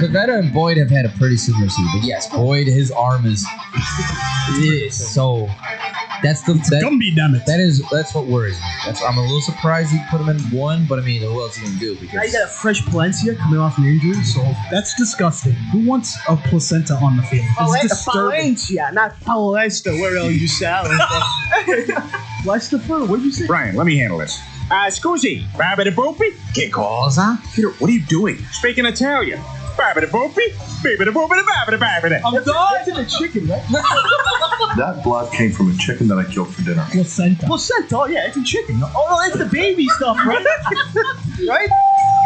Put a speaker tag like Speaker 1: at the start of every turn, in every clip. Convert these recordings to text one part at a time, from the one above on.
Speaker 1: Pavetta and Boyd have had a pretty similar season, but yes, Boyd, his arm is so. That's what worries me. I'm a little surprised he put him in one, but I mean, who else he can do? Because
Speaker 2: now you got a fresh Palencia coming off an injury, so that's disgusting. Who wants a placenta on the field? It's disturbing.
Speaker 3: Palencia, not Palencia. Where are you selling?
Speaker 2: Lester, what did you say?
Speaker 4: Brian, let me handle this. Scusi, Babidi-boopy?
Speaker 1: Che cosa?
Speaker 4: Peter, what are you doing? Speaking Italian. Babidi-boopy? Babidi-boopy-babidi-babidi.
Speaker 2: I'm done to the chicken, right?
Speaker 5: That blood came from a chicken that I killed for dinner.
Speaker 2: Placenta.
Speaker 3: Oh, yeah, it's a chicken. Oh, that's the baby stuff, right? Right?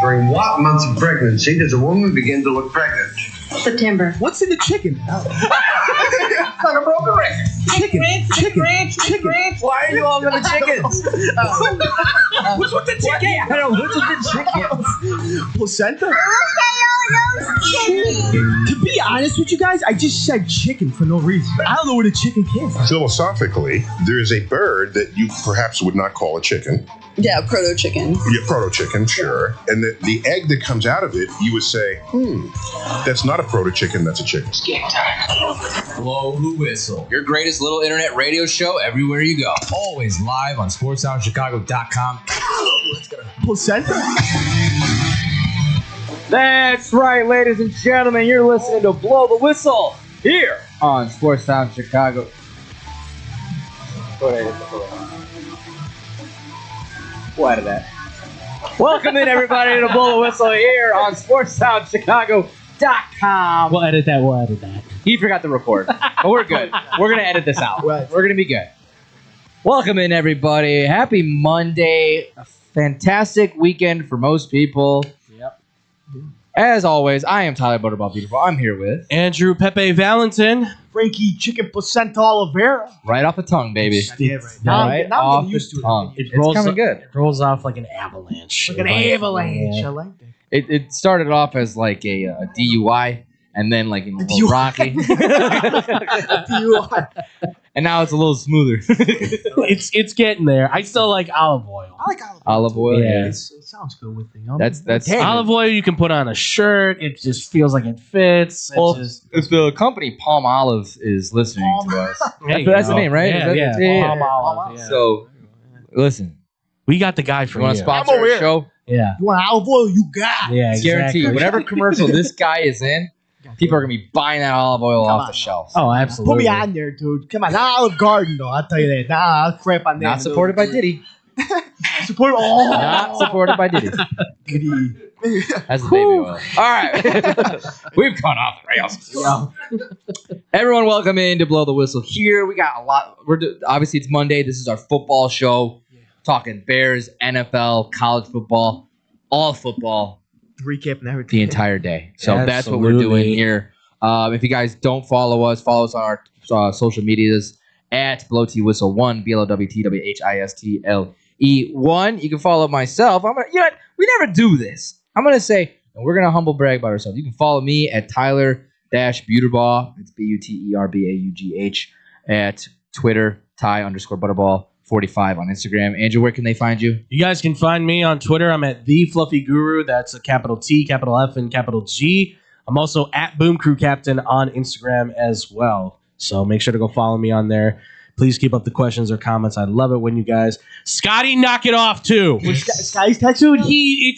Speaker 6: During what months of pregnancy does a woman begin to look pregnant?
Speaker 7: September.
Speaker 2: What's in the chicken?
Speaker 6: It's like a broken record.
Speaker 2: Chicken.
Speaker 1: Why are you all gonna chickens?
Speaker 2: What's with the chicken?
Speaker 1: What's with the chickens?
Speaker 2: Placenta? To be honest with you guys, I just said chicken for no reason. I don't know where the chicken came from.
Speaker 8: Philosophically, there is a bird that you perhaps would not call a chicken.
Speaker 7: Yeah, proto-chicken.
Speaker 8: Yeah, proto-chicken, sure. And the egg that comes out of it, you would say, that's not a proto-chicken, that's a chicken.
Speaker 1: Blow the Whistle. Your greatest little internet radio show everywhere you go. Always live on sportsoundchicago.com. Let's go.
Speaker 2: Placenta?
Speaker 9: That's right, ladies and gentlemen. You're listening to Blow the Whistle here on Sports Sound Chicago. Go ahead. We'll edit that. Welcome in, everybody, to Blow the Whistle here on SportsSoundChicago.com.
Speaker 3: We'll edit that.
Speaker 9: He forgot to record, but we're good. We're going to edit this out.
Speaker 2: Right.
Speaker 9: We're going to be good. Welcome in, everybody. Happy Monday. A fantastic weekend for most people.
Speaker 3: Yep.
Speaker 9: As always, I am Tyler Butterball Beautiful. I'm here with
Speaker 3: Andrew Pepe Valentin.
Speaker 2: Frankie Chicken Placenta Oliveira.
Speaker 9: right off the tongue, baby.
Speaker 2: Now
Speaker 9: Right
Speaker 2: I'm
Speaker 9: off
Speaker 2: getting used
Speaker 9: the
Speaker 2: to
Speaker 9: tongue.
Speaker 2: it.
Speaker 9: It's coming good.
Speaker 3: It rolls off like an avalanche.
Speaker 2: Like an avalanche. I like that.
Speaker 9: It started off as like a DUI, and then like in
Speaker 2: DUI.
Speaker 9: Rocky, and now it's a little smoother.
Speaker 3: It's getting there. I still like olive oil.
Speaker 2: I like
Speaker 9: Olive oil.
Speaker 3: Yeah.
Speaker 2: It sounds good with the
Speaker 9: That's
Speaker 3: Olive oil you can put on a shirt. It just feels like it fits.
Speaker 9: Well, if the company Palm Olive is listening to us, that's the name, right?
Speaker 3: Yeah. Palm Olive. Yeah.
Speaker 9: So, listen,
Speaker 3: we got the guy for
Speaker 9: you want to sponsor
Speaker 2: I'm over
Speaker 9: our
Speaker 2: here.
Speaker 9: show?
Speaker 3: Yeah.
Speaker 2: You want olive oil? You got it.
Speaker 3: Yeah,
Speaker 9: It's guaranteed.
Speaker 3: exactly.
Speaker 9: Whatever commercial this guy is in, people are gonna be buying that olive oil off the shelf.
Speaker 3: Oh, absolutely.
Speaker 2: Put me on there, dude. Come on. Not Olive Garden, though. I'll tell you that. Nah, I'll crap on that.
Speaker 9: Not supported by Diddy. Not supported by Diddy. That's the baby oil. All right. We've gone off the rails. Everyone, welcome in to Blow the Whistle here. We got a lot. Obviously, it's Monday. This is our football show. Talking Bears, NFL, college football, all football.
Speaker 2: Recapping everything.
Speaker 9: The entire day. So that's what we're doing here. If you guys don't follow us on our social medias at BlowTWhistle1, BLOWTWHISTLE1. You can follow myself. We never do this. I'm gonna say, and we're gonna humble brag about ourselves. You can follow me at Tyler-Buterball. It's BUTERBAUGH at Twitter. Ty_Butterball45 on Instagram. Andrew, where can they find you?
Speaker 3: You guys can find me on Twitter. I'm at The Fluffy Guru. That's a capital T, capital F, and capital G. I'm also at Boom Crew Captain on Instagram as well. So make sure to go follow me on there. Please keep up the questions or comments. I love it when you guys. Scotty, knock it off too.
Speaker 2: Scotty's tattooed.
Speaker 3: He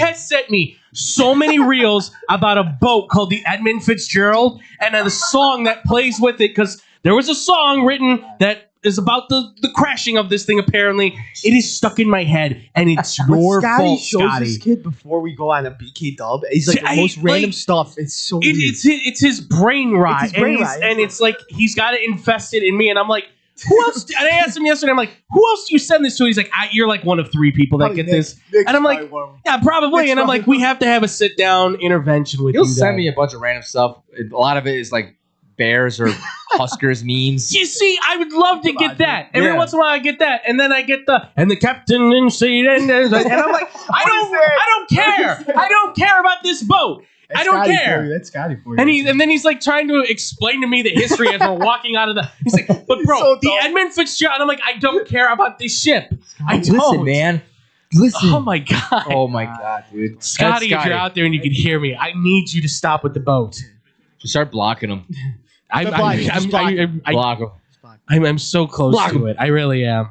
Speaker 3: has sent me so many reels about a boat called the Edmund Fitzgerald and the song that plays with it, because there was a song written that is about the crashing of this thing. Apparently, it is stuck in my head, and it's your fault,
Speaker 2: shows
Speaker 3: Scotty.
Speaker 2: this kid before we go on a BK dub. He's like the most random stuff. It's so weird.
Speaker 3: It's his brain rot,
Speaker 2: It's his brain rot.
Speaker 3: and it's like he's got it infested in me, and I'm like, who else? And I asked him yesterday, I'm like, who else do you send this to? He's like, you're like one of 3 people that
Speaker 2: Probably
Speaker 3: get this.
Speaker 2: Nick's
Speaker 3: And I'm like, yeah, probably.
Speaker 2: Nick's
Speaker 3: And I'm like, we have to have a sit down intervention with you.
Speaker 9: He'll send me a bunch of random stuff. A lot of it is like Bears or Huskers memes.
Speaker 3: You see, I would love to get that. Every once in a while, I get that, and then I get the captain in seat, and I'm like, I don't care. I don't care about this boat. I don't care.
Speaker 2: That's Scotty for you.
Speaker 3: And then he's like trying to explain to me the history as we're walking out of the. He's like, but bro,
Speaker 2: so
Speaker 3: the Edmund Fitzgerald. And I'm like, I don't care about this ship. I don't.
Speaker 9: Listen, man. listen.
Speaker 3: Oh my god.
Speaker 9: Oh my god, dude.
Speaker 3: Scotty,
Speaker 9: That's
Speaker 3: if you're out there and you can hear me, I need you to stop with the boat.
Speaker 9: Just start blocking them.
Speaker 3: I'm
Speaker 9: Block them.
Speaker 3: I'm so close
Speaker 9: Block
Speaker 3: to
Speaker 9: 'em.
Speaker 3: it. I really am.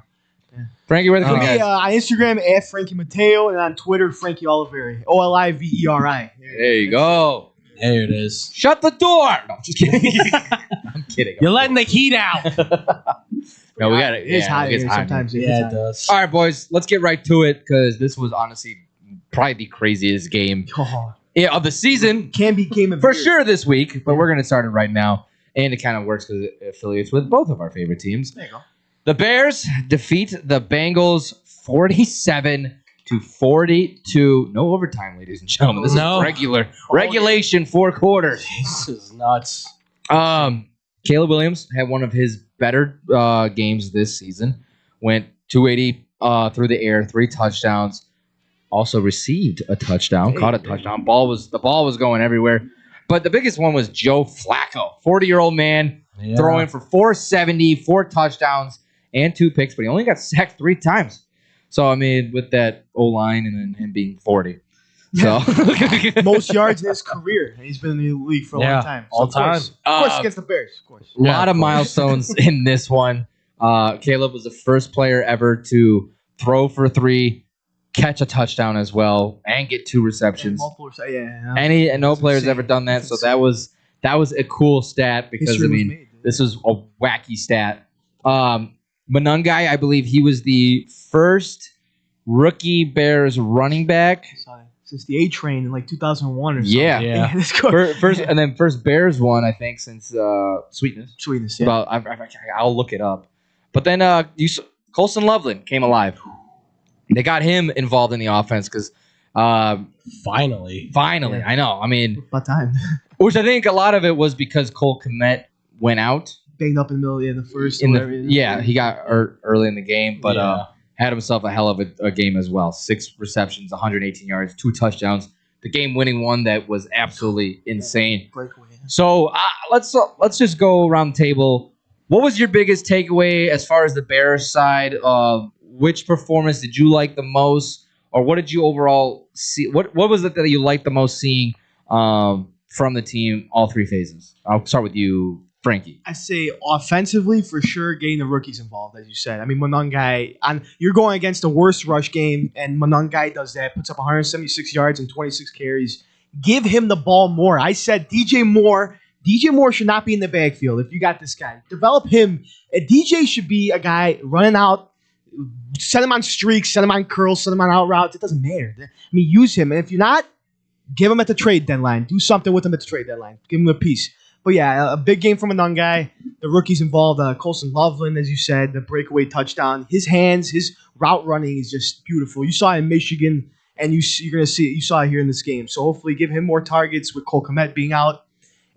Speaker 9: Frankie, where the
Speaker 2: Look
Speaker 9: cool
Speaker 2: me
Speaker 9: guys?
Speaker 2: on Instagram at Frankie Mateo and on Twitter Frankie Oliveri. Oliveri.
Speaker 9: There you go.
Speaker 3: There it is.
Speaker 9: Shut the door. No, I'm just kidding. I'm kidding.
Speaker 3: You're letting the heat out.
Speaker 9: No, we got it.
Speaker 2: It's hot here sometimes.
Speaker 3: Yeah, it does.
Speaker 9: All right, boys. Let's get right to it because this was honestly probably the craziest game of the season.
Speaker 2: Can be game of
Speaker 9: For
Speaker 2: year.
Speaker 9: sure this week, but we're going to start it right now. And it kind of works because it affiliates with both of our favorite teams.
Speaker 2: There you go.
Speaker 9: The Bears defeat the Bengals 47-42. No overtime, ladies and gentlemen. This is regulation 4 quarters.
Speaker 3: This is nuts.
Speaker 9: Caleb Williams had one of his better games this season. Went 280 through the air, 3 touchdowns. Also received a touchdown, caught a touchdown. The ball was going everywhere. But the biggest one was Joe Flacco, 40-year-old man, throwing for 470, 4 touchdowns, and 2 picks, but he only got sacked 3 times. So, I mean, with that O-line and then him being 40. So
Speaker 2: most yards in his career. And he's been in the league for a long time. So
Speaker 3: all time.
Speaker 2: Of course, against the Bears. Of course.
Speaker 9: A lot of milestones in this one. Caleb was the first player ever to throw for 3, catch a touchdown as well, and get 2 receptions. And no player's ever done that. So that was a cool stat because this is a wacky stat. Monangai, I believe he was the first rookie Bears running back
Speaker 2: since the A Train in like 2001 or something.
Speaker 9: Yeah. First Bears one, I think, since Sweetness.
Speaker 2: Yeah.
Speaker 9: I'll look it up. But then Colson Loveland came alive. They got him involved in the offense because
Speaker 3: finally,
Speaker 9: I know. I mean,
Speaker 2: about time.
Speaker 9: Which I think a lot of it was because Cole Kmet went out,
Speaker 2: banged up in the middle of the first.
Speaker 9: He got hurt early in the game, but had himself a hell of a game as well. 6 receptions, 118 yards, 2 touchdowns. The game-winning one that was absolutely insane.
Speaker 2: Breakaway.
Speaker 9: So let's just go around the table. What was your biggest takeaway as far as the Bears side? Which performance did you like the most, or what did you overall see? What was it that you liked the most seeing from the team, all 3 phases? I'll start with you, Frankie.
Speaker 2: I say offensively, for sure, getting the rookies involved, as you said. I mean, Monangai, you're going against the worst rush game, and Monangai does that, puts up 176 yards and 26 carries. Give him the ball more. I said DJ Moore should not be in the backfield if you got this guy. Develop him. DJ should be a guy running out. Send him on streaks, send him on curls, send him on out routes. It doesn't matter. I mean, use him. And if you're not, give him at the trade deadline. Do something with him at the trade deadline. Give him a piece. But yeah, a big game from a Monangai. The rookies involved. Colson Loveland, as you said, the breakaway touchdown. His hands, his route running is just beautiful. You saw it in Michigan, and you're going to see it. You saw it here in this game. So hopefully give him more targets with Cole Kmet being out.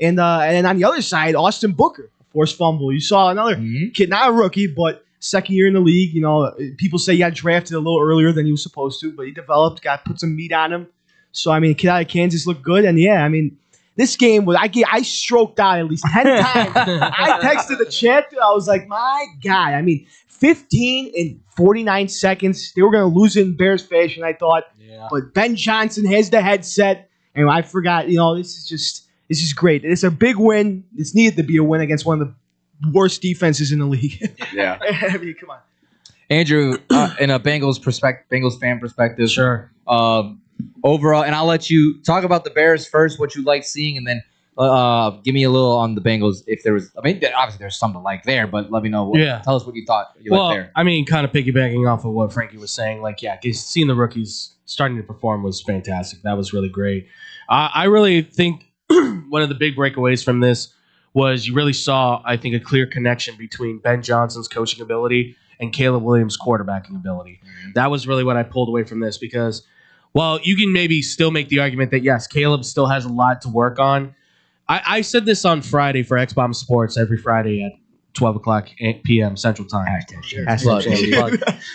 Speaker 2: And then on the other side, Austin Booker, forced fumble. You saw another kid, not a rookie, but second year in the league. You know, people say he got drafted a little earlier than he was supposed to, but he developed, put some meat on him. So, I mean, a kid out of Kansas looked good. And, yeah, I mean, this game was I stroked out at least 10 times. I texted the chat. I was like, my God. I mean, 15 and 49 seconds. They were going to lose it in Bears fashion, I thought. Yeah. But Ben Johnson has the headset. And I forgot, this is great. It's a big win. It's needed to be a win against one of the worst defenses in the league.
Speaker 9: Yeah.
Speaker 2: I mean, come on.
Speaker 9: Andrew, in a Bengals fan perspective.
Speaker 3: Sure.
Speaker 9: Overall, and I'll let you talk about the Bears first, what you like seeing, and then give me a little on the Bengals if there was. I mean, obviously there's some to like there, but let me know. Tell us what you thought you liked there.
Speaker 3: I mean, kind of piggybacking off of what Frankie was saying, seeing the rookies starting to perform was fantastic. That was really great. I really think one of the big breakaways from this was you really saw, I think, a clear connection between Ben Johnson's coaching ability and Caleb Williams' quarterbacking ability. Mm-hmm. That was really what I pulled away from this because, well, you can maybe still make the argument that, yes, Caleb still has a lot to work on. I said this on Friday for X-Bomb Sports every Friday at 12 o'clock p.m. Central Time.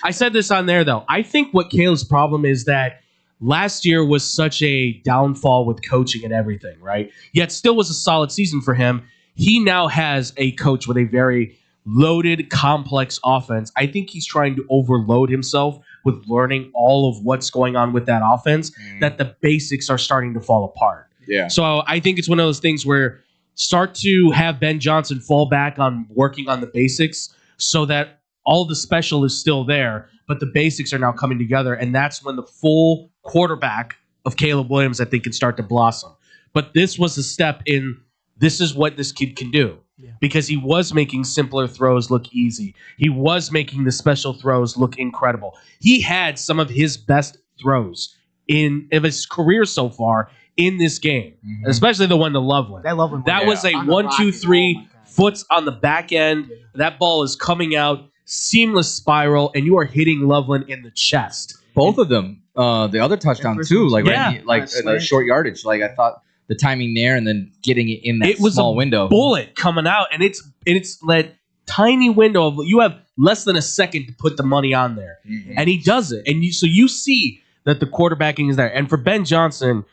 Speaker 3: I said this on there, though. I think what Caleb's problem is that last year was such a downfall with coaching and everything, right? Yet still was a solid season for him. He now has a coach with a very loaded, complex offense. I think he's trying to overload himself with learning all of what's going on with that offense, that the basics are starting to fall apart.
Speaker 9: Yeah.
Speaker 3: So I think it's one of those things where start to have Ben Johnson fall back on working on the basics so that all the special is still there, but the basics are now coming together, and that's when the full quarterback of Caleb Williams, I think, can start to blossom. But this was a step in this is what this kid can do. Because he was making simpler throws look easy. He was making the special throws look incredible. He had some of his best throws of his career so far in this game, especially the one to Loveland. That was a 1-2-3 foots on the back end. That ball is coming out, seamless spiral, and you are hitting Loveland in the chest.
Speaker 9: Both of them. The other touchdown too, the short yardage. Like I thought the timing there, and then getting it in that small window.
Speaker 3: Bullet coming out, and it's that tiny window of you have less than a second to put the money on there, and he does it, and you see that the quarterbacking is there. And for Ben Johnson,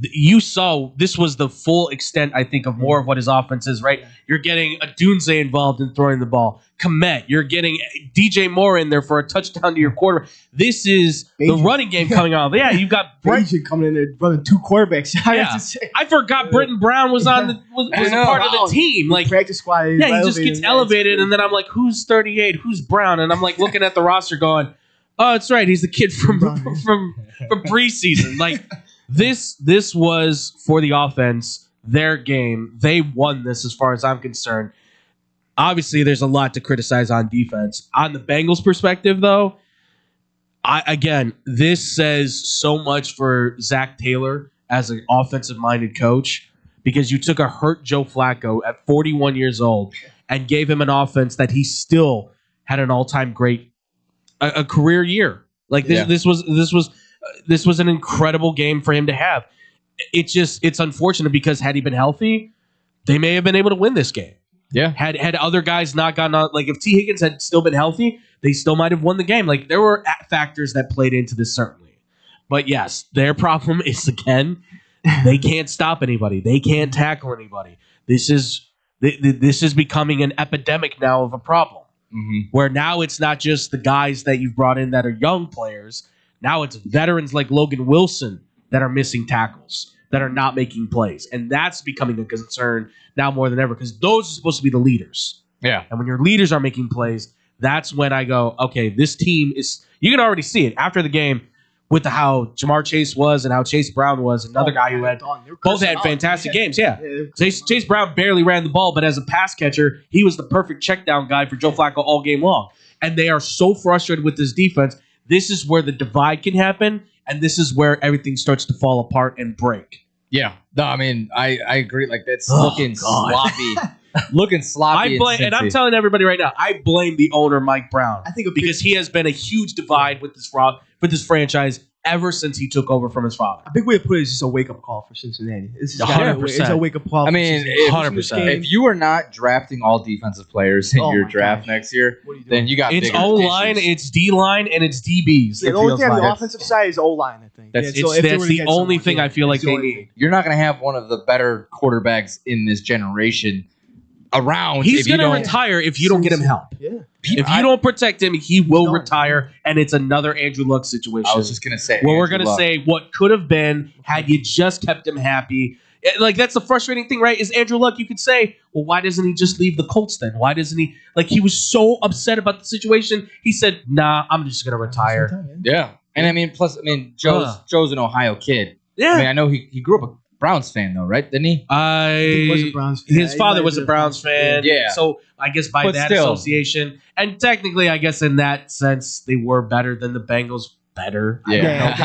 Speaker 3: you saw this was the full extent, I think, of more of what his offense is, right? You're getting a Dunze involved in throwing the ball. Komet, you're getting DJ Moore in there for a touchdown to your quarterback. This is the running game coming off. Yeah, you've got
Speaker 2: Brenton coming in there running two quarterbacks.
Speaker 3: I forgot Britton Brown was on was a part of the team. Like
Speaker 2: practice squad.
Speaker 3: He just gets elevated, and then I'm like, who's 38? Who's Brown? And I'm like looking at the roster, going, oh, that's right, he's the kid from preseason. Like. This was, for the offense, their game. They won this as far as I'm concerned. Obviously, there's a lot to criticize on defense. On the Bengals' perspective, though, this says so much for Zach Taylor as an offensive-minded coach, because you took a hurt Joe Flacco at 41 years old and gave him an offense that he still had an all-time great a career year. Like this was an incredible game for him to have. It's unfortunate because had he been healthy, they may have been able to win this game.
Speaker 9: Yeah.
Speaker 3: Had other guys not gotten out, like if T. Higgins had still been healthy, they still might have won the game. Like there were factors that played into this, certainly. But yes, their problem is, again, they can't stop anybody. They can't tackle anybody. This is becoming an epidemic now of a problem. Where now it's not just the guys that you've brought in that are young players. Now it's veterans like Logan Wilson that are missing tackles, that are not making plays. And that's becoming a concern now more than ever, because those are supposed to be the leaders.
Speaker 9: Yeah.
Speaker 3: And when your leaders are making plays, that's when I go, okay, this team is – you can already see it after the game with how Jamar Chase was and how Chase Brown was, another guy who had – both had fantastic games, yeah. Chase Brown barely ran the ball, but as a pass catcher, he was the perfect check down guy for Joe Flacco all game long. And they are so frustrated with this defense. This is where the divide can happen, and this is where everything starts to fall apart and break.
Speaker 9: Yeah. No, I mean, I agree. Like, that's looking sloppy. Looking sloppy.
Speaker 3: And I'm telling everybody right now, I blame the owner, Mike Brown. I think because he has been a huge divide with this franchise ever since he took over from his father.
Speaker 2: A big way to put it is just a wake-up call for Cincinnati. It's
Speaker 3: 100%.
Speaker 2: It's a wake-up call.
Speaker 9: I mean,
Speaker 3: 100%.
Speaker 9: If you are not drafting all defensive players in your draft next year, then you got
Speaker 3: it's O-line, it's D-line, and it's DBs.
Speaker 2: The only thing on the offensive side is O-line, I think.
Speaker 3: That's the only thing I feel like they need.
Speaker 9: You're not going to have one of the better quarterbacks in this generation around.
Speaker 3: He's going to retire if you don't get him help.
Speaker 2: Yeah.
Speaker 3: If you don't protect him, he will retire, and it's another Andrew Luck situation.
Speaker 9: I was just going to say.
Speaker 3: Where we're going to say what could have been had you just kept him happy. Like, that's the frustrating thing, right? Is Andrew Luck, you could say, well, why doesn't he just leave the Colts then? Why doesn't he? Like, he was so upset about the situation. He said, nah, I'm just going to retire.
Speaker 9: Yeah. And I mean, plus, Joe's an Ohio kid.
Speaker 3: Yeah.
Speaker 9: I mean, I know he grew up a Browns fan, though, right? Didn't he?
Speaker 2: He was a Browns fan.
Speaker 3: His father was a Browns fan.
Speaker 9: Yeah.
Speaker 3: So I guess by that association, and technically, I guess in that sense, they were better than the Bengals. Better.
Speaker 9: Yeah.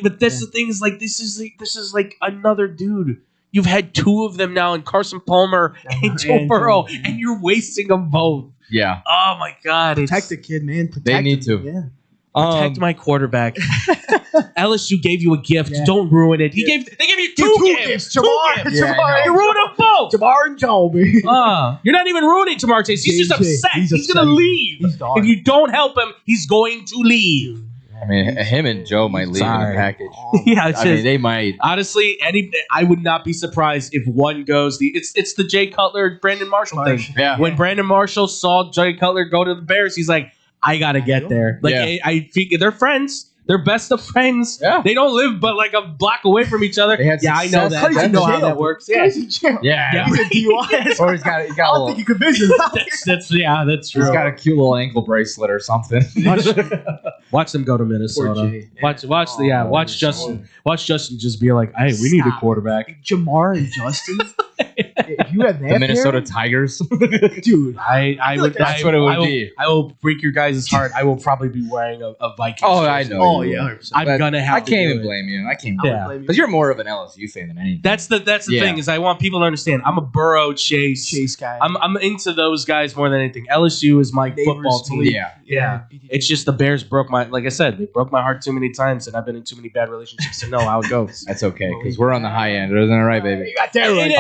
Speaker 3: But that's the thing is, like, this is like another dude. You've had two of them now, in Carson Palmer and Joe Burrow, and you're wasting them both.
Speaker 9: Yeah.
Speaker 3: Oh my God.
Speaker 2: Protect the kid, man. Protect
Speaker 9: they need
Speaker 2: him.
Speaker 9: to.
Speaker 2: Yeah.
Speaker 3: Protect my quarterback. LSU gave you a gift. Yeah. Don't ruin it. They gave you two gifts.
Speaker 2: Jamar.
Speaker 3: You ruined them both.
Speaker 2: Jamar and Joby.
Speaker 3: You're not even ruining Jamar Chase. He's just upset. He's going to leave. If you don't help him, he's going to leave.
Speaker 9: I mean, him and Joe might leave in a package.
Speaker 3: Yeah,
Speaker 9: I mean, they might.
Speaker 3: Honestly, I would not be surprised if one goes. It's the Jay Cutler, Brandon Marshall thing.
Speaker 9: Yeah.
Speaker 3: When Brandon Marshall saw Jay Cutler go to the Bears, he's like, I gotta get there. Like I think they're friends. They're best of friends.
Speaker 9: Yeah.
Speaker 3: They don't live but like a block away from each other.
Speaker 9: Yeah,
Speaker 3: I know that. I know how that works. Yeah.
Speaker 2: He's in jail.
Speaker 9: Yeah.
Speaker 2: He's a DUI.
Speaker 9: Or he's got
Speaker 2: I don't think you could visit.
Speaker 3: That's true.
Speaker 9: He's got a cute little ankle bracelet or something.
Speaker 3: Watch them go to Minnesota. Watch Justin just be like, hey, we need a quarterback.
Speaker 2: Jamar and Justin. If you have that
Speaker 9: The Minnesota
Speaker 2: pairing,
Speaker 9: Tigers.
Speaker 2: dude.
Speaker 9: That's what it would be.
Speaker 3: I will break your guys' heart. I will probably be wearing a Vikings.
Speaker 9: Oh, I
Speaker 3: jersey.
Speaker 9: know.
Speaker 2: Oh
Speaker 9: you
Speaker 2: yeah,
Speaker 9: will.
Speaker 2: 100%.
Speaker 3: I'm gonna have.
Speaker 9: I
Speaker 3: to
Speaker 9: can't
Speaker 3: do
Speaker 9: even
Speaker 3: it.
Speaker 9: blame you. I can't.
Speaker 3: Yeah.
Speaker 9: Because you're more of an LSU fan than anything.
Speaker 3: That's the thing is I want people to understand. I'm a Burrow Chase
Speaker 2: guy.
Speaker 3: I'm into those guys more than anything. LSU is my football team.
Speaker 9: Yeah.
Speaker 3: It's just the Bears broke my. Like I said, they broke my heart too many times, and I've been in too many bad relationships to know how it goes.
Speaker 9: That's okay because we're on the high end. Isn't that right, baby?
Speaker 2: You got that right.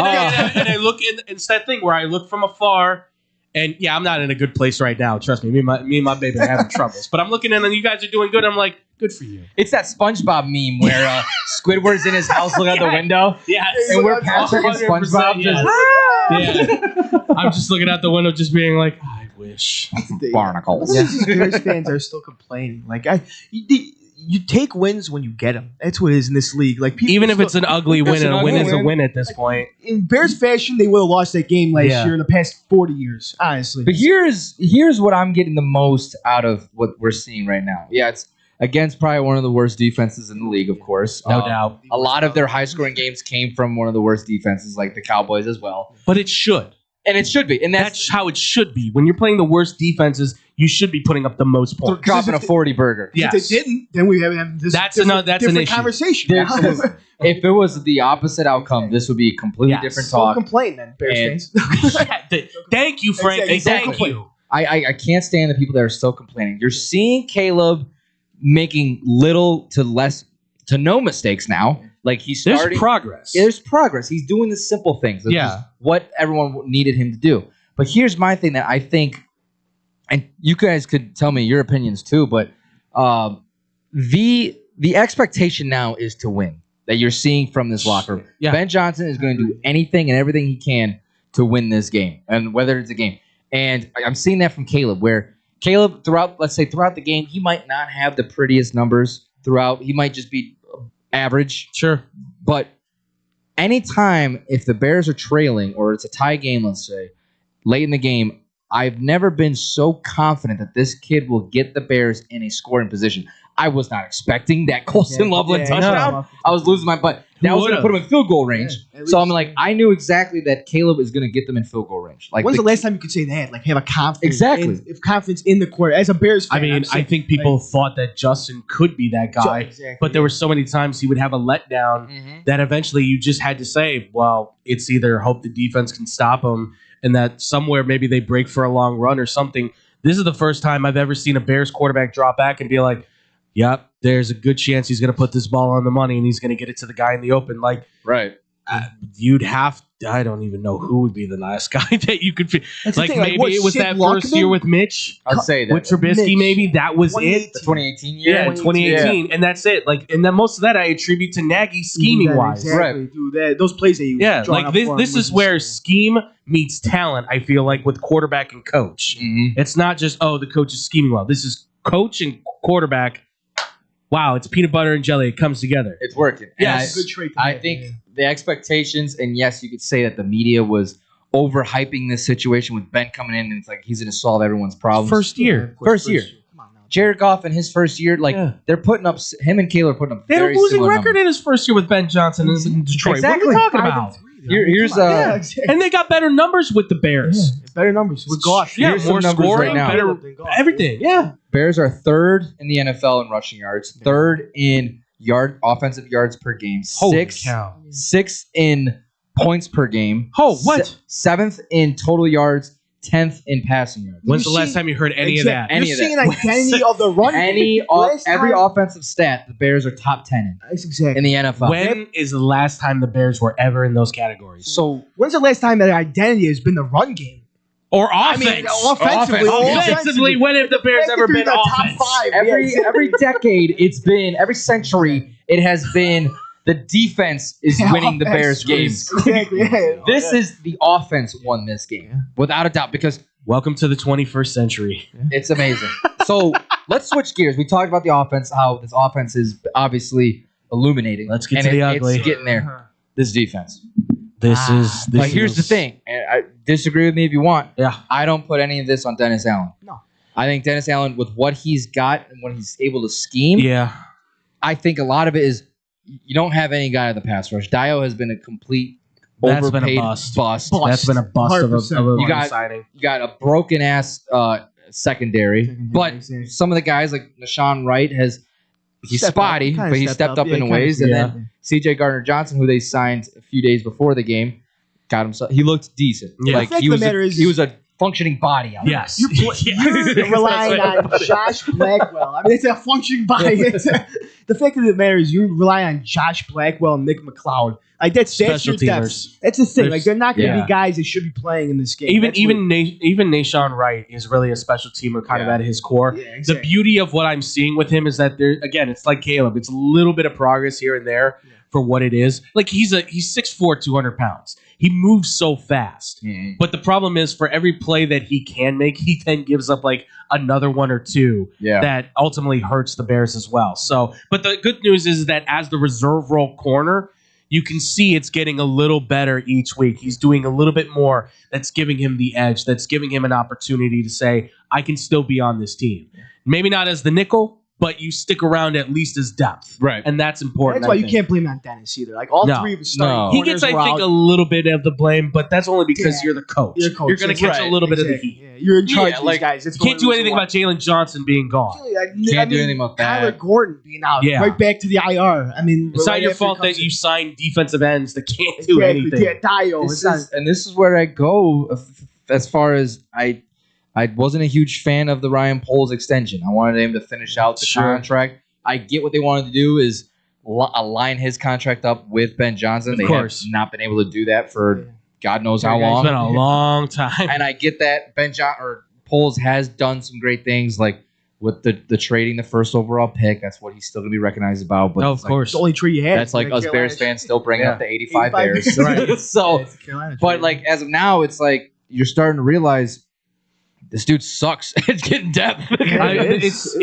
Speaker 3: And I look in. It's that thing where I look from afar, and yeah, I'm not in a good place right now. Trust me. Me and my baby are having troubles. But I'm looking in, and you guys are doing good. I'm like, good for you.
Speaker 9: It's that SpongeBob meme where Squidward's in his house looking out the window.
Speaker 3: Yes.
Speaker 9: And we're Patrick and
Speaker 3: 100%,
Speaker 9: SpongeBob
Speaker 3: yes.
Speaker 9: just
Speaker 3: I'm just looking out the window, just being like, I wish.
Speaker 9: barnacles.
Speaker 2: These Bears fans are still complaining. Like you take wins when you get them. That's what it is in this league. Like people
Speaker 3: Even if it's an ugly win, a win is a win at this point.
Speaker 2: in Bears fashion, they would have lost that game last
Speaker 3: Yeah.
Speaker 2: year in the past 40 years. Honestly,
Speaker 9: But here's what I'm getting the most out of what we're seeing right now. Yeah, it's against probably one of the worst defenses in the league, of course.
Speaker 3: No doubt.
Speaker 9: A lot of their high-scoring games came from one of the worst defenses, like the Cowboys as well.
Speaker 3: But it should.
Speaker 9: And it should be. And
Speaker 3: That's how it should be. When you're playing the worst defenses, you should be putting up the most points.
Speaker 9: dropping a 40 burger.
Speaker 3: Yes.
Speaker 2: if they didn't, then we have this.
Speaker 3: That's
Speaker 2: different,
Speaker 3: an
Speaker 2: different
Speaker 3: issue.
Speaker 2: conversation.
Speaker 9: If it was the opposite outcome, this would be a completely
Speaker 3: Yes.
Speaker 9: different
Speaker 2: Don't
Speaker 9: talk.
Speaker 2: complain then, Bears
Speaker 9: And-
Speaker 2: fans.
Speaker 3: Thank you, Frank.
Speaker 2: Exactly.
Speaker 3: Thank you.
Speaker 9: I can't stand the people that are still complaining. You're seeing Caleb making little to no mistakes now. Like he's starting.
Speaker 3: There's progress.
Speaker 9: There's progress. He's doing the simple things. Which is what everyone needed him to do. But here's my thing that I think, and you guys could tell me your opinions too, but the expectation now is to win that you're seeing from this locker room.
Speaker 3: Yeah.
Speaker 9: Ben Johnson is going to do anything and everything he can to win this game, and whether it's a game. And I'm seeing that from Caleb, where Caleb throughout the game, he might not have the prettiest numbers throughout. He might just be average.
Speaker 3: Sure.
Speaker 9: But anytime if the Bears are trailing or it's a tie game, let's say, late in the game, I've never been so confident that this kid will get the Bears in a scoring position. I was not expecting that Colston Loveland touchdown.
Speaker 2: no.
Speaker 9: I was losing my butt. That was going to put him in field goal range. So I'm like, I knew exactly that Caleb is going to get them in field goal range. Like,
Speaker 2: When's the last time you could say that? Like have a confidence.
Speaker 9: Exactly.
Speaker 2: If confidence in the court as a Bears fan.
Speaker 3: I mean, I think people thought that Justin could be that guy,
Speaker 2: Exactly.
Speaker 3: but there were so many times he would have a letdown that eventually you just had to say, well, it's either hope the defense can stop him and that somewhere maybe they break for a long run or something. This is the first time I've ever seen a Bears quarterback drop back and be like, yep, there's a good chance he's going to put this ball on the money and he's going to get it to the guy in the open. Like,
Speaker 9: right.
Speaker 3: You'd have, I don't even know who would be the last guy that you could,
Speaker 2: That's the
Speaker 3: like
Speaker 2: thing, like,
Speaker 3: maybe
Speaker 2: what,
Speaker 3: it was
Speaker 2: Sid
Speaker 3: that first
Speaker 2: Luckman?
Speaker 3: year with Mitch.
Speaker 9: I'd say that.
Speaker 3: With Trubisky,
Speaker 2: Mitch.
Speaker 3: maybe that was it.
Speaker 9: The 2018 year?
Speaker 3: Yeah, 2018, and that's it. Like, and then most of that I attribute to Nagy scheming wise.
Speaker 2: Exactly,
Speaker 9: Right.
Speaker 2: dude. Those plays that you
Speaker 3: Like this is where scheme meets talent. I feel like with quarterback and coach, it's not just the coach is scheming well. This is coach and quarterback. Wow, it's peanut butter and jelly. It comes together.
Speaker 9: It's working.
Speaker 3: Yes.
Speaker 2: good trait.
Speaker 9: I think the expectations, and yes, you could say that the media was overhyping this situation with Ben coming in, and it's like he's going to solve everyone's problems.
Speaker 3: First year.
Speaker 9: First year.
Speaker 2: Come on now.
Speaker 9: Jared Goff in his first year, they're putting up, him and Caleb are putting up
Speaker 3: They had a
Speaker 9: very
Speaker 3: losing
Speaker 9: similar
Speaker 3: record
Speaker 9: numbers.
Speaker 3: in his first year with Ben Johnson in Detroit.
Speaker 9: Exactly.
Speaker 3: What are we talking about?
Speaker 9: Here's
Speaker 2: exactly.
Speaker 3: And they got better numbers with the Bears.
Speaker 2: Better numbers with Goff.
Speaker 3: Yeah,
Speaker 9: Here's
Speaker 3: more
Speaker 9: some numbers
Speaker 3: scoring,
Speaker 9: right now.
Speaker 3: better everything. Yeah.
Speaker 9: Bears are third in the NFL in rushing yards, third in offensive yards per game, sixth in points per game.
Speaker 3: Oh, what?
Speaker 9: Seventh in total yards, 10th in passing yards.
Speaker 3: When's the last time you heard any of that?
Speaker 9: Any
Speaker 2: You're
Speaker 9: of that.
Speaker 2: seeing an identity of the run.
Speaker 9: Every offensive stat, the Bears are top 10 in.
Speaker 2: That's exactly.
Speaker 9: In the NFL.
Speaker 3: When is the last time the Bears were ever in those categories?
Speaker 9: So
Speaker 2: when's the last time that identity has been the run game?
Speaker 3: Or
Speaker 2: I
Speaker 3: offense.
Speaker 2: mean, offensively,
Speaker 3: Offensively, when have the Bears ever been
Speaker 2: the
Speaker 3: offense?
Speaker 2: top five?
Speaker 9: every decade, it's been every century, it has been the defense is winning the Bears games.
Speaker 2: Exactly. Yeah.
Speaker 9: This is the offense won this game, without a doubt, because
Speaker 3: welcome to the 21st century.
Speaker 9: It's amazing. So let's switch gears. We talked about the offense, how this offense is obviously illuminating.
Speaker 3: Let's get to the ugly.
Speaker 9: It's getting there. This defense.
Speaker 3: This
Speaker 9: Here's the thing. And I disagree with me if you want.
Speaker 3: Yeah.
Speaker 9: I don't put any of this on Dennis Allen.
Speaker 2: No.
Speaker 9: I think Dennis Allen, with what he's got and what he's able to scheme, I think a lot of it is you don't have any guy at the pass rush. Dio has been a complete overpaid bust.
Speaker 3: That's been a bust of a signing.
Speaker 9: You got a broken ass secondary, but some of the guys like Nashawn Wright he's spotty, but he stepped up in ways. And then C.J. Gardner-Johnson, who they signed a few days before the game, got himself. He looked decent.
Speaker 2: Yeah.
Speaker 9: Like he was a functioning body out there.
Speaker 3: Yes.
Speaker 2: You're relying on Josh Blackwell. I mean, it's a functioning body. The fact of the matter is you rely on Josh Blackwell and Nick McLeod. Like that's your depth. That's the thing. Like they're not going to be guys that should be playing in this game.
Speaker 3: Even Nashawn Wright is really a special teamer kind of at his core. Yeah, exactly. The beauty of what I'm seeing with him is that it's like Caleb. It's a little bit of progress here and there for what it is. Like he's 6'4", 200 pounds. He moves so fast. Mm-hmm. But the problem is for every play that he can make, he then gives up like another one or two that ultimately hurts the Bears as well. So, but the good news is that as the reserve role corner, you can see it's getting a little better each week. He's doing a little bit more that's giving him the edge, that's giving him an opportunity to say, I can still be on this team. Maybe not as the nickel, but you stick around at least as depth. Right. And that's important.
Speaker 2: That's why you can't blame it on Dennis either. Like all three of his starting
Speaker 3: He gets, I think, a little bit of the blame, but that's only because you're the coach. You're going to catch a little bit of the heat.
Speaker 2: Yeah, you're in charge of these guys.
Speaker 3: You can't do anything about Jalen Johnson being gone.
Speaker 9: Can't do anything about that.
Speaker 2: Kyler Gordon being out. Right back to the IR. I mean,
Speaker 3: it's not your fault that you signed defensive ends that can't do anything.
Speaker 2: Yeah, Dio.
Speaker 9: And this is where I go as far as I wasn't a huge fan of the Ryan Poles extension. I wanted him to finish out the contract. I get what they wanted to do is align his contract up with Ben Johnson. They have not been able to do that for God knows how long.
Speaker 3: It's been a long time.
Speaker 9: And I get that Poles has done some great things, like with the trading the first overall pick. That's what he's still going to be recognized about. But
Speaker 3: of course.
Speaker 2: The only trade you had.
Speaker 9: That's like us Bears fans still bringing up the 85 Bears. Right. So, but like as of now, it's like you're starting to realize this dude sucks at getting depth.
Speaker 3: It's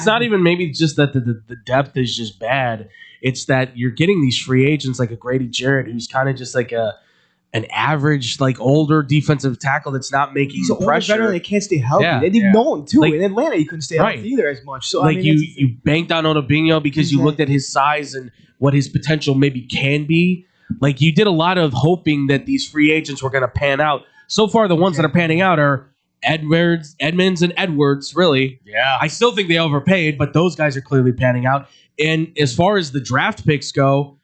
Speaker 3: not even maybe just that the depth is just bad. It's that you're getting these free agents like a Grady Jarrett, who's kind of just like an average, like older defensive tackle that's not making pressure.
Speaker 2: Veteran, they can't stay healthy. They didn't know him too. Like, in Atlanta, he couldn't stay healthy either as much. So
Speaker 3: like you banked on Odobinho because you looked at his size and what his potential maybe can be. Like you did a lot of hoping that these free agents were going to pan out. So far, the ones that are panning out are Edmonds and Edwards, really.
Speaker 9: Yeah.
Speaker 3: I still think they overpaid, but those guys are clearly panning out. And as far as the draft picks go,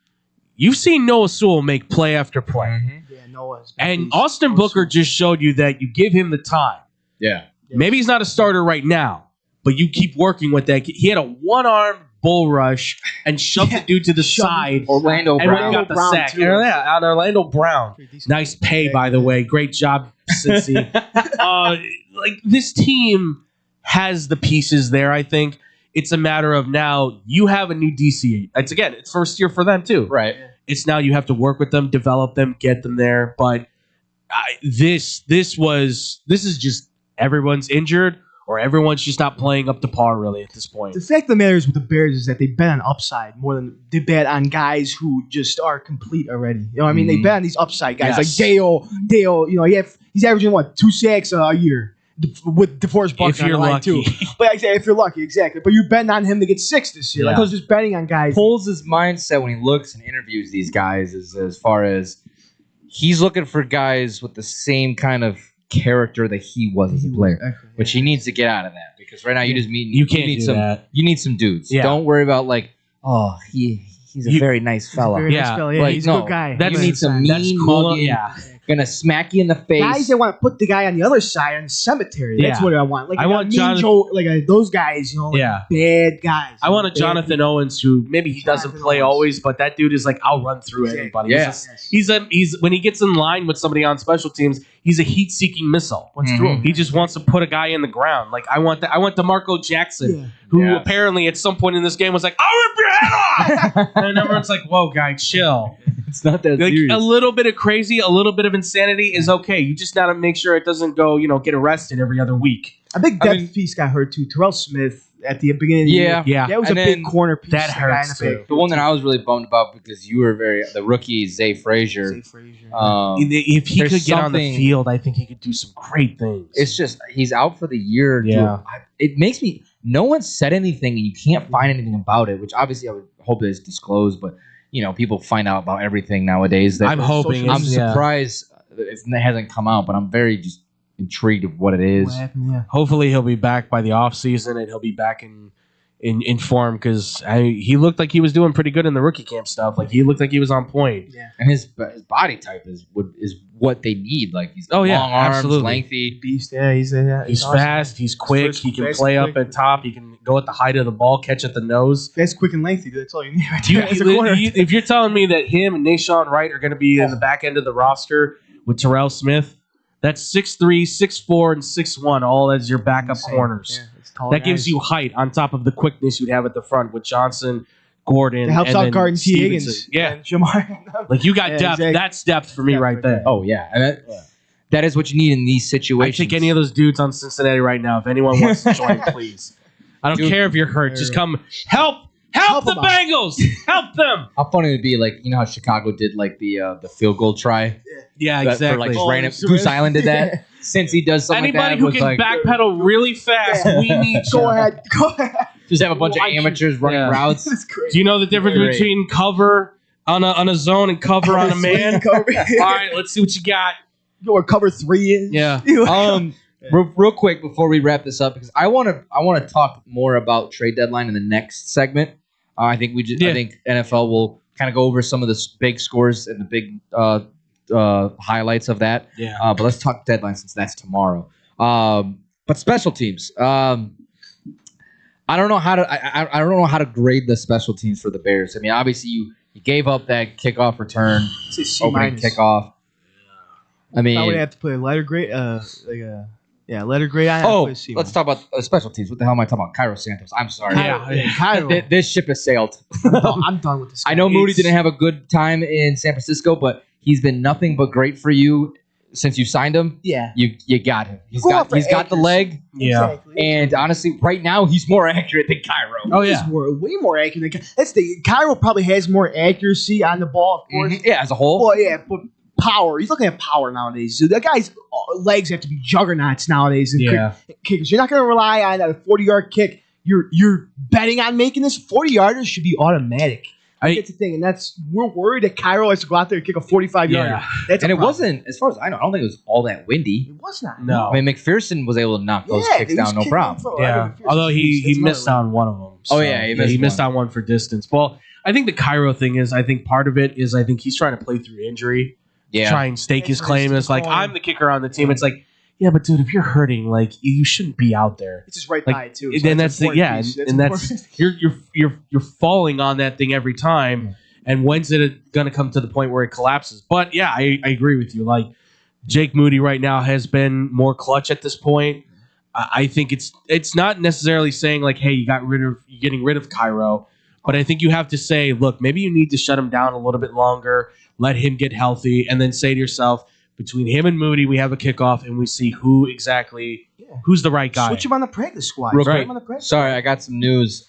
Speaker 3: you've seen Noah Sewell make play after play.
Speaker 2: Mm-hmm. Yeah, Noah's.
Speaker 3: And Austin Booker just showed you that you give him the time.
Speaker 9: Yeah.
Speaker 3: Maybe he's not a starter right now, but you keep working with that. He had a one-arm bull rush and shoved the dude to the side.
Speaker 9: Orlando Brown
Speaker 3: got the sack. On Orlando Brown. Nice pay, by the way. Great job, Cincy. Like this team has the pieces there, I think. It's a matter of now you have a new DC. It's first year for them too.
Speaker 9: Right.
Speaker 3: It's now you have to work with them, develop them, get them there. But this is just everyone's injured. Or everyone's just not playing up to par, really, at this point.
Speaker 2: The fact of the matter is with the Bears is that they bet on upside more than they bet on guys who just are complete already. You know what I mean? They bet on these upside guys like Dale. You know, he's averaging 2 sacks a year with DeForest Buckner.
Speaker 3: If you're lucky,
Speaker 2: but if you're lucky, exactly. But you're betting on him to get 6 this year. Like I was just betting on guys.
Speaker 9: Poles' mindset when he looks and interviews these guys is as far as he's looking for guys with the same kind of character that he was as a player, which he needs to get out of that because right now you just meet
Speaker 3: you need
Speaker 9: some dudes. Don't worry about he's a very nice fella.
Speaker 2: He's a good guy.
Speaker 9: You need some mean mugging, gonna smack you in the face.
Speaker 2: Guys that want to put the guy on the other side in the cemetery. That's what I want. Like
Speaker 3: I want Jonathan,
Speaker 2: those guys, bad guys.
Speaker 3: I want a Jonathan Owens who maybe he doesn't play always, but that dude is like I'll run through anybody.
Speaker 9: Yeah.
Speaker 3: He's when he gets in line with somebody on special teams, he's a heat-seeking missile. He just wants to put a guy in the ground. Like I want DeMarco Jackson, who apparently at some point in this game was like, "I'll rip your head off," and everyone's like, "Whoa, guy, chill."
Speaker 9: It's not that
Speaker 3: Like
Speaker 9: serious.
Speaker 3: a little bit of crazy, a little bit of insanity is okay. You just gotta make sure it doesn't go, get arrested every other week.
Speaker 2: A big depth piece got hurt too. Terrell Smith at the beginning of the year.
Speaker 3: Yeah.
Speaker 2: That was
Speaker 9: And
Speaker 2: a
Speaker 9: then
Speaker 2: big corner piece.
Speaker 3: that
Speaker 2: guy
Speaker 3: hurts,
Speaker 2: in the
Speaker 3: too.
Speaker 2: big-
Speaker 9: The one that I was really bummed about because you were the rookie Zay Frazier.
Speaker 2: Zay Frazier.
Speaker 3: If he
Speaker 9: there's
Speaker 3: could get on the
Speaker 9: something-
Speaker 3: field, I think he could do some great things.
Speaker 9: It's just he's out for the year. dude.
Speaker 3: Yeah.
Speaker 9: It makes me. No one said anything, and you can't find anything about it. Which obviously I would hope it's disclosed, but people find out about everything nowadays. That
Speaker 3: I'm hoping.
Speaker 9: I'm
Speaker 3: it's- yeah.
Speaker 9: surprised it hasn't come out, but I'm very just intrigued of what it is.
Speaker 2: What happened? Yeah.
Speaker 3: Hopefully he'll be back by the off season and he'll be back in form because he looked like he was doing pretty good in the rookie camp stuff. Like he looked like he was on point.
Speaker 2: Yeah.
Speaker 9: And his body type is what they need. Like he's
Speaker 3: Oh, yeah,
Speaker 9: long arms,
Speaker 3: absolutely.
Speaker 9: lengthy.
Speaker 2: Beast. Yeah, he's
Speaker 3: He's
Speaker 2: awesome.
Speaker 3: fast. He's quick.
Speaker 2: First,
Speaker 3: He can
Speaker 2: fast,
Speaker 3: play
Speaker 2: quick.
Speaker 3: up at top. He can go at the height of the ball, catch at the nose.
Speaker 2: Fast, quick, and lengthy. Dude. That's all you need. Right
Speaker 3: You-
Speaker 2: there as a corner.
Speaker 3: if you're telling me that him and Nashawn Wright are going to be in the back end of the roster with Terrell Smith, that's 6'3", 6'4", and 6'1", all as your backup
Speaker 2: Insane.
Speaker 3: corners.
Speaker 2: Yeah, it's tall
Speaker 3: That gives
Speaker 2: guys.
Speaker 3: you height on top of the quickness you'd have at the front with Johnson, Gordon,
Speaker 2: It helps
Speaker 3: and
Speaker 2: out
Speaker 3: then
Speaker 2: guarding T.
Speaker 3: Stevenson.
Speaker 2: Higgins.
Speaker 3: Yeah,
Speaker 2: And Jamar.
Speaker 3: like you got
Speaker 2: Yeah,
Speaker 3: depth.
Speaker 2: exactly.
Speaker 3: That's depth for me
Speaker 2: Depth
Speaker 3: right
Speaker 2: right
Speaker 3: there.
Speaker 2: there.
Speaker 9: Oh yeah, and that is what you need in these
Speaker 3: I
Speaker 9: situations.
Speaker 3: take any of those dudes on Cincinnati right now. If anyone wants to join, please. I don't
Speaker 9: Dude,
Speaker 3: care if you're hurt. Just come help
Speaker 2: Help
Speaker 3: the
Speaker 2: them out.
Speaker 3: Bengals. Help them.
Speaker 9: How funny it would be, like how Chicago did like the field goal try.
Speaker 3: Yeah,
Speaker 9: That
Speaker 3: exactly.
Speaker 9: For, like, just
Speaker 2: Oh,
Speaker 9: random.
Speaker 2: so
Speaker 9: Goose
Speaker 2: good.
Speaker 9: Island did that. Since he does something
Speaker 3: Anybody
Speaker 9: like that,
Speaker 3: who
Speaker 9: was
Speaker 3: can
Speaker 9: like
Speaker 3: backpedal really fast, we need
Speaker 2: Go
Speaker 3: you.
Speaker 2: ahead. Go ahead.
Speaker 9: just have a bunch of
Speaker 2: Watch you.
Speaker 9: amateurs running
Speaker 3: Yeah.
Speaker 9: routes.
Speaker 2: That's crazy.
Speaker 3: Do you know the difference
Speaker 9: Great.
Speaker 3: between cover on a zone and cover on a man?
Speaker 2: Cover.
Speaker 3: All right, let's see what you got.
Speaker 2: Or cover 3 is.
Speaker 3: Yeah.
Speaker 9: Real quick before we wrap this up, because I want to talk more about trade deadline in the next segment. I think I think NFL will kind of go over some of the big scores and the big highlights of that.
Speaker 3: Yeah.
Speaker 9: But let's talk deadline since that's tomorrow. But special teams. I don't know how to. I don't know how to grade the special teams for the Bears. I mean, obviously you gave up that kickoff return,
Speaker 2: It's a C
Speaker 9: opening
Speaker 2: minus.
Speaker 9: kickoff. I mean,
Speaker 2: I would have to put a letter grade. Letter grade on it. I'd
Speaker 9: oh,
Speaker 2: put a C
Speaker 9: let's
Speaker 2: minus.
Speaker 9: talk about special teams. What the hell am I talking about? Cairo Santos. I'm sorry.
Speaker 3: Yeah.
Speaker 2: Cairo.
Speaker 9: This ship has sailed.
Speaker 2: I'm done with this guy.
Speaker 9: I know Moody
Speaker 2: It's-
Speaker 9: didn't have a good time in San Francisco, but he's been nothing but great for you since you signed him.
Speaker 2: Yeah.
Speaker 9: You got him. He's
Speaker 2: Go
Speaker 9: got
Speaker 2: out for
Speaker 9: the
Speaker 2: accuracy.
Speaker 9: leg,
Speaker 3: Yeah.
Speaker 2: Exactly.
Speaker 9: and honestly, right now he's more accurate than Cairo.
Speaker 3: Oh
Speaker 2: He's
Speaker 3: yeah.
Speaker 2: way more accurate. That's the Cairo probably has more accuracy on the ball, of course.
Speaker 9: Yeah, as a whole.
Speaker 2: Well, yeah, but power. He's looking at power nowadays. So that guy's legs have to be juggernauts nowadays. And
Speaker 3: Yeah.
Speaker 2: kickers. You're not going to rely on a 40-yard kick. You're betting on making this. 40-yarders should be automatic. That's the thing, and we're worried that Cairo has to go out there and kick a 45-yarder.
Speaker 3: Yeah.
Speaker 2: That's a
Speaker 9: And it
Speaker 2: problem.
Speaker 9: wasn't, as far as I know, I don't think it was all that windy.
Speaker 2: It was not.
Speaker 3: No.
Speaker 9: I mean, McPherson was able to knock those kicks
Speaker 2: he was
Speaker 9: down, no
Speaker 2: kicking
Speaker 9: problem.
Speaker 2: from-
Speaker 3: Yeah. Although he missed on one of them.
Speaker 9: Oh, yeah, he missed
Speaker 3: on one for distance. Well, I think the Cairo thing is, I think part of it is, I think he's trying to play through injury,
Speaker 9: Yeah.
Speaker 3: try and stake his claim. And it's like,
Speaker 2: Oh.
Speaker 3: I'm the kicker on the team. It's like, yeah, but dude, if you're hurting, like you shouldn't be out there.
Speaker 2: It's just right
Speaker 3: Like,
Speaker 2: by it too.
Speaker 3: And
Speaker 2: So
Speaker 3: then
Speaker 2: that's
Speaker 3: that's the
Speaker 2: important piece.
Speaker 3: and that's
Speaker 2: important.
Speaker 3: you're falling on that thing every time. And when's it going to come to the point where it collapses? But yeah, I agree with you. Like Jake Moody right now has been more clutch at this point. I think it's not necessarily saying like, hey, you're getting rid of Cairo, but I think you have to say, look, maybe you need to shut him down a little bit longer, let him get healthy, and then say to yourself, between him and Moody, we have a kickoff, and we see who's the right guy.
Speaker 2: Switch him on the practice squad.
Speaker 9: Real
Speaker 2: Put
Speaker 9: quick.
Speaker 2: him on the practice
Speaker 9: Sorry, I got some news.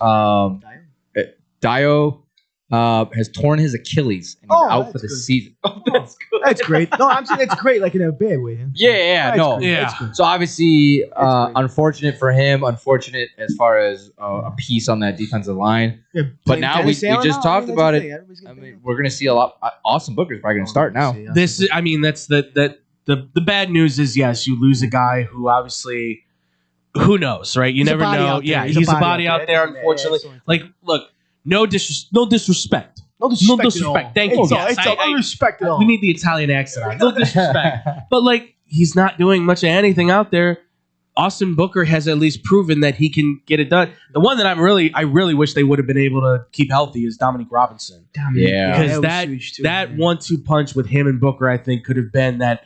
Speaker 9: Dio has torn his Achilles and he's
Speaker 2: Oh,
Speaker 9: out for
Speaker 2: that's
Speaker 9: the
Speaker 2: good.
Speaker 9: season. Oh, that's good.
Speaker 2: That's great. No, I'm saying it's great, like in a bad way.
Speaker 9: Yeah,
Speaker 2: That's
Speaker 9: no.
Speaker 2: good.
Speaker 3: Yeah.
Speaker 2: That's good.
Speaker 9: So obviously,
Speaker 2: great.
Speaker 9: unfortunate for him. Unfortunate as far as a piece on that defensive line.
Speaker 2: Yeah,
Speaker 9: But
Speaker 2: playing
Speaker 9: now
Speaker 2: Dennis
Speaker 9: we
Speaker 2: Allen
Speaker 9: just
Speaker 2: now,
Speaker 9: talked
Speaker 2: that's
Speaker 9: about
Speaker 2: the
Speaker 9: it.
Speaker 2: thing. Everybody's
Speaker 9: I
Speaker 2: gonna
Speaker 9: mean, we're gonna see a lot. Austin Booker's probably gonna start now.
Speaker 3: That's the bad news is, yes, you lose a guy who obviously, who knows, right? You
Speaker 2: He's a
Speaker 3: never
Speaker 2: body
Speaker 3: know.
Speaker 2: out there.
Speaker 3: Yeah, he's a body out there,
Speaker 2: Yeah,
Speaker 3: unfortunately.
Speaker 2: yeah,
Speaker 3: Like, look, no disrespect.
Speaker 2: No
Speaker 3: No
Speaker 2: disrespect.
Speaker 3: disrespect. Thank you.
Speaker 2: It's all,
Speaker 3: Yes,
Speaker 2: it's all unrespect at all.
Speaker 3: we need the Italian accent on. No disrespect. But, like, he's not doing much of anything out there. Austin Booker has at least proven that he can get it done. The one that I really wish they would have been able to keep healthy is Dominique Robinson.
Speaker 9: Yeah.
Speaker 3: Because
Speaker 2: was
Speaker 3: that
Speaker 2: huge too,
Speaker 3: that
Speaker 2: man.
Speaker 3: 1-2 punch with him and Booker, I think, could have been that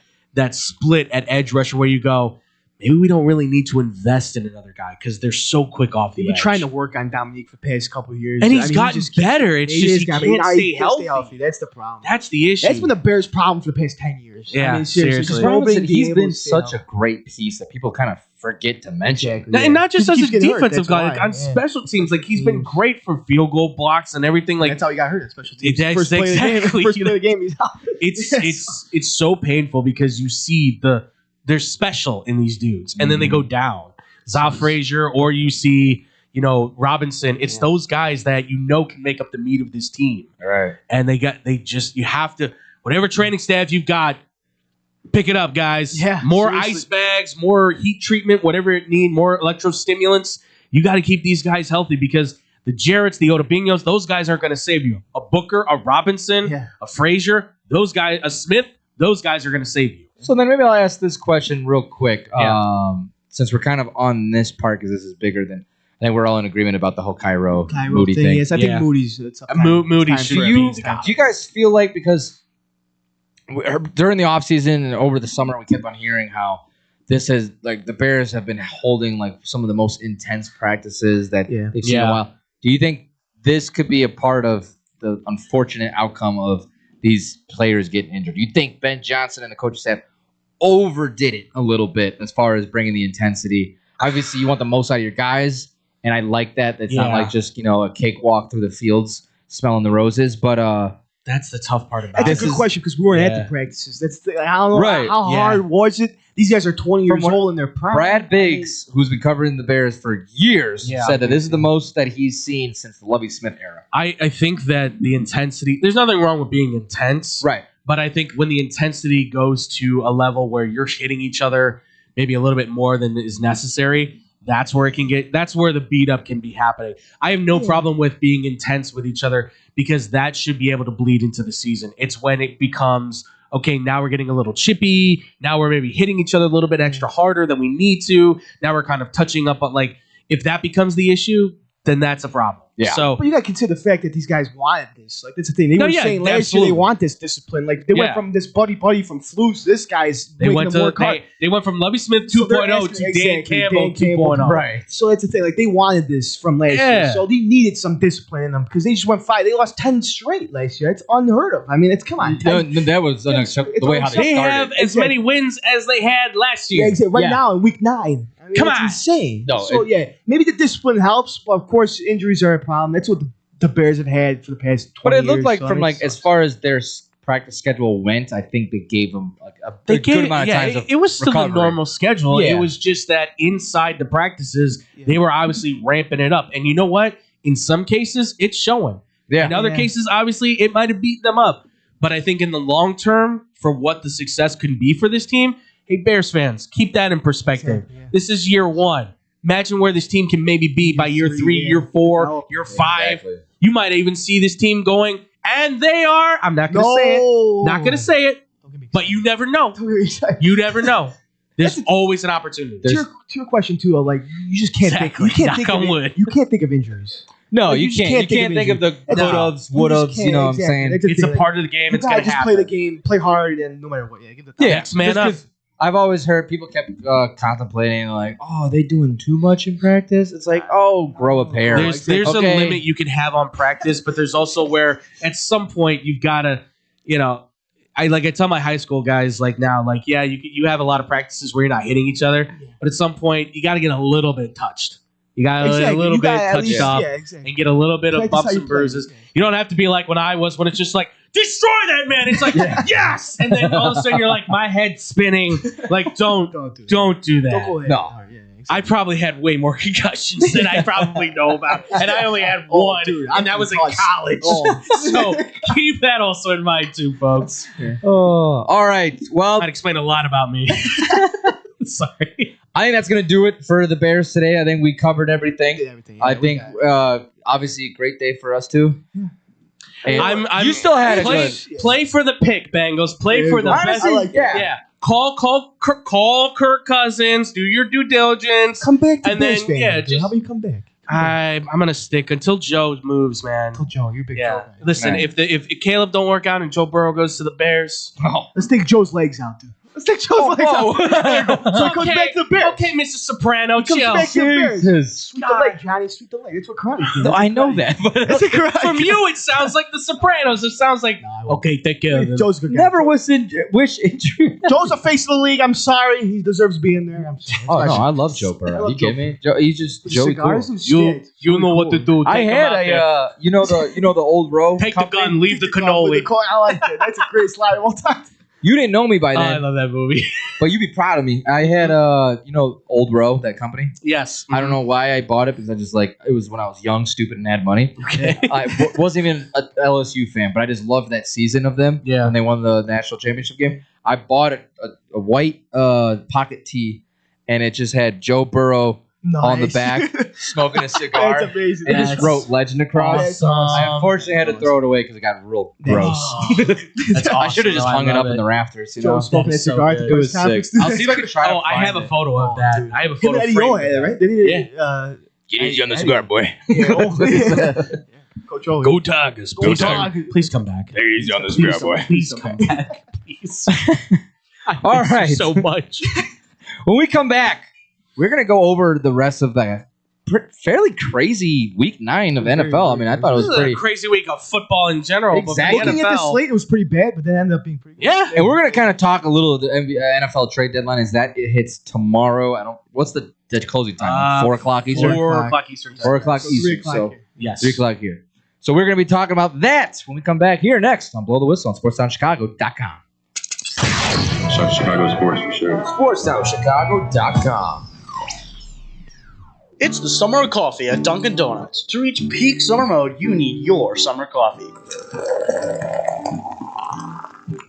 Speaker 3: split at edge rusher where you go, maybe we don't really need to invest in another guy because they're so quick off the
Speaker 2: They've been
Speaker 3: edge.
Speaker 2: trying to work on Dominique for the past couple of years.
Speaker 3: And he's gotten better. It's just he can't stay healthy.
Speaker 2: That's the problem.
Speaker 3: That's the issue.
Speaker 2: That's been the Bears' problem for the past 10 years.
Speaker 3: Yeah,
Speaker 2: I mean, seriously.
Speaker 3: seriously.
Speaker 2: Robinson
Speaker 9: He's been such a great piece that people kind of forget to mention.
Speaker 2: Exactly,
Speaker 3: And not just as a
Speaker 2: He keeps getting hurt,
Speaker 3: defensive
Speaker 2: that's
Speaker 3: guy,
Speaker 2: why,
Speaker 3: like on
Speaker 2: yeah.
Speaker 3: special teams, like he's been great for field goal blocks and everything. Like
Speaker 2: that's how he got hurt in special teams.
Speaker 3: Exactly.
Speaker 2: First play of the game. First play of the game, he's out.
Speaker 3: It's so painful because you see they're special in these dudes, and then they go down. Zal Frazier, or you see, Robinson. It's those guys that can make up the meat of this team.
Speaker 9: Right.
Speaker 3: And you have to, whatever training staff you've got, pick it up, guys.
Speaker 2: Yeah,
Speaker 3: more
Speaker 2: seriously.
Speaker 3: ice bags, more heat treatment, whatever it needs, more electrostimulants. You got to keep these guys healthy because the Jarretts, the Odabinos, those guys aren't going to save you. A Booker, a Robinson, a Frazier, those guys, a Smith, those guys are going to save you.
Speaker 9: So then maybe I'll ask this question real quick. Since we're kind of on this part because this is bigger than, I think we're all in agreement about the whole Cairo Moody thing.
Speaker 2: Yes, I think Moody's.
Speaker 3: Moody
Speaker 2: should
Speaker 3: should
Speaker 9: do you guys feel like, because during the offseason and over the summer, we kept on hearing how this has, like, the Bears have been holding like some of the most intense practices that they've seen in a while. Do you think this could be a part of the unfortunate outcome of these players getting injured? Do you think Ben Johnson and the coaching staff overdid it a little bit as far as bringing the intensity? Obviously, you want the most out of your guys, and I like that. It's not like just, a cakewalk through the fields smelling the roses, but
Speaker 3: that's the tough part about it.
Speaker 2: That's a good question because we weren't at the practices. I don't know how hard was it. These guys are 20 years old in their prime.
Speaker 9: Brad Biggs, who's been covering the Bears for years, said that this is the most that he's seen since the Lovie Smith era.
Speaker 3: I think that the intensity, there's nothing wrong with being intense.
Speaker 9: Right.
Speaker 3: But I think when the intensity goes to a level where you're hitting each other maybe a little bit more than is necessary, that's where the beat up can be happening. I have no problem with being intense with each other because that should be able to bleed into the season. It's when it becomes, okay, now we're getting a little chippy. Now we're maybe hitting each other a little bit extra harder than we need to. Now we're kind of touching up on, like, if that becomes the issue, then that's a problem.
Speaker 9: Yeah.
Speaker 3: So,
Speaker 2: but you got to consider the fact that these guys wanted this. Like, that's the thing. They were saying last year they want this discipline. Like, they went from this buddy from Flus. This guy's
Speaker 3: they went from Lovie Smith 2.0 to Dan Campbell 2.0.
Speaker 2: Right. So that's the thing. Like, they wanted this from last year. So they needed some discipline in them because they just went 5. They lost 10 straight last year. It's unheard of. I mean, come on.
Speaker 9: That was unacceptable. The way how they started.
Speaker 3: Have as many wins as they had last year.
Speaker 2: Yeah, exactly. Right now in week 9. I mean,
Speaker 3: Come on.
Speaker 2: insane.
Speaker 9: No,
Speaker 2: so, maybe the discipline helps, but of course, injuries are a problem. That's what the Bears have had for the past 20 years.
Speaker 9: But it looked like as far as their practice schedule went, I think they gave them a good amount of time.
Speaker 3: It was still
Speaker 9: recovery.
Speaker 3: a normal schedule.
Speaker 9: Yeah.
Speaker 3: It was just that inside the practices, they were obviously ramping it up. And you know what? In some cases, it's showing.
Speaker 9: Yeah.
Speaker 3: In other cases, obviously, it might have beat them up. But I think in the long term, for what the success can be for this team, hey, Bears fans, keep that in perspective. Yeah. This is year 1. Imagine where this team can maybe be by year 3, year 4, year 5. Exactly. You might even see this team going, and they are. I'm not going to say it. Not going to say it. But you never know. You never know. There's always an opportunity.
Speaker 2: To your question too, like you just can't think. You can't think of wood. You can't think of injuries.
Speaker 9: No, you can't. You can't think of the could-ofs, would-ofs. You know what I'm saying?
Speaker 3: It's a part of the game. It's going to happen.
Speaker 2: Play the game, play hard, and no matter what. Yeah, give the
Speaker 3: next man up.
Speaker 9: I've always heard people kept contemplating, like, oh, are they doing too much in practice? It's like, oh, grow a pair.
Speaker 3: There's a limit you can have on practice, but there's also where at some point you've got to, I tell my high school guys, like now, like, yeah, you have a lot of practices where you're not hitting each other, but at some point you got to get a little bit touched. You got to get a little bit touched up and get a little bit of bumps and bruises. You don't have to be like when I was, when it's just like, destroy that man. It's like, yes. And then all of a sudden you're like, my head's spinning. Like, don't do that.
Speaker 2: Don't go ahead.
Speaker 3: No. I probably had way more concussions than I probably know about. And I only had one.
Speaker 2: Dude,
Speaker 3: and that was in college. So keep that also in mind too, folks.
Speaker 9: All right. Well,
Speaker 3: I'd explain a lot about me. Sorry.
Speaker 9: I think that's going to do it for the Bears today. I think we covered everything. I think, obviously, a great day for us, too. And you still had
Speaker 3: play for the pick, Bengals. Play for the best.
Speaker 2: Like
Speaker 3: yeah. Call Kirk Cousins. Do your due diligence.
Speaker 2: Come back to
Speaker 3: and
Speaker 2: Bears
Speaker 3: then
Speaker 2: fan, how about you come back?
Speaker 3: I'm gonna stick until Joe moves, man.
Speaker 2: Until Joe, you're a big Joe.
Speaker 3: Listen, if Caleb don't work out and Joe Burrow goes to the Bears,
Speaker 2: let's take Joe's legs out, dude. Let's take Joe's legs out. So it comes back to the Bears.
Speaker 3: Okay, Mr. Soprano,
Speaker 2: It comes
Speaker 3: chill.
Speaker 2: back to the Bears.
Speaker 9: Jesus.
Speaker 2: Sweep the leg, Johnny. Sweep the leg. That's what karate is.
Speaker 9: No, I know that, but
Speaker 2: That's a karate.
Speaker 3: From you, it sounds like the Sopranos. It sounds like, okay, take care of them.
Speaker 2: Joe's a good guy.
Speaker 9: never wish injury.
Speaker 2: Joe's a face of the league. I'm sorry. He deserves being there. I'm sorry.
Speaker 9: Oh no, I love Joe Burrow. You kidding me? Joe, he's just Joey
Speaker 2: Cigars
Speaker 9: cool.
Speaker 2: and shit.
Speaker 3: You know what to do.
Speaker 9: I
Speaker 3: Take 'em
Speaker 9: had
Speaker 3: out there.
Speaker 9: a you know the old row.
Speaker 3: Take the
Speaker 9: company?
Speaker 3: gun, leave the
Speaker 2: With
Speaker 3: cannoli.
Speaker 2: the I like that. That's a great slide of all time.
Speaker 9: You didn't know me by
Speaker 3: Oh, I
Speaker 9: then,
Speaker 3: love that movie.
Speaker 9: but you'd be proud of me. I had old row, that company.
Speaker 3: Yes.
Speaker 9: I don't know why I bought it because I just it was when I was young, stupid, and had money.
Speaker 3: Okay.
Speaker 9: I wasn't even a LSU fan, but I just loved that season of them.
Speaker 3: Yeah.
Speaker 9: When they won the national championship game, I bought a white pocket tee, and it just had Joe Burrow on the back smoking a cigar.
Speaker 2: That's amazing.
Speaker 9: And just wrote legend across. I unfortunately had to throw it away because it got real gross.
Speaker 3: That's awesome.
Speaker 9: I should have just
Speaker 3: No, I
Speaker 9: hung it
Speaker 3: love
Speaker 9: up in the rafters. You know?
Speaker 2: Joe smoking a
Speaker 3: That's so
Speaker 2: cigar.
Speaker 3: good.
Speaker 2: It was
Speaker 9: sick. I'll see if I can try.
Speaker 3: Oh, I have a photo of that.
Speaker 2: dude.
Speaker 3: I have a
Speaker 2: Him
Speaker 3: photo
Speaker 2: and Eddie
Speaker 3: frame.
Speaker 2: Owen had it, right? Did he?
Speaker 3: Yeah.
Speaker 9: Get easy on the cigar, boy.
Speaker 2: Coach Owen.
Speaker 3: Go Tigers.
Speaker 2: Go Tigers.
Speaker 3: Please come back.
Speaker 9: Get easy on the cigar, boy.
Speaker 3: Please come back. Please.
Speaker 9: All right.
Speaker 3: So much.
Speaker 9: When we come back, we're gonna go over the rest of the fairly crazy week 9 of NFL. I mean, I thought it was
Speaker 3: This is a
Speaker 9: pretty.
Speaker 3: crazy week of football in general.
Speaker 9: Exactly.
Speaker 3: But the
Speaker 2: Looking at the
Speaker 3: NFL,
Speaker 2: slate, it was pretty bad, but then it ended up being pretty good.
Speaker 3: Yeah.
Speaker 9: And we're gonna kind of talk a little of the NFL trade deadline. Is that it hits tomorrow? What's the closing time? 4 o'clock Eastern.
Speaker 3: 4 o'clock Eastern time.
Speaker 9: 4 o'clock
Speaker 2: So 3
Speaker 9: Eastern.
Speaker 2: o'clock
Speaker 9: So
Speaker 2: here.
Speaker 3: Yes.
Speaker 9: 3 o'clock here. So we're gonna be talking about that when we come back here next on Blow the Whistle on SportsTownChicago.com.
Speaker 5: Chicago sports for sure.
Speaker 9: SportsTownChicago.com.
Speaker 10: It's the summer of coffee at Dunkin' Donuts. To reach peak summer mode, you need your summer coffee.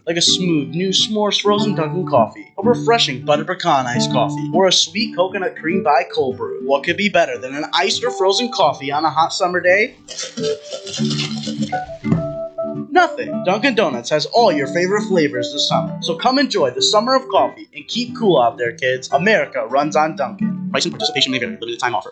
Speaker 10: Like a smooth, new s'mores frozen Dunkin' coffee, a refreshing butter pecan iced coffee, or a sweet coconut cream by cold brew. What could be better than an iced or frozen coffee on a hot summer day? Nothing. Dunkin' Donuts has all your favorite flavors this summer. So come enjoy the summer of coffee and keep cool out there, kids. America runs on Dunkin'. Price and participation may vary. Limited time offer.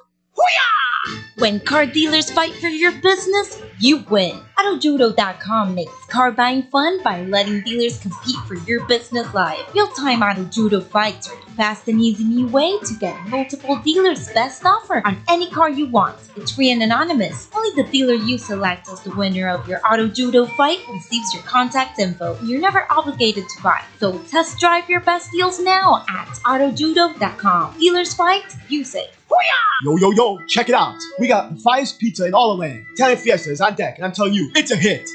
Speaker 11: When car dealers fight for your business, you win. AutoJudo.com makes car buying fun by letting dealers compete for your business live. Real-time AutoJudo fights are the fast and easy new way to get multiple dealers' best offer on any car you want. It's free and anonymous. Only the dealer you select as the winner of your AutoJudo fight receives your contact info. You're never obligated to buy, so test drive your best deals now at AutoJudo.com. Dealers fight, you say.
Speaker 2: Yo, yo, yo, check it out. We got the finest pizza in all the land. Italian Fiesta is on deck, and I'm telling you, it's a hit.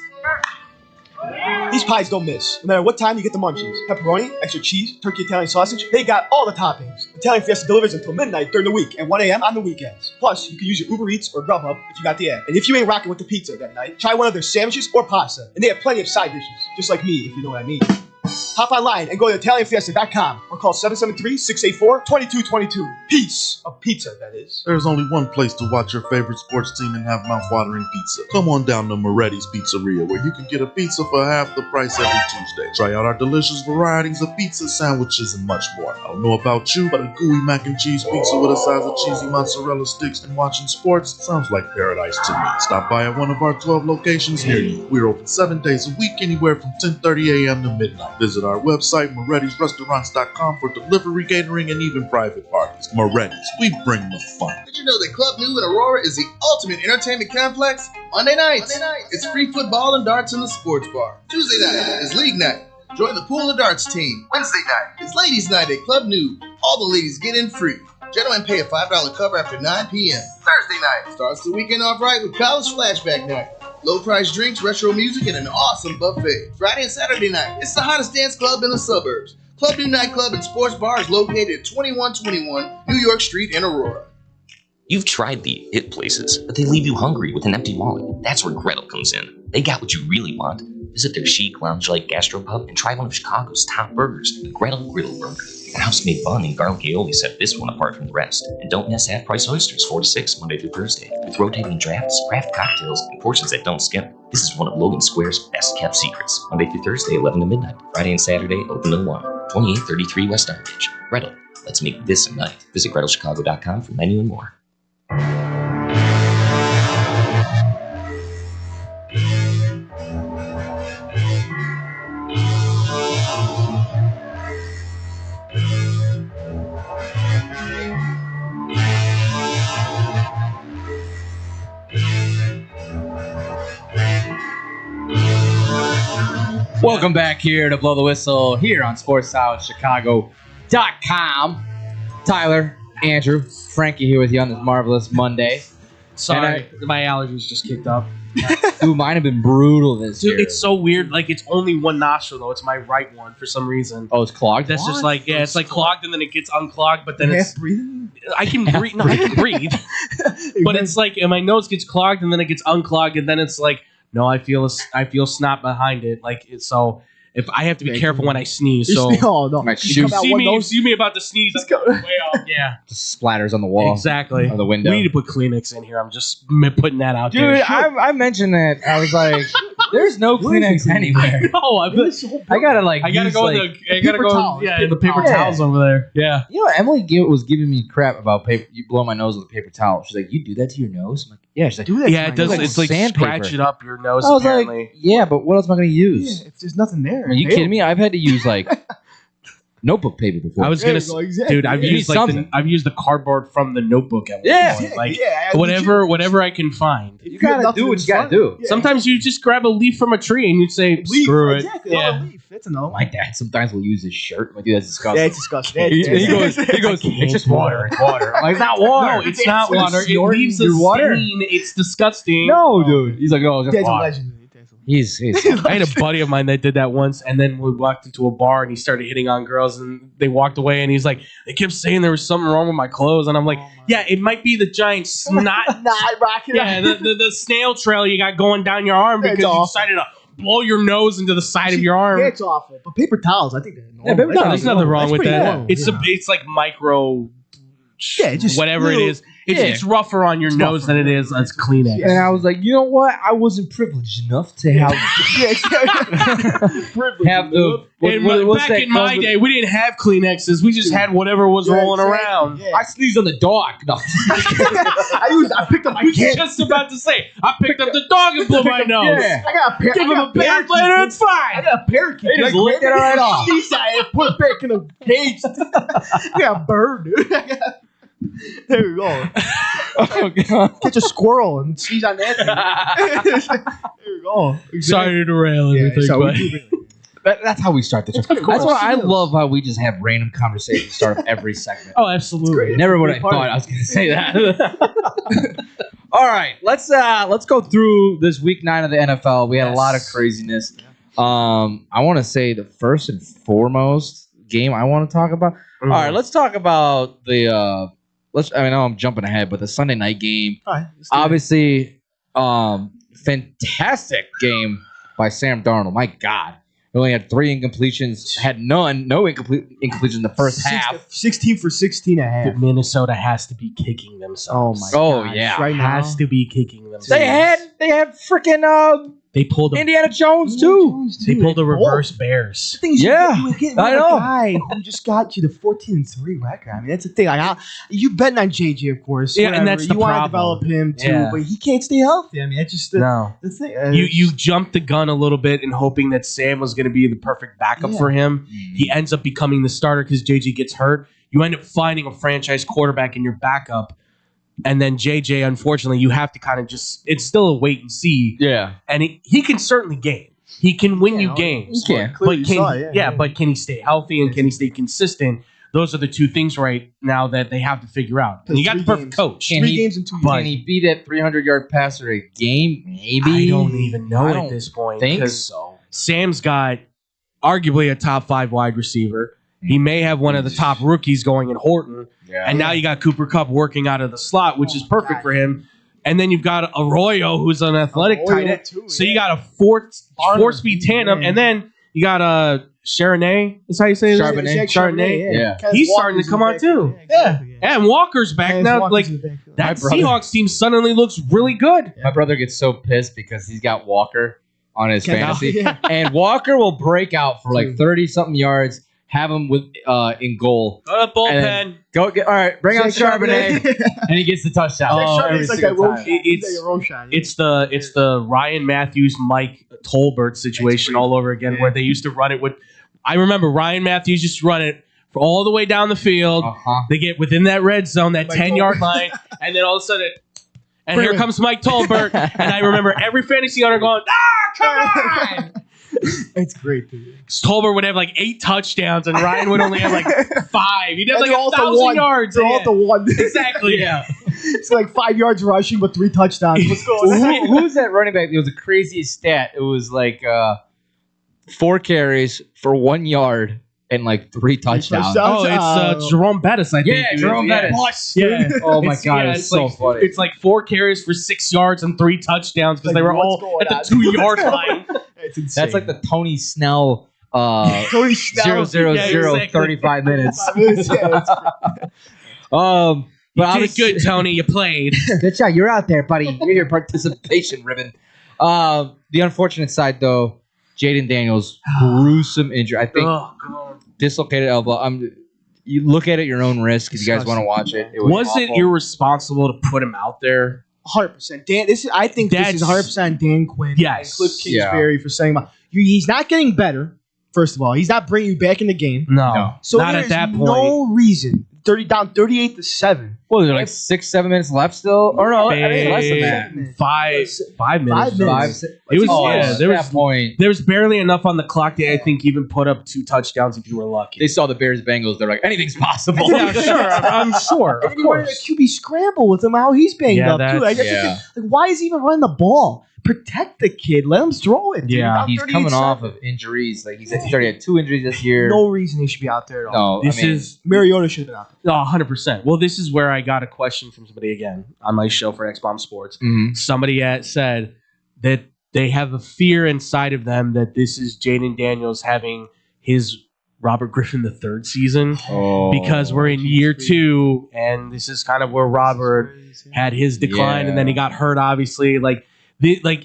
Speaker 2: These pies don't miss. No matter what time you get the munchies. Pepperoni, extra cheese, turkey Italian sausage, they got all the toppings. Italian Fiesta delivers until midnight during the week and 1 a.m. on the weekends. Plus, you can use your Uber Eats or Grubhub if you got the app. And if you ain't rocking with the pizza that night, try one of their sandwiches or pasta. And they have plenty of side dishes, just like me, if you know what I mean. Hop online and go to ItalianFiesta.com or call 773-684-2222. Piece of pizza, that is.
Speaker 12: There's only one place to watch your favorite sports team and have mouth-watering pizza. Come on down to Moretti's Pizzeria, where you can get a pizza for half the price every Tuesday. Try out our delicious varieties of pizza, sandwiches, and much more. I don't know about you, but a gooey mac and cheese pizza with a size of cheesy mozzarella sticks and watching sports sounds like paradise to me. Stop by at one of our 12 locations near you. We're open 7 days a week, anywhere from 10:30 a.m. to midnight. Visit our website, Moretti'sRestaurants.com, for delivery, catering, and even private parties. Moretti's, we bring the fun.
Speaker 13: Did you know that Club New in Aurora is the ultimate entertainment complex? Monday nights, it's free football and darts in the sports bar. Tuesday night is league night. Join the pool and darts team. Wednesday night is ladies' night at Club New. All the ladies get in free. Gentlemen pay a $5 cover after 9 p.m. Thursday night starts the weekend off right with college flashback night. Low price drinks, retro music, and an awesome buffet. Friday and Saturday night, it's the hottest dance club in the suburbs. Club New Nightclub and Sports Bar is located at 2121 New York Street in Aurora.
Speaker 14: You've tried the hit places, but they leave you hungry with an empty wallet. That's where Gretel comes in. They got what you really want. Visit their chic, lounge-like gastropub and try one of Chicago's top burgers, the Gretel Griddle Burger. Their house-made bun and garlic aioli set this one apart from the rest. And don't miss half-price oysters, 4 to 6, Monday through Thursday. With rotating drafts, craft cocktails, and portions that don't skip. This is one of Logan Square's best-kept secrets. Monday through Thursday, 11 to midnight. Friday and Saturday, open to 1. 2833 West Armitage. Gretel, let's make this a night. Visit GretelChicago.com for menu and more.
Speaker 9: Welcome back here to Blow the Whistle here on SportsSouthChicago.com. Tyler, Andrew, Frankie here with you on this marvelous Monday.
Speaker 3: Sorry, my allergies just kicked up.
Speaker 9: Dude, mine have been brutal this year.
Speaker 3: It's so weird. Like, it's only one nostril, though. It's my right one for some reason.
Speaker 9: Oh, it's clogged?
Speaker 3: That's just like, yeah, it's like clogged and then it gets unclogged, but then it's...
Speaker 2: breathing?
Speaker 3: I can breathe. No, I can breathe. But it's like, and my nose gets clogged and then it gets unclogged and then it's like, no, I feel snot behind it. Like, so... If I have to be careful when I sneeze, so
Speaker 2: oh no,
Speaker 9: my
Speaker 3: you see me about to sneeze, I'm way off. Yeah,
Speaker 9: just splatters on the wall,
Speaker 3: exactly,
Speaker 9: on the window.
Speaker 3: We need to put Kleenex in here. I'm just putting that out
Speaker 9: there.
Speaker 3: Dude,
Speaker 9: I mentioned that. I was like, "There's no Kleenex anywhere."
Speaker 3: No,
Speaker 9: I gotta
Speaker 3: go in the paper towels over there. Yeah,
Speaker 9: you know, Emily was giving me crap about paper. You blow my nose with a paper towel. She's like, "You do that to your nose?" I'm like, "Yeah." She's like,
Speaker 2: "Do that."
Speaker 3: Yeah, it does. It's like scratch it up your nose.
Speaker 9: I was
Speaker 3: apparently.
Speaker 9: Like, "Yeah, but what else am I gonna use?"
Speaker 2: Yeah, if there's nothing there.
Speaker 9: Are you kidding me? I've had to use like notebook paper before.
Speaker 3: I was gonna, dude. I've used the cardboard from the notebook at one point. Like whatever I can find.
Speaker 9: You gotta do what you gotta do.
Speaker 3: Yeah. Sometimes you just grab a leaf from a tree and you say, "Screw it."
Speaker 2: Exactly.
Speaker 3: Yeah.
Speaker 2: Leaf. That's another one.
Speaker 9: My dad sometimes will use his shirt. I'm like, dude, that's disgusting.
Speaker 2: Yeah, it's disgusting.
Speaker 9: He goes, it's just water. It's water. I'm like, it's not water.
Speaker 3: No, it's not water. It leaves a stain. It's disgusting.
Speaker 9: No, dude. He's like, no, it's just
Speaker 2: Dad's a
Speaker 9: water.
Speaker 2: legend.
Speaker 9: He's
Speaker 3: I had a buddy of mine that did that once, and then we walked into a bar and he started hitting on girls, and they walked away, and he's like, they kept saying there was something wrong with my clothes, and I'm like, yeah, it might be the giant snot, the snail trail you got going down your arm because you decided to blow your nose into the side of your arm.
Speaker 2: Yeah, it's awful. But paper towels, I think they're normal.
Speaker 9: Yeah, paper towels,
Speaker 3: there's nothing wrong with that.
Speaker 2: Normal.
Speaker 3: It's like micro,
Speaker 2: just
Speaker 3: whatever it is. It's rougher on your nose than it is as Kleenex.
Speaker 9: And I was like, you know what? I wasn't privileged enough to have
Speaker 3: back in my day, we didn't have Kleenexes. We just had whatever was rolling around.
Speaker 9: Yeah. I sneezed on the dog. No.
Speaker 2: I picked up my kid.
Speaker 3: Just about to say, I picked up the dog and blew my nose.
Speaker 2: Yeah. I got a pair.
Speaker 3: Give him a parakeet later, it's fine.
Speaker 2: I got a parakeet.
Speaker 9: They just licked it right off.
Speaker 2: I put it back in a cage. I got a bird, dude. There we go.
Speaker 9: Oh, God.
Speaker 2: Catch a squirrel and sneeze on that thing. There we go.
Speaker 3: Sorry to derail everything, but
Speaker 9: that's how we start the show. That's why I love how we just have random conversations start of every segment.
Speaker 3: Oh, absolutely.
Speaker 9: Never would I thought I was going to say that. All right, let's go through this week 9 of the NFL. We had a lot of craziness. I want to say the first and foremost game I want to talk about. All right, let's talk about the. I know I'm jumping ahead, but the Sunday night game, obviously, fantastic game by Sam Darnold. My God, he only had 3 incompletions, had no incompletions in the first half.
Speaker 2: 16 for 16 and a half.
Speaker 3: Minnesota has to be kicking themselves.
Speaker 2: Oh my God!
Speaker 9: Yeah,
Speaker 2: right now
Speaker 3: has to be kicking themselves.
Speaker 9: They had freaking
Speaker 3: they pulled
Speaker 9: Indiana Jones too.
Speaker 3: They pulled the reverse Bears.
Speaker 2: The thing is, you were getting
Speaker 9: I know.
Speaker 2: A guy who just got you the 14-3 record. I mean, that's the thing. Like, you betting on JJ, of course.
Speaker 3: Yeah, and that's the
Speaker 2: you want to
Speaker 3: problem.
Speaker 2: develop him too, but he can't stay healthy. I mean, that's just the thing.
Speaker 3: You jumped the gun a little bit in hoping that Sam was going to be the perfect backup for him. He ends up becoming the starter because JJ gets hurt. You end up finding a franchise quarterback in your backup. And then JJ, unfortunately, you have to kind of it's still a wait and see.
Speaker 9: Yeah.
Speaker 3: And he can certainly game. He can win you games.
Speaker 9: He can.
Speaker 3: But can he stay healthy and can he stay consistent? Those are the two things right now that they have to figure out. And you got the perfect coach.
Speaker 2: 3 games in 2 years.
Speaker 9: Can he beat that 300-yard passer a game? Maybe.
Speaker 3: I don't even know at this point.
Speaker 9: Think so.
Speaker 3: Sam's got arguably a top 5 wide receiver. He may have one of the top rookies going in Horton. Yeah. And now you got Cooper Kupp working out of the slot, which is perfect for him. And then you've got Arroyo, who's an athletic tight end. So you got a four-speed tandem. And then you got Charbonnet. Is how you say it? Charbonnet.
Speaker 9: Yeah.
Speaker 3: He's starting to come on, too. Yeah. And Walker's back now. Like, that Seahawks team suddenly looks really good.
Speaker 9: My brother gets so pissed because he's got Walker on his fantasy. And Walker will break out for like 30-something yards. Have him with in goal.
Speaker 3: Go to the bullpen.
Speaker 9: All right, bring out Charbonnet, and he gets the touchdown.
Speaker 3: It's the Ryan Matthews, Mike Tolbert situation all over again, where they used to run it with. I remember Ryan Matthews used to run it for all the way down the field. They get within that red zone, that 10-yard line, and then all of a sudden, here comes Mike Tolbert, and I remember every fantasy owner going, come on!
Speaker 2: It's great, dude.
Speaker 3: Tolbert would have like 8 touchdowns, and Ryan would only have like 5. He'd have like
Speaker 2: And they're all to
Speaker 3: 1,000
Speaker 2: one.
Speaker 3: yards.
Speaker 2: They're all to one.
Speaker 3: Exactly. Yeah.
Speaker 2: It's like 5 yards rushing, but 3 touchdowns. What's going on?
Speaker 9: Who's that running back? It was the craziest stat. It was like 4 carries for 1 yard and like 3 touchdowns.
Speaker 3: Oh, it's Jerome Bettis, I think.
Speaker 9: Yeah, Jerome Bettis.
Speaker 3: Yeah.
Speaker 9: Oh my God, it's so
Speaker 3: like,
Speaker 9: funny.
Speaker 3: It's like 4 carries for 6 yards and 3 touchdowns because
Speaker 2: Like,
Speaker 3: they were
Speaker 2: what's
Speaker 3: all
Speaker 2: going
Speaker 3: at the
Speaker 2: on?
Speaker 3: 2-yard line.
Speaker 2: It's insane.
Speaker 9: That's like the Tony Snell.
Speaker 2: Tony Snell.
Speaker 9: 0, 0,
Speaker 3: Yeah,
Speaker 9: 0,
Speaker 3: exactly.
Speaker 9: 35 minutes.
Speaker 2: Yeah,
Speaker 9: But
Speaker 3: You did
Speaker 9: obviously,
Speaker 3: good, Tony. You played.
Speaker 9: good job. You're out there, buddy. You're your participation ribbon. The unfortunate side, though, Jaden Daniels, gruesome injury. I think
Speaker 3: Oh, God.
Speaker 9: dislocated elbow. You look at it at your own risk if you guys want to watch it.
Speaker 3: Was it
Speaker 9: awful.
Speaker 3: irresponsible to put him out there?
Speaker 2: 100%. Dan, I think this is 100% Dan Quinn.
Speaker 3: Yes.
Speaker 2: And Cliff Kingsbury for saying about. He's not getting better. First of all, he's not bringing you back in the game.
Speaker 3: No.
Speaker 2: So
Speaker 3: not
Speaker 2: there's
Speaker 3: at that point.
Speaker 2: no reason. 38-7.
Speaker 9: What was there, like 6-7 minutes left still? Or no, I mean, less than that.
Speaker 3: 5 minutes.
Speaker 2: 5 minutes.
Speaker 3: It was,
Speaker 9: Oh,
Speaker 3: yeah,
Speaker 9: at
Speaker 3: there
Speaker 9: that
Speaker 3: was
Speaker 9: point.
Speaker 3: there was barely enough on the clock to, I think, even put up 2 touchdowns if you were lucky.
Speaker 9: They saw the Bears Bengals. They're like, anything's possible.
Speaker 3: Yeah, sure. I'm sure.
Speaker 2: And
Speaker 3: Of
Speaker 2: then you running a
Speaker 3: course.
Speaker 2: QB scramble with him. How he's banged
Speaker 3: Yeah,
Speaker 2: up too.
Speaker 3: that's-
Speaker 2: Like,
Speaker 9: yeah.
Speaker 2: like, why is he even running the ball? Protect the kid. Let him throw it. Dude.
Speaker 3: Yeah.
Speaker 2: Down
Speaker 9: He's coming
Speaker 2: 38-7.
Speaker 9: off of injuries. Like he's already had 2 injuries this year.
Speaker 2: No reason he should be out there at all.
Speaker 9: No,
Speaker 3: This
Speaker 9: I mean,
Speaker 3: is
Speaker 2: Mariota should have been out there.
Speaker 3: 100%. Well, this is where I got a question from somebody again on my show for X-Bomb Sports.
Speaker 9: mhm.
Speaker 3: Somebody said that they have a fear inside of them that this is Jaden Daniels having his Robert Griffin III season because we're in year 2, and this is kind of where Robert had his decline, and then he got hurt, obviously. Like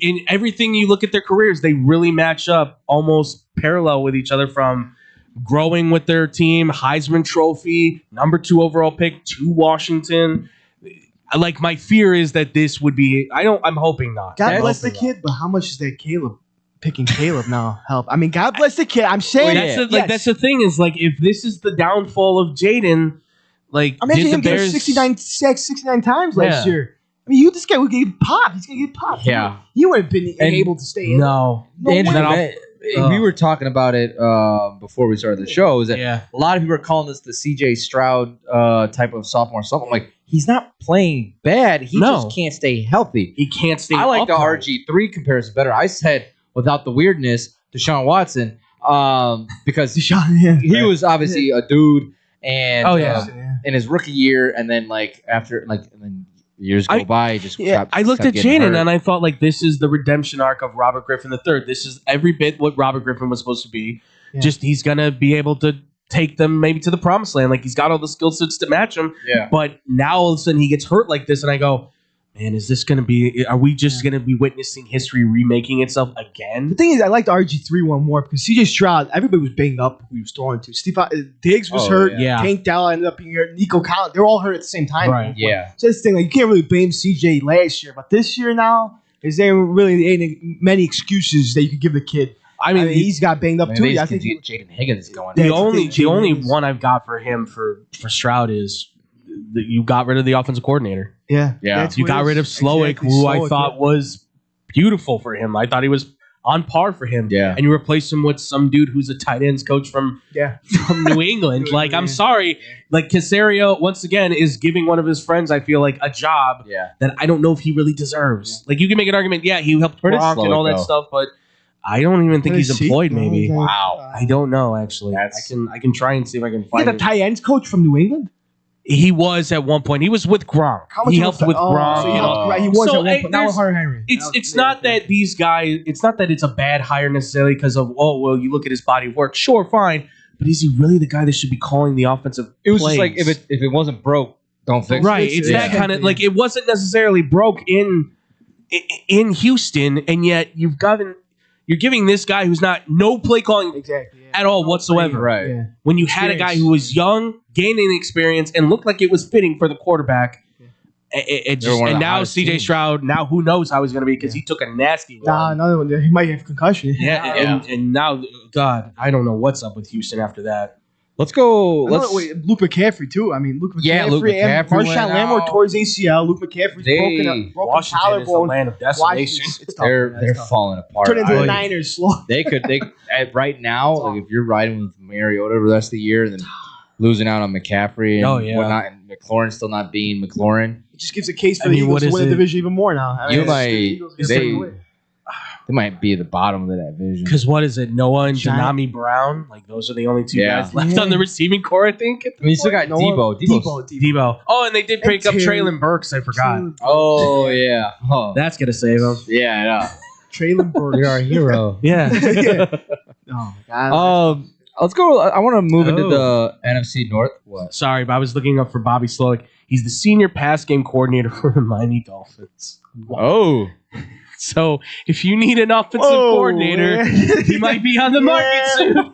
Speaker 3: in everything you look at their careers, they really match up almost parallel with each other from growing with their team, Heisman Trophy, number 2 overall pick to Washington. Like, my fear is that this would be. I'm hoping not.
Speaker 2: God
Speaker 3: I'm
Speaker 2: bless the
Speaker 3: hoping not.
Speaker 2: kid, but how much is that picking Caleb now help? I mean, God bless the kid. I'm saying
Speaker 3: That's the thing is, like, if this is the downfall of Jaden, like,
Speaker 2: Imagine
Speaker 3: did
Speaker 2: him
Speaker 3: the
Speaker 2: getting
Speaker 3: Bears
Speaker 2: 69 sacks 69 times last
Speaker 3: Yeah.
Speaker 2: year. I mean, this guy would get popped. He's gonna get popped.
Speaker 9: Yeah.
Speaker 2: You would have been
Speaker 9: And-
Speaker 2: able to stay in.
Speaker 3: No.
Speaker 2: No
Speaker 9: Andrew,
Speaker 2: way.
Speaker 9: we were talking about it before we started the show. Is that
Speaker 3: Yeah.
Speaker 9: a lot of people are calling this the CJ Stroud type of sophomore slump. I'm like, he's not playing bad. He
Speaker 3: No.
Speaker 9: just can't stay healthy.
Speaker 3: He can't stay
Speaker 9: I like the
Speaker 3: upright.
Speaker 9: RG3 comparison better. I said without the weirdness, Deshaun Watson, because he was obviously a dude, and
Speaker 3: Oh, yeah.
Speaker 9: in his rookie year, and then like after and then years go by, he just kept,
Speaker 3: I looked
Speaker 9: kept
Speaker 3: at
Speaker 9: getting
Speaker 3: Jaden
Speaker 9: hurt.
Speaker 3: and I thought, like, this is the redemption arc of Robert Griffin III. This is every bit what Robert Griffin was supposed to be.
Speaker 2: Yeah.
Speaker 3: Just he's gonna be able to take them maybe to the promised land. Like, he's got all the skill sets to match him.
Speaker 9: Yeah.
Speaker 3: But now all of a sudden he gets hurt like this, and I go, man, is this gonna be? Are we just gonna be witnessing history remaking itself again?
Speaker 2: The thing is, I like the RG3 one more because CJ Stroud, everybody was banged up who he was throwing to. Diggs was hurt.
Speaker 3: yeah.
Speaker 2: Tank Dell ended up being hurt. Nico Collins, they're all hurt at the same time.
Speaker 3: Right.
Speaker 9: Yeah.
Speaker 2: So this thing, like, you can't really blame CJ last year, but this year now, is there really ain't many excuses that you could give the kid?
Speaker 3: I mean,
Speaker 2: he's got banged up
Speaker 9: I mean,
Speaker 2: too.
Speaker 9: they
Speaker 2: I
Speaker 9: just
Speaker 2: think
Speaker 9: can get Jaden Higgins going.
Speaker 3: the
Speaker 2: Yeah,
Speaker 3: only
Speaker 2: it's the Higgins.
Speaker 3: one I've got for him for Stroud is that you got rid of the offensive coordinator.
Speaker 2: Yeah.
Speaker 9: Yeah.
Speaker 3: You got rid of Slowick,
Speaker 2: Exactly,
Speaker 3: who I
Speaker 2: Slowick,
Speaker 3: thought was beautiful for him. I thought he was on par for him.
Speaker 9: Yeah.
Speaker 3: And you replace him with some dude who's a tight ends coach from New England. Like, I'm sorry. Like, Casario, once again, is giving one of his friends, I feel like, a job that I don't know if he really deserves. Like, you can make an argument, he helped
Speaker 9: Where did
Speaker 3: Gronk and all
Speaker 9: Slowick
Speaker 3: that
Speaker 9: go?
Speaker 3: stuff, but I don't even think he's
Speaker 2: Tennessee?
Speaker 3: employed, maybe.
Speaker 2: Wow.
Speaker 3: I don't know, actually. I can try and see if I can
Speaker 2: He's
Speaker 3: find
Speaker 2: the
Speaker 3: him.
Speaker 2: tight ends coach from New England.
Speaker 3: He was at one point. He was with Gronk.
Speaker 2: How much
Speaker 3: He
Speaker 2: was
Speaker 3: helped with
Speaker 2: that? Oh,
Speaker 3: Gronk.
Speaker 2: so he
Speaker 3: and
Speaker 2: helped-
Speaker 3: all.
Speaker 2: right, he was
Speaker 3: So,
Speaker 2: at one
Speaker 3: hey,
Speaker 2: point. Now
Speaker 3: there's-
Speaker 2: Hunter Henry.
Speaker 3: It's not that these guys. It's not that it's a bad hire necessarily because of you look at his body of work. Sure, fine, but is he really the guy that should be calling the offensive?
Speaker 9: It was
Speaker 3: plays?
Speaker 9: just like if it wasn't broke, don't fix
Speaker 3: Right.
Speaker 9: it.
Speaker 3: It's that kind of like it wasn't necessarily broke in Houston, and yet you're giving this guy who's no play calling at all whatsoever.
Speaker 9: Right.
Speaker 2: Yeah.
Speaker 3: When you had a guy who was young, gaining experience, and looked like it was fitting for the quarterback. It
Speaker 9: They were
Speaker 3: just,
Speaker 9: one of
Speaker 3: and
Speaker 9: the
Speaker 3: now
Speaker 9: hottest
Speaker 3: CJ
Speaker 9: teams.
Speaker 3: Stroud. Now who knows how he's going to be because he took a nasty one.
Speaker 2: Nah, another one. He might have concussion.
Speaker 3: Yeah, and now, God, I don't know what's up with Houston after that.
Speaker 9: Let's go.
Speaker 2: Luke McCaffrey too. I mean, Luke McCaffrey,
Speaker 9: Yeah, Luke McCaffrey
Speaker 2: and Marshawn
Speaker 9: went
Speaker 2: Lattimore
Speaker 9: out.
Speaker 2: tore his ACL. Luke McCaffrey's broken
Speaker 3: Washington is the
Speaker 2: collarbone.
Speaker 3: land of desolation.
Speaker 2: It's tough.
Speaker 9: They're falling apart.
Speaker 2: Turn into the
Speaker 9: I-
Speaker 2: Niners slow.
Speaker 9: They right now, like if you're riding with Mariota the rest of the year and then losing out on McCaffrey and whatnot, and McLaurin still not being McLaurin,
Speaker 2: It just gives a case for the Eagles to win the division even more now. I mean,
Speaker 9: they might be at the bottom of that division.
Speaker 3: Because what is it? Noah and Janami Brown? Like, those are the only two guys left on the receiving core, I think.
Speaker 9: I mean, you still got Debo.
Speaker 3: Debo. Oh, and they did pick up Traylon Burks. I forgot.
Speaker 9: Oh, yeah. Oh.
Speaker 3: That's going to save him.
Speaker 9: Yeah, I know.
Speaker 2: Traylon Burks.
Speaker 9: You're our hero.
Speaker 3: Yeah.
Speaker 2: Oh, God.
Speaker 9: Let's go. I want to move into the NFC North. What?
Speaker 3: Sorry, but I was looking up for Bobby Slowick. He's the senior pass game coordinator for the Miami Dolphins.
Speaker 9: Oh.
Speaker 3: So if you need an offensive coordinator, he might be on the market soon.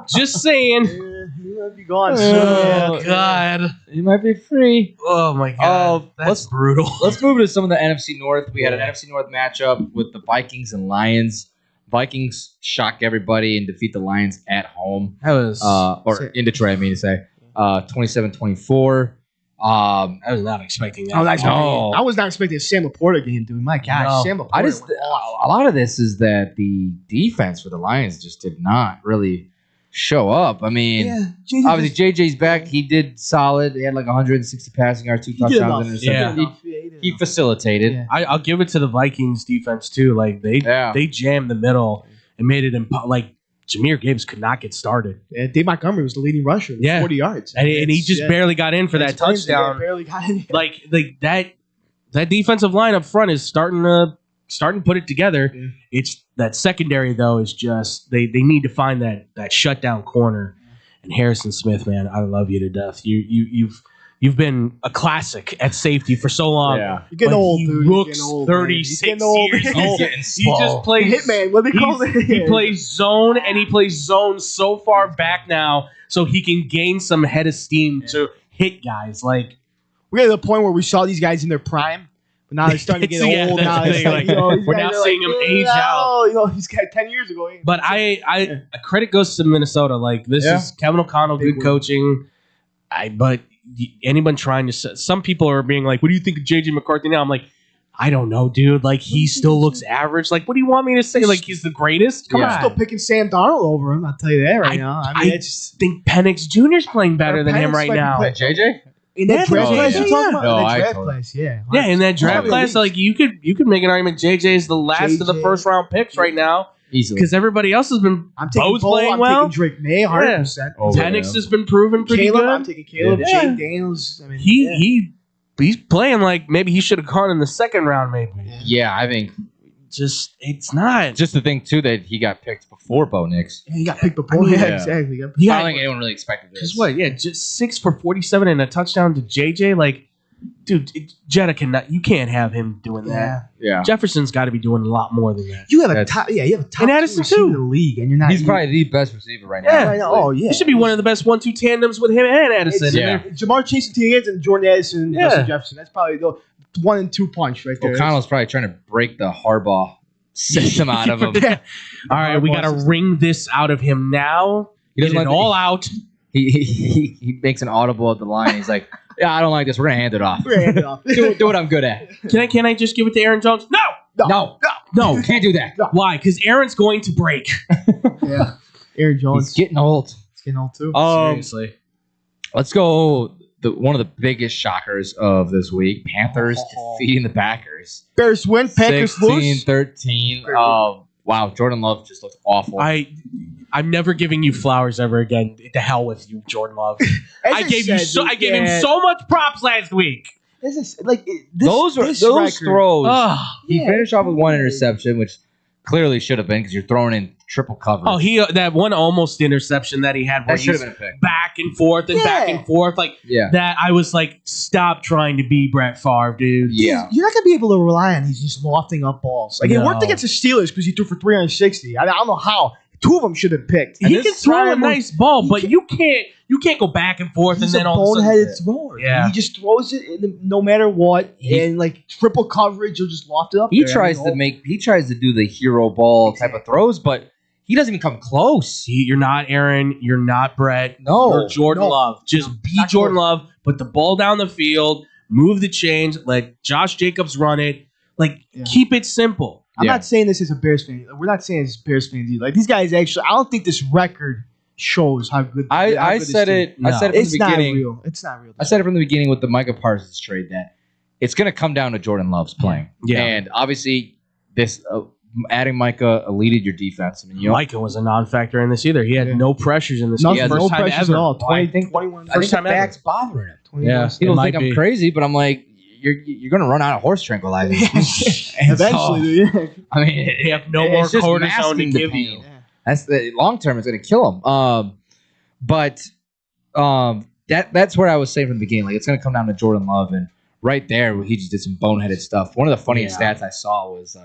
Speaker 3: Just saying.
Speaker 2: He might be gone
Speaker 3: Oh,
Speaker 2: soon.
Speaker 3: God.
Speaker 9: He might be free.
Speaker 3: Oh, my God. That's brutal.
Speaker 9: Let's move to some of the NFC North. We had an NFC North matchup with the Vikings and Lions. Vikings shock everybody and defeat the Lions at home.
Speaker 3: That was...
Speaker 9: or in Detroit, I mean to say. 27-24.
Speaker 3: I was not expecting that.
Speaker 2: I was not expecting a Sam Laporta game, dude. My gosh, Sam Laporta.
Speaker 9: A lot of this is that the defense for the Lions just did not really show up. I mean, obviously JJ's back. He did solid. He had like 160 passing yards, 2 touchdowns, and interceptions. He facilitated.
Speaker 2: Yeah.
Speaker 3: I'll give it to the Vikings defense too. Like they jammed the middle and made it like Jahmyr Gibbs could not get started.
Speaker 2: Yeah, Dave Montgomery was the leading rusher, 40 yards,
Speaker 3: and he just barely got in for that touchdown.
Speaker 2: Barely got in.
Speaker 3: Like that defensive line up front is starting to put it together. Yeah. It's that secondary though is just they need to find that shutdown corner. And Harrison Smith, man, I love you to death. You've been a classic at safety for so long.
Speaker 2: Yeah. You're getting old, dude.
Speaker 3: He looks 36 years old. He just plays
Speaker 2: hitman. What they call it?
Speaker 3: He plays zone, and he plays zone so far back now, so he can gain some head of steam to hit guys. Like
Speaker 2: we're at the point where we saw these guys in their prime, but now they're starting to get old. Now it's like,
Speaker 3: we're now seeing him age out.
Speaker 2: He's got 10 years ago.
Speaker 3: But I credit goes to Minnesota. Like this is Kevin O'Connell, good coaching. But anyone trying to some people are being like, what do you think of JJ McCarthy now? I'm like, I don't know, dude. Like he still looks average. Like what do you want me to say? Like he's the greatest? Come on.
Speaker 2: I'm still picking Sam Darnold over him. I'll tell you that right now.
Speaker 3: I think Penix Jr. is playing better than him right now.
Speaker 9: JJ?
Speaker 2: In that draft class you're talking about?
Speaker 9: No,
Speaker 2: in that draft class, yeah.
Speaker 3: Yeah, in that draft class, like you could make an argument JJ is the last of the first round picks right now.
Speaker 9: Easily.
Speaker 3: Because everybody else has been Bo's playing
Speaker 2: I'm
Speaker 3: well.
Speaker 2: taking Drake May, 100%.
Speaker 3: Penix has been proven pretty
Speaker 2: Caleb,
Speaker 3: good.
Speaker 2: I'm taking Caleb.
Speaker 3: Yeah.
Speaker 2: Shane Daniels. I mean,
Speaker 3: he's playing like maybe he should have gone in the second round, maybe.
Speaker 9: Yeah, I think
Speaker 3: it's not.
Speaker 9: Just the thing too that he got picked before Bo Nix.
Speaker 2: Yeah, he got picked before. Yeah, exactly.
Speaker 9: I don't think anyone really expected this.
Speaker 3: Because what? Yeah, just 6 for 47 and a touchdown to JJ. Like, dude, Jetta cannot. You can't have him doing that.
Speaker 9: Yeah.
Speaker 3: Jefferson's got to be doing a lot more than that.
Speaker 2: You have a top. Yeah, you have a top
Speaker 3: and Addison
Speaker 2: receiver
Speaker 3: too
Speaker 2: in the league, and you're not.
Speaker 9: He's probably the best receiver right now.
Speaker 3: Yeah.
Speaker 2: Right now. Oh yeah.
Speaker 3: He should be one of the best 1-2 tandems with him and Addison.
Speaker 2: Jamar Chase and T. Higgins and Jordan Addison and Justin Jefferson. That's probably the 1 and 2 punch right there.
Speaker 9: O'Connell's probably trying to break the Harbaugh system out of him.
Speaker 3: All right, we got to wring this out of him now.
Speaker 9: He doesn't
Speaker 3: Get it
Speaker 9: like
Speaker 3: all out.
Speaker 9: He makes an audible at the line. He's like, "Yeah, I don't like this. We're gonna hand it off. do what I'm good at."
Speaker 3: Can I just give it to Aaron Jones?
Speaker 9: No, can't do that.
Speaker 3: Why? Because Aaron's going to break.
Speaker 2: Yeah, Aaron Jones.
Speaker 9: He's getting old.
Speaker 2: He's getting old too.
Speaker 3: Seriously.
Speaker 9: Let's go. One of the biggest shockers of this week: Panthers defeating the Packers.
Speaker 2: Bears win. Packers lose.
Speaker 9: 16-13. Wow, Jordan Love just looked awful.
Speaker 3: I'm never giving you flowers ever again. To hell with you, Jordan Love. I gave him so much props last week.
Speaker 2: This is like
Speaker 9: those
Speaker 2: record.
Speaker 9: throws. He finished off with 1 interception, which clearly should have been because you're throwing in triple coverage.
Speaker 3: Oh, that one almost interception that he had where
Speaker 9: should
Speaker 3: he's
Speaker 9: have been a pick.
Speaker 3: back and forth and back and forth. Like that, I was like, stop trying to be Brett Favre, dude.
Speaker 2: Yeah. You're not going to be able to rely on he's just lofting up balls. Like, it worked against the Steelers because he threw for 360. I don't know how. 2 of them should have picked.
Speaker 3: He can throw a nice ball, but you can't go back and forth and then all of a sudden.
Speaker 2: He's a boneheaded thrower. Yeah. He just throws it no matter what, and like triple coverage, he'll just loft it up.
Speaker 9: He tries to do the hero ball type of throws, but He doesn't even come close.
Speaker 3: You're not Aaron. You're not Brett.
Speaker 9: No.
Speaker 3: You're Jordan Love. Just be Jordan Love. Put the ball down the field. Move the chains. Let Josh Jacobs run it. Keep it simple.
Speaker 2: I'm not saying this as a Bears fan. We're not saying this as Bears fans either. Like, these guys actually, I don't think this record shows how good.
Speaker 9: I said it. I said it from the beginning.
Speaker 2: Not real. It's not real.
Speaker 9: I said it from the beginning with the Micah Parsons trade that it's going to come down to Jordan Love's playing.
Speaker 3: Yeah.
Speaker 9: And obviously, this adding Micah eluded your defense. I mean,
Speaker 3: Micah was a non-factor in this either. He had no pressures in this
Speaker 2: game.
Speaker 3: First
Speaker 2: No
Speaker 3: time
Speaker 2: pressures
Speaker 3: ever.
Speaker 2: at all.
Speaker 9: 21. I think the back's bothering him.
Speaker 3: Yeah,
Speaker 9: people think I'm crazy, but I'm like, you're going to run out of horse tranquilizer.
Speaker 2: Eventually,
Speaker 3: I mean, they have no more cortisone to give you.
Speaker 9: That's the long term is going to kill him. That's where I was saying from the beginning. Like, it's going to come down to Jordan Love, and right there, he just did some boneheaded stuff. One of the funniest stats I saw was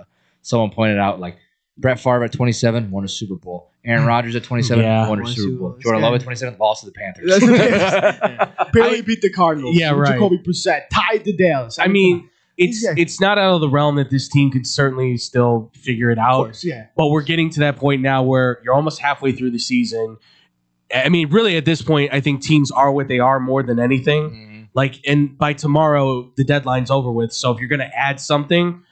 Speaker 9: someone pointed out, like, Brett Favre at 27 won a Super Bowl. Aaron Rodgers at 27 won a Super Bowl. Jordan Love at 27 lost to the Panthers.
Speaker 2: Barely beat the Cardinals.
Speaker 3: Yeah, right.
Speaker 2: Jacoby Brissett tied to Dallas.
Speaker 3: I mean, it's not out of the realm that this team could certainly still figure it out.
Speaker 2: Of course, yeah.
Speaker 3: But we're getting to that point now where you're almost halfway through the season. I mean, really, at this point, I think teams are what they are more than anything. And by tomorrow, the deadline's over with. So if you're going to add something,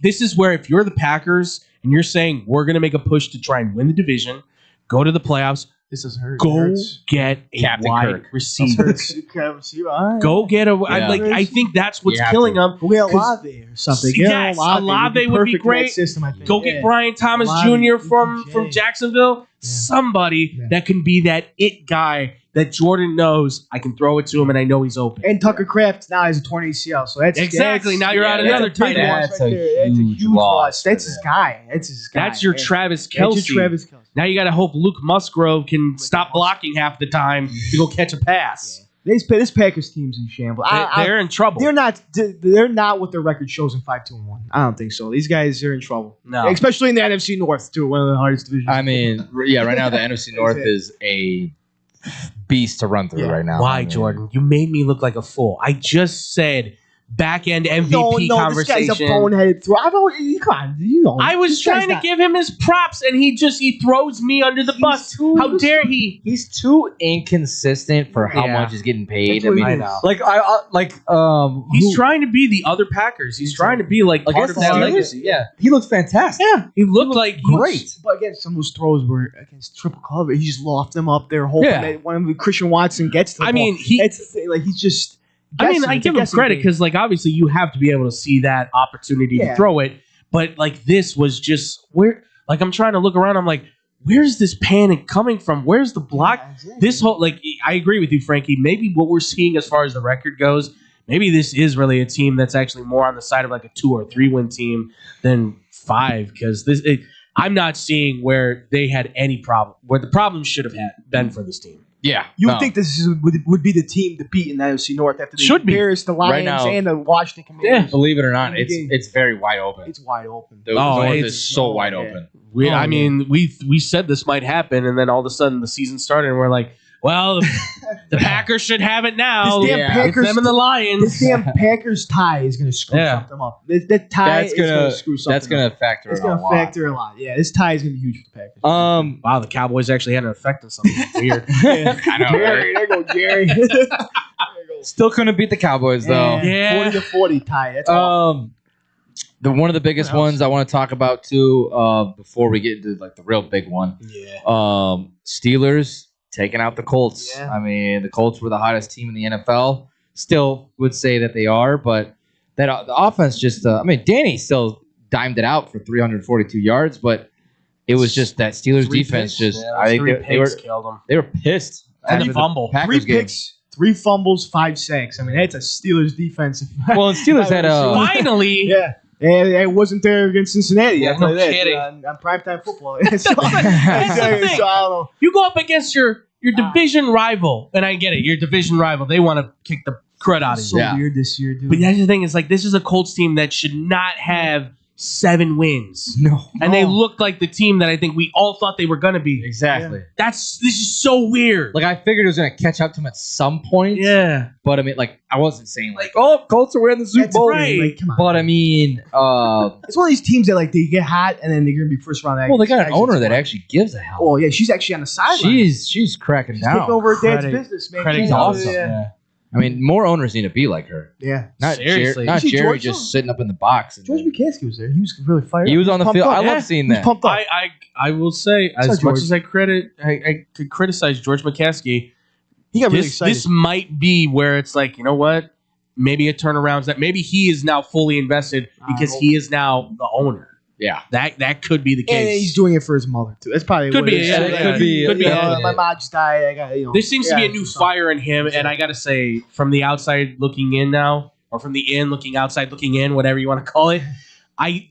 Speaker 3: this is where if you're the Packers and you're saying we're going to make a push to try and win the division, go to the playoffs,
Speaker 2: this is hurt.
Speaker 3: Go get a
Speaker 9: Captain
Speaker 3: wide
Speaker 9: Kirk.
Speaker 3: receiver.
Speaker 2: Right.
Speaker 3: Go get a. I think that's what's killing them.
Speaker 2: Go get Olave or something.
Speaker 3: Yes, Olave would be great.
Speaker 2: System, I think.
Speaker 3: Go get Brian Thomas Jr. from Jacksonville. Somebody that can be that it guy that Jordan knows I can throw it to him and I know he's open.
Speaker 2: And Tucker Kraft now has a torn ACL, so that's
Speaker 3: exactly. Now you're out another tight end.
Speaker 9: That's a huge loss.
Speaker 2: That's his guy.
Speaker 3: That's your Travis Kelce. Now you got to hope Luke Musgrove can stop blocking half the time to go catch a pass.
Speaker 2: This Packers team's in shambles.
Speaker 3: They're in trouble.
Speaker 2: They're not what their record shows in 5-2-1. I don't think so. These guys are in trouble.
Speaker 3: No,
Speaker 2: especially in the NFC North too, one of the hardest divisions.
Speaker 9: I mean, yeah, right now the NFC North is a beast to run through right now.
Speaker 3: Why, Jordan? You made me look like a fool. I just said back-end MVP conversation.
Speaker 2: This guy's a boneheaded throw.
Speaker 3: I was trying to give him his props, and he throws me under the bus. How dare he?
Speaker 9: He's too inconsistent for how much he's getting paid. I mean,
Speaker 3: I know.
Speaker 9: He's
Speaker 3: trying to be the other Packers. He's trying to be part of that legacy.
Speaker 9: Yeah, he looks fantastic.
Speaker 3: Yeah, he looked like
Speaker 9: great.
Speaker 2: But again, some of those throws were against triple cover. He just lofted them up there, hoping that one of the Christian Watson gets to the ball.
Speaker 3: mean,
Speaker 2: he's just.
Speaker 3: I give him credit because, obviously, you have to be able to see that opportunity to throw it. But this was just where, I'm trying to look around. I'm like, where's this panic coming from? Where's the block? This whole, I agree with you, Frankie. Maybe what we're seeing as far as the record goes, maybe this is really a team that's actually more on the side of a 2 or 3 win team than 5. Because I'm not seeing where they had any problem, where the problem should have been for this team.
Speaker 9: Yeah,
Speaker 2: you would think this would be the team to beat in the NFC North after the Bears, the Lions, and the Washington Commanders.
Speaker 9: Yeah, believe it or not, it's very wide open.
Speaker 2: It's wide open.
Speaker 9: The North is so wide open.
Speaker 3: We said this might happen, and then all of a sudden the season started, and we're like, well, the Packers should have it now.
Speaker 2: This damn Packers,
Speaker 3: it's them and the Lions.
Speaker 2: This damn Packers tie is going to screw something up. That tie is going to screw something up.
Speaker 9: That's going to factor
Speaker 2: It's going to factor a lot. Yeah, this tie is going to be huge for the Packers.
Speaker 3: Wow, the Cowboys actually had an effect on something weird.
Speaker 9: I know.
Speaker 2: Jerry, there go Jerry.
Speaker 9: Still couldn't beat the Cowboys, though.
Speaker 3: Yeah.
Speaker 2: 40-40 tie. That's awesome.
Speaker 9: One of the biggest ones I want to talk about, too, before we get into the real big one.
Speaker 3: Yeah.
Speaker 9: Steelers taking out the Colts.
Speaker 2: Yeah.
Speaker 9: I mean, the Colts were the hottest team in the NFL. Still would say that they are, but the offense just Danny still dimed it out for 342 yards, but it was just that Steelers defense I think
Speaker 3: killed them.
Speaker 9: They were pissed.
Speaker 3: And fumble.
Speaker 2: 3 picks, 3 fumbles, 5 sacks. I mean, that's a Steelers defense.
Speaker 9: Well, and Steelers had
Speaker 3: finally.
Speaker 2: Yeah. And it wasn't there against Cincinnati.
Speaker 3: Yeah, no kidding.
Speaker 2: On primetime football.
Speaker 3: That's the thing.
Speaker 2: So, I don't know.
Speaker 3: You go up against your division rival, and I get it. Your division rival, they want to kick the crud out of you.
Speaker 2: So weird this year, dude.
Speaker 3: But that's the thing is, this is a Colts team that should not have 7 wins.
Speaker 9: No.
Speaker 3: And they looked like the team that I think we all thought they were going to be.
Speaker 9: Exactly.
Speaker 3: This is so weird.
Speaker 9: Like, I figured it was going to catch up to him at some point.
Speaker 3: Yeah.
Speaker 9: But, I mean, like, I wasn't saying, like, oh, Colts are winning the Super Bowl.
Speaker 3: right.
Speaker 2: Like, come on.
Speaker 9: But, I mean,
Speaker 2: It's one of these teams that, like, they get hot and then they're going to be first round.
Speaker 9: well, they got an owner that actually gives a hell.
Speaker 2: Oh, yeah, she's actually on the sideline.
Speaker 9: She's cracking
Speaker 2: She's
Speaker 9: down.
Speaker 2: taking over her dad's
Speaker 3: Credit-
Speaker 2: business, man.
Speaker 3: credit
Speaker 2: She's
Speaker 3: goes,
Speaker 2: awesome.
Speaker 3: yeah.
Speaker 9: I mean, more owners need to be like her.
Speaker 2: Yeah.
Speaker 9: Not
Speaker 3: Seriously.
Speaker 9: Not
Speaker 2: You see
Speaker 9: Jerry
Speaker 2: George,
Speaker 9: just
Speaker 2: though?
Speaker 9: sitting up in the box. And
Speaker 2: George McCaskey was there. He was really fired
Speaker 9: he
Speaker 2: up.
Speaker 9: was on the
Speaker 2: pumped
Speaker 9: field.
Speaker 2: up.
Speaker 9: I
Speaker 3: Yeah.
Speaker 9: love seeing
Speaker 2: He was
Speaker 9: that.
Speaker 2: pumped up.
Speaker 3: I will say,
Speaker 2: Sorry,
Speaker 3: as
Speaker 2: George.
Speaker 3: much as I could criticize George McCaskey,
Speaker 2: He got really
Speaker 3: this
Speaker 2: excited.
Speaker 3: might be where it's like, you know what? Maybe a turnaround. That maybe he is now fully invested because he is now the owner.
Speaker 9: Yeah.
Speaker 3: That could be the case.
Speaker 2: And he's doing it for his mother, too. That's probably
Speaker 3: Could
Speaker 2: what
Speaker 3: be,
Speaker 2: it is.
Speaker 3: yeah,
Speaker 2: Like,
Speaker 3: yeah. Could be,
Speaker 2: yeah,
Speaker 3: yeah.
Speaker 2: my mom just died. I got,
Speaker 3: There seems to be a
Speaker 2: yeah,
Speaker 3: new
Speaker 2: so-
Speaker 3: fire in him, and I got to say, from the outside looking in now, or from the in looking outside looking in, whatever you want to call it,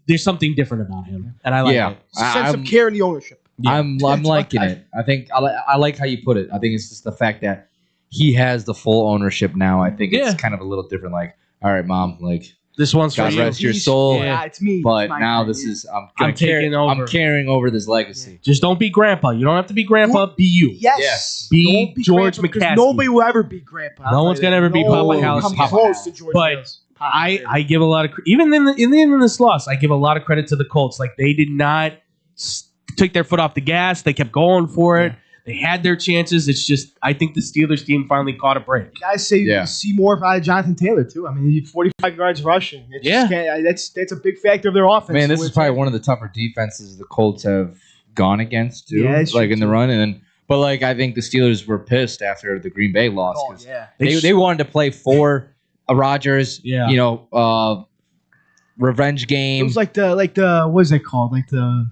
Speaker 3: there's something different about him, and I like
Speaker 9: Yeah.
Speaker 3: it.
Speaker 2: Sense of care in the ownership.
Speaker 3: Yeah.
Speaker 9: I'm liking it. I think I like how you put it. I think it's just the fact that he has the full ownership now. I think it's kind of a little different. Like, all right, Mom, like
Speaker 3: this one's for
Speaker 9: God
Speaker 3: you.
Speaker 9: rest your soul.
Speaker 2: Yeah, it's me.
Speaker 9: But
Speaker 2: It's my
Speaker 9: now
Speaker 2: turn.
Speaker 9: this is
Speaker 3: I'm taking over.
Speaker 9: I'm carrying over this legacy.
Speaker 3: Just don't be grandpa. You don't have to be grandpa. Be you.
Speaker 2: Yes.
Speaker 3: Be
Speaker 2: Don't
Speaker 3: George
Speaker 2: grandpa, because
Speaker 3: McCaskey.
Speaker 2: Nobody will ever be grandpa. I'll
Speaker 3: No
Speaker 2: tell
Speaker 3: one's
Speaker 2: you
Speaker 3: gonna
Speaker 2: that.
Speaker 3: ever be
Speaker 2: No
Speaker 3: Papa
Speaker 2: one will
Speaker 3: House.
Speaker 2: come
Speaker 3: Papa
Speaker 2: close to George
Speaker 3: But
Speaker 2: House.
Speaker 3: I give a lot of even in this loss, I give a lot of credit to the Colts. Like they did not take their foot off the gas. They kept going for it. They had their chances. It's just I think the Steelers team finally caught a break.
Speaker 2: Guys say you see more out of Jonathan Taylor too. I mean, he 45 yards rushing. It just can't- that's a big factor of their offense.
Speaker 9: Man, this is probably one of the tougher defenses the Colts have gone against too.
Speaker 2: Yeah, it's
Speaker 9: like
Speaker 2: true,
Speaker 9: in the
Speaker 2: too.
Speaker 9: run, and then, but like I think the Steelers were pissed after the Green Bay loss. 'Cause
Speaker 2: yeah.
Speaker 9: they wanted to play for a Rodgers.
Speaker 3: Yeah.
Speaker 9: You know, revenge game.
Speaker 2: It was like the what is it called? Like the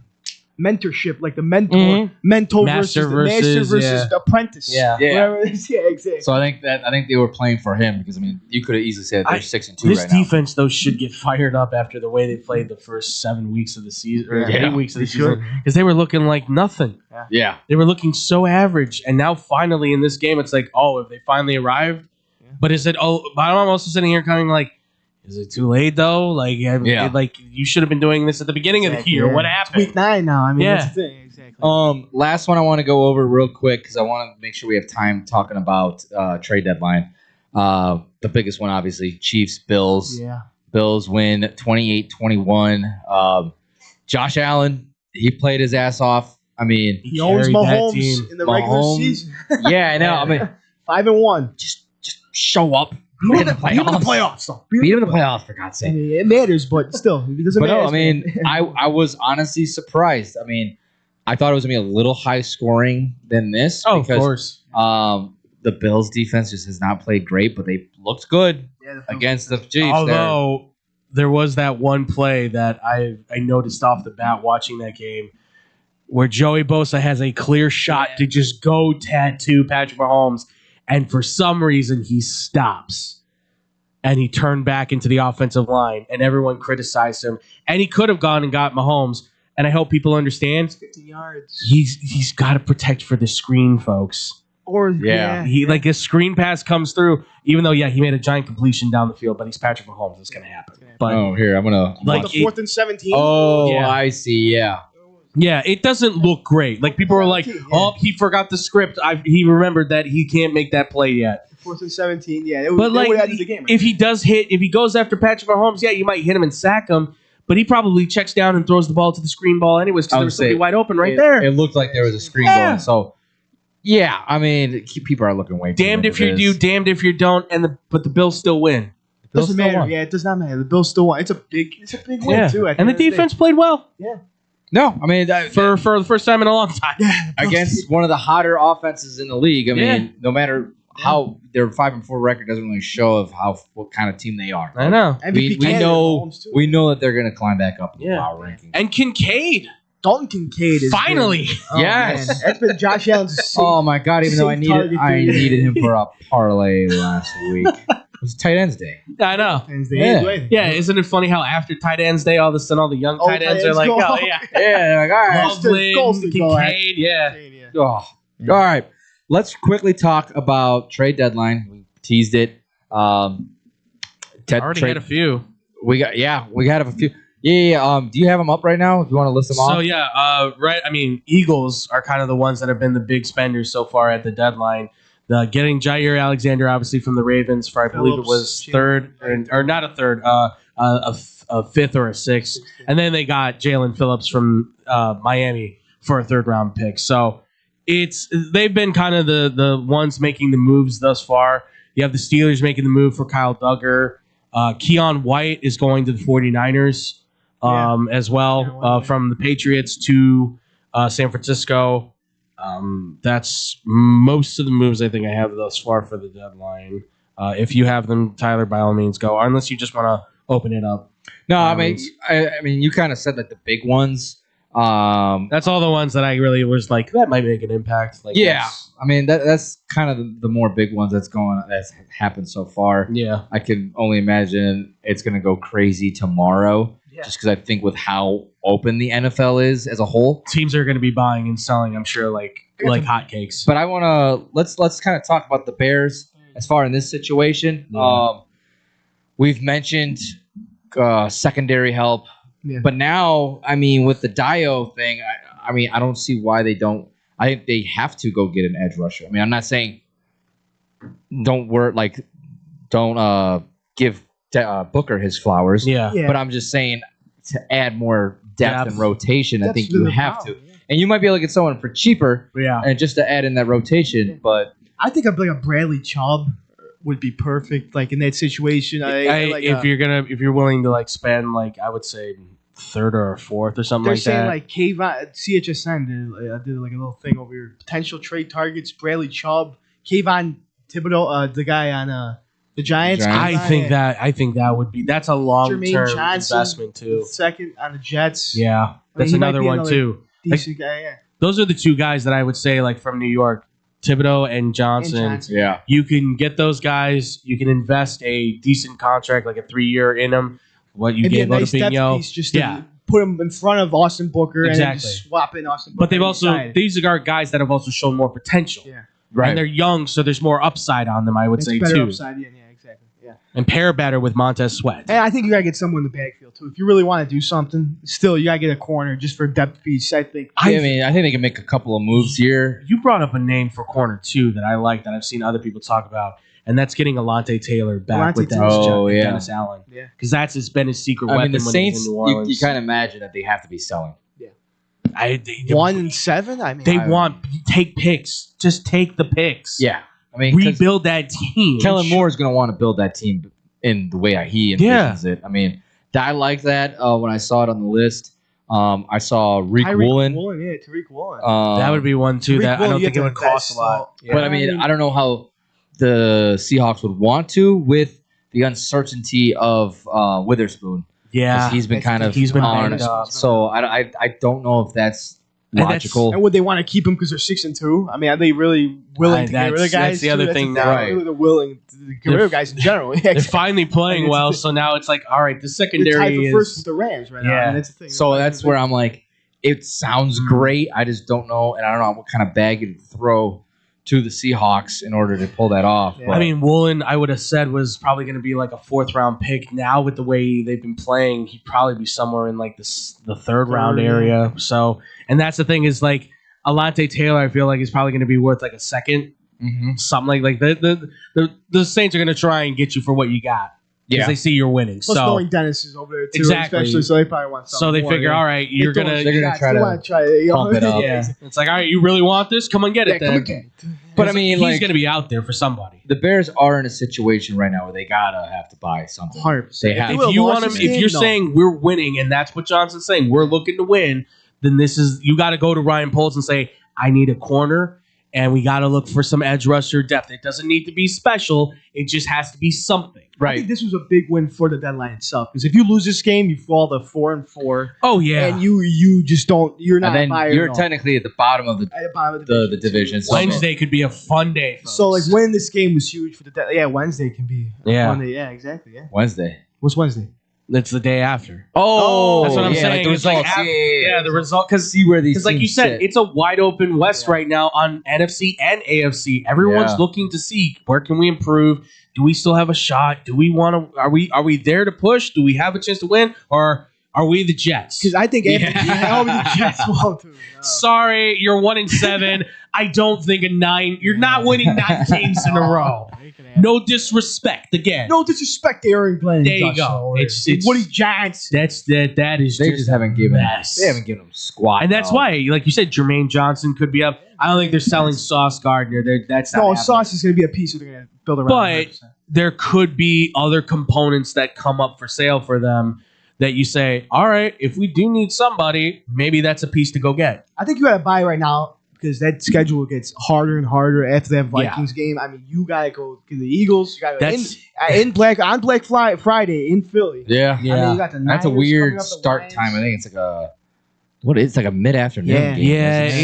Speaker 2: mentorship, like the mentor,
Speaker 3: Mhm.
Speaker 2: mentor
Speaker 3: Master
Speaker 2: versus
Speaker 3: yeah.
Speaker 2: the apprentice.
Speaker 3: Yeah.
Speaker 2: Whatever it is. Yeah, exactly.
Speaker 9: So I think they were playing for him because I mean you could have easily said they're 6-2
Speaker 3: This
Speaker 9: right now.
Speaker 3: defense though should get fired up after the way they played the first 7 weeks of the season or
Speaker 9: Yeah.
Speaker 3: 8 weeks of the
Speaker 2: They should.
Speaker 3: season because they were looking like nothing.
Speaker 9: Yeah.
Speaker 3: They were looking so average, and now finally in this game, it's like, oh, have they finally arrived? But is it? Oh, but I'm also sitting here kind of like, is it too late though? Like, like you should have been doing this at the beginning of the year.
Speaker 2: Yeah.
Speaker 3: What
Speaker 2: It's
Speaker 3: happened?
Speaker 2: week 9 now. I mean,
Speaker 3: Yeah.
Speaker 2: that's the thing. Exactly.
Speaker 9: Last one I want to go over real quick because I want to make sure we have time talking about trade deadline. The biggest one, obviously, Chiefs, Bills.
Speaker 2: Yeah.
Speaker 9: Bills win 28-21. Josh Allen, he played his ass off. I mean,
Speaker 2: He owns
Speaker 3: carried that
Speaker 2: Mahomes
Speaker 3: team.
Speaker 2: in the regular
Speaker 9: Mahomes.
Speaker 2: season.
Speaker 9: Yeah, I know. I mean,
Speaker 2: 5-1.
Speaker 9: just show up. Beat him in the
Speaker 2: Beat him in the
Speaker 9: playoffs.
Speaker 2: playoffs, though.
Speaker 9: Beat him in the playoffs, for God's
Speaker 2: I
Speaker 9: sake.
Speaker 2: mean, it matters, but still, it doesn't
Speaker 9: But
Speaker 2: matter.
Speaker 9: no, I mean, I was honestly surprised. I mean, I thought it was going to be a little high scoring than this.
Speaker 3: Oh,
Speaker 9: because,
Speaker 3: of course.
Speaker 9: The Bills defense just has not played great, but they looked good against the Chiefs.
Speaker 3: Although there was that one play that I noticed off the bat watching that game where Joey Bosa has a clear shot to just go tattoo Patrick Mahomes, and for some reason he stops. And he turned back into the offensive line, and everyone criticized him. And he could have gone and got Mahomes. And I hope people understand
Speaker 2: 50 yards.
Speaker 3: he's got to protect for the screen, folks.
Speaker 2: Or
Speaker 3: He like a screen pass comes through, even though he made a giant completion down the field, but he's Patrick Mahomes. It's gonna happen. But
Speaker 9: Oh, here, I'm going to.
Speaker 3: like
Speaker 2: the 4th and 17.
Speaker 9: Oh,
Speaker 3: Yeah.
Speaker 9: I see. Yeah.
Speaker 3: yeah, it doesn't look great. Like people are like, oh, he forgot the script. He remembered that he can't make that play yet.
Speaker 2: 4th and 17. Yeah,
Speaker 3: But
Speaker 2: they
Speaker 3: like,
Speaker 2: would have ended the game.
Speaker 3: if he does hit, if he goes after Patrick Mahomes, yeah, you might hit him and sack him. But he probably checks down and throws the ball to the screen ball anyways because
Speaker 9: I
Speaker 3: there
Speaker 9: would
Speaker 3: was somebody
Speaker 9: say
Speaker 3: wide open right
Speaker 9: it,
Speaker 3: there.
Speaker 9: It looked like there was a screen
Speaker 3: Yeah.
Speaker 9: going. So, yeah, I mean, people are looking way too
Speaker 3: Damned
Speaker 9: much
Speaker 3: if you
Speaker 9: at
Speaker 3: do,
Speaker 9: this.
Speaker 3: damned if you don't. But the Bills still win.
Speaker 2: It doesn't
Speaker 9: still
Speaker 2: matter.
Speaker 9: won.
Speaker 2: Yeah, it does not matter. The Bills still won. It's a big win
Speaker 3: Yeah,
Speaker 2: too. at
Speaker 3: and the
Speaker 2: end of day.
Speaker 3: defense played well
Speaker 9: No, I mean,
Speaker 3: for the first time in a long time.
Speaker 9: against one of the hotter offenses in the league. I mean,
Speaker 3: Yeah.
Speaker 9: no matter how their 5-4 record doesn't really show of what kind of team they are.
Speaker 3: I know.
Speaker 9: We
Speaker 2: MVP candidate,
Speaker 9: know
Speaker 2: Mahomes, too.
Speaker 9: we know that they're going to climb back up in the
Speaker 3: Yeah.
Speaker 9: power ranking.
Speaker 3: And Kincaid,
Speaker 2: Dalton Kincaid is
Speaker 3: finally.
Speaker 2: been- oh,
Speaker 9: Yes.
Speaker 2: man. That's been Josh Allen's.
Speaker 9: Oh my God! Even though I
Speaker 2: Safe target
Speaker 9: needed
Speaker 2: dude.
Speaker 9: him for a parlay last week. It was tight ends day.
Speaker 3: I know.
Speaker 9: Yeah.
Speaker 3: Yeah, isn't it funny how after tight ends day, all of a sudden all the young
Speaker 2: Oh,
Speaker 3: tight ends are
Speaker 2: tight
Speaker 3: like,
Speaker 2: ends go
Speaker 3: oh
Speaker 2: off.
Speaker 3: yeah,
Speaker 9: Yeah, they're like, all right.
Speaker 3: Loveland, Kincaid, yeah.
Speaker 9: Oh. All right. Let's quickly talk about trade deadline. We teased it.
Speaker 3: Already had a few.
Speaker 9: We had a few. Yeah. Do you have them up right now? If you want to list them off.
Speaker 3: So yeah, right. I mean, Eagles are kind of the ones that have been the big spenders so far at the deadline. Getting Jair Alexander, obviously from the Ravens, for I believe it was third, or not a third, a fifth or a sixth, and then they got Jalen Phillips from Miami for a third round pick. So they've been kind of the ones making the moves thus far. You have the Steelers making the move for Kyle Duggar. Keon White is going to the 49ers as well, from the Patriots to San Francisco. That's most of the moves I think I have thus far for the deadline. If you have them, Tyler, by all means go. Unless you just want to open it up.
Speaker 9: No, I mean, you kind of said like the big ones.
Speaker 3: That's all the ones that I really was like that might make an impact. Like
Speaker 9: I mean that's kind of the more big ones that's happened so far.
Speaker 3: Yeah,
Speaker 9: I can only imagine it's going to go crazy tomorrow. Just because I think with how open the NFL is as a whole,
Speaker 3: teams are going to be buying and selling. I'm sure like hotcakes.
Speaker 9: But I want to let's kind of talk about the Bears as far in this situation.
Speaker 3: Yeah.
Speaker 9: We've mentioned secondary help, but now I mean with the Dio thing, I mean I don't see why they don't. I think they have to go get an edge rusher. I mean I'm not saying don't give Booker his flowers. But I'm just saying to add more depth and rotation, I think you have to. And you might be able to get someone for cheaper, and just to add in that rotation. But
Speaker 2: I think a Bradley Chubb would be perfect, like in that situation.
Speaker 3: If you're willing to like spend like I would say third or a fourth or something like that.
Speaker 2: They're saying like Kayvon CHSN did like a little thing over here. Potential trade targets: Bradley Chubb, Kayvon Thibodeau, the guy on the Giants.
Speaker 3: I think that would be that's a long term investment too.
Speaker 2: Second on the Jets.
Speaker 3: Yeah, that's another one too.
Speaker 2: Decent guy. Yeah.
Speaker 3: Those are the two guys that I would say like from New York, Thibodeau and Johnson.
Speaker 9: Yeah,
Speaker 3: you can get those guys. You can invest a decent contract, like a 3-year in them. What you gave out of Bingo,
Speaker 2: just to put him in front of Austin Booker and then just swap in Austin Booker.
Speaker 3: But they've also these are guys that have also shown more potential.
Speaker 2: Yeah.
Speaker 3: Right. And they're young, so there's more upside on them, I would say,
Speaker 2: better
Speaker 3: too.
Speaker 2: Upside, yeah, exactly. Yeah.
Speaker 3: And pair better with Montez Sweat.
Speaker 2: And I think you got to get someone in the backfield, too. If you really want to do something, still, you got to get a corner just for depth piece, I think.
Speaker 9: I think they can make a couple of moves here.
Speaker 3: You brought up a name for corner, too, that I like, that I've seen other people talk about, and that's getting Alante Taylor back with Dennis Allen. Yeah. Because that's been his secret weapon
Speaker 9: the
Speaker 3: when
Speaker 9: Saints,
Speaker 3: he's in New Orleans.
Speaker 9: You kind of imagine that they have to be selling.
Speaker 2: 1-7. I mean,
Speaker 3: they take picks. Just take the picks.
Speaker 9: Yeah, I mean,
Speaker 3: rebuild that team.
Speaker 9: Kellen Moore is going to want to build that team in the way he envisions it. I mean, I like that. When I saw it on the list, I saw Tariq Woolen.
Speaker 2: Tariq Woolen.
Speaker 3: That would be one too. That I don't think it would cost a lot.
Speaker 9: But I mean, I don't know how the Seahawks would want to with the uncertainty of Witherspoon.
Speaker 3: Yeah,
Speaker 9: he's been
Speaker 3: banged up.
Speaker 9: So I don't know if that's logical.
Speaker 2: And would they want to keep him because they're 6-2? I mean, are they really willing to get rid of guys?
Speaker 3: That's the other thing now.
Speaker 2: They're willing to get rid of guys in general.
Speaker 3: They're finally playing well, so now it's like, all right, the secondary
Speaker 2: is first with the Rams right now. And that's the thing.
Speaker 9: So that's where I'm like, it sounds great. I just don't know, and I don't know what kind of bag to throw to the Seahawks in order to pull that off.
Speaker 3: Yeah. I mean, Woolen, I would have said, was probably going to be like a 4th-round pick. Now, with the way they've been playing, he'd probably be somewhere in like the 3rd-round area. So, and that's the thing is like Alante Taylor, I feel like is probably going to be worth like a 2nd, something like the Saints are going to try and get you for what you got. Because they see you're winning.
Speaker 2: Plus, knowing Dennis is over there too, especially, so they probably want something.
Speaker 3: So they figure, all right, they're gonna
Speaker 9: try to pump it up.
Speaker 3: Yeah, it's like, all right, you really want this? Come on, get it then.
Speaker 9: But I mean,
Speaker 3: he's gonna be out there for somebody.
Speaker 9: The Bears are in a situation right now where they gotta have to buy something.
Speaker 2: 100%.
Speaker 9: They have.
Speaker 3: If you want them, if you're saying we're winning, and that's what Johnson's saying, we're looking to win, then this is you got to go to Ryan Poles and say, I need a corner. And we got to look for some edge rusher depth. It doesn't need to be special. It just has to be something.
Speaker 2: Right. I think this was a big win for the deadline itself. Because if you lose this game, you fall to 4-4.
Speaker 3: Oh, yeah.
Speaker 2: And you just don't. You're not.
Speaker 9: And then you're technically at the bottom of the division.
Speaker 3: Wednesday could be a fun day. Folks.
Speaker 2: So like winning this game was huge for the deadline. Yeah, Wednesday can be. Monday. Yeah, exactly. Yeah.
Speaker 9: Wednesday.
Speaker 2: What's Wednesday?
Speaker 3: It's the day after.
Speaker 9: Oh,
Speaker 3: that's what I'm saying.
Speaker 9: Like the results.
Speaker 3: The result. Because
Speaker 9: see where these.
Speaker 3: Like you said, it's a wide open West right now on NFC and AFC. Everyone's looking to see where can we improve. Do we still have a shot? Do we want to? Are we there to push? Do we have a chance to win? Or Are we the Jets?
Speaker 2: Because I think the Jets will too. No.
Speaker 3: Sorry, you're 1-7. I don't think you're not winning 9 games in a row. No disrespect again.
Speaker 2: No disrespect to Aaron Glenn.
Speaker 3: There you go. It's
Speaker 2: Woody Giants.
Speaker 3: That is
Speaker 9: They
Speaker 3: just
Speaker 9: just haven't given
Speaker 3: mess.
Speaker 9: they haven't given him squat.
Speaker 3: And that's why, like you said, Jermaine Johnson could be up. I don't think they're selling Sauce Gardner. That's not happening.
Speaker 2: Sauce is going to be a piece that they're going to build around.
Speaker 3: But
Speaker 2: 100%.
Speaker 3: there could be other components that come up for sale for them that you say, all right, if we do need somebody, maybe that's a piece to go get.
Speaker 2: I think you got to buy right now because that schedule gets harder and harder after that Vikings game. I mean, you got to go to the Eagles. You got to go on Black Friday in Philly.
Speaker 9: Yeah.
Speaker 2: I mean, you got the
Speaker 9: That's a
Speaker 2: Niners
Speaker 9: weird
Speaker 2: coming up, the
Speaker 9: start
Speaker 2: Lions.
Speaker 9: time. I think it's like it's like a mid-afternoon game.
Speaker 3: Yeah,
Speaker 9: isn't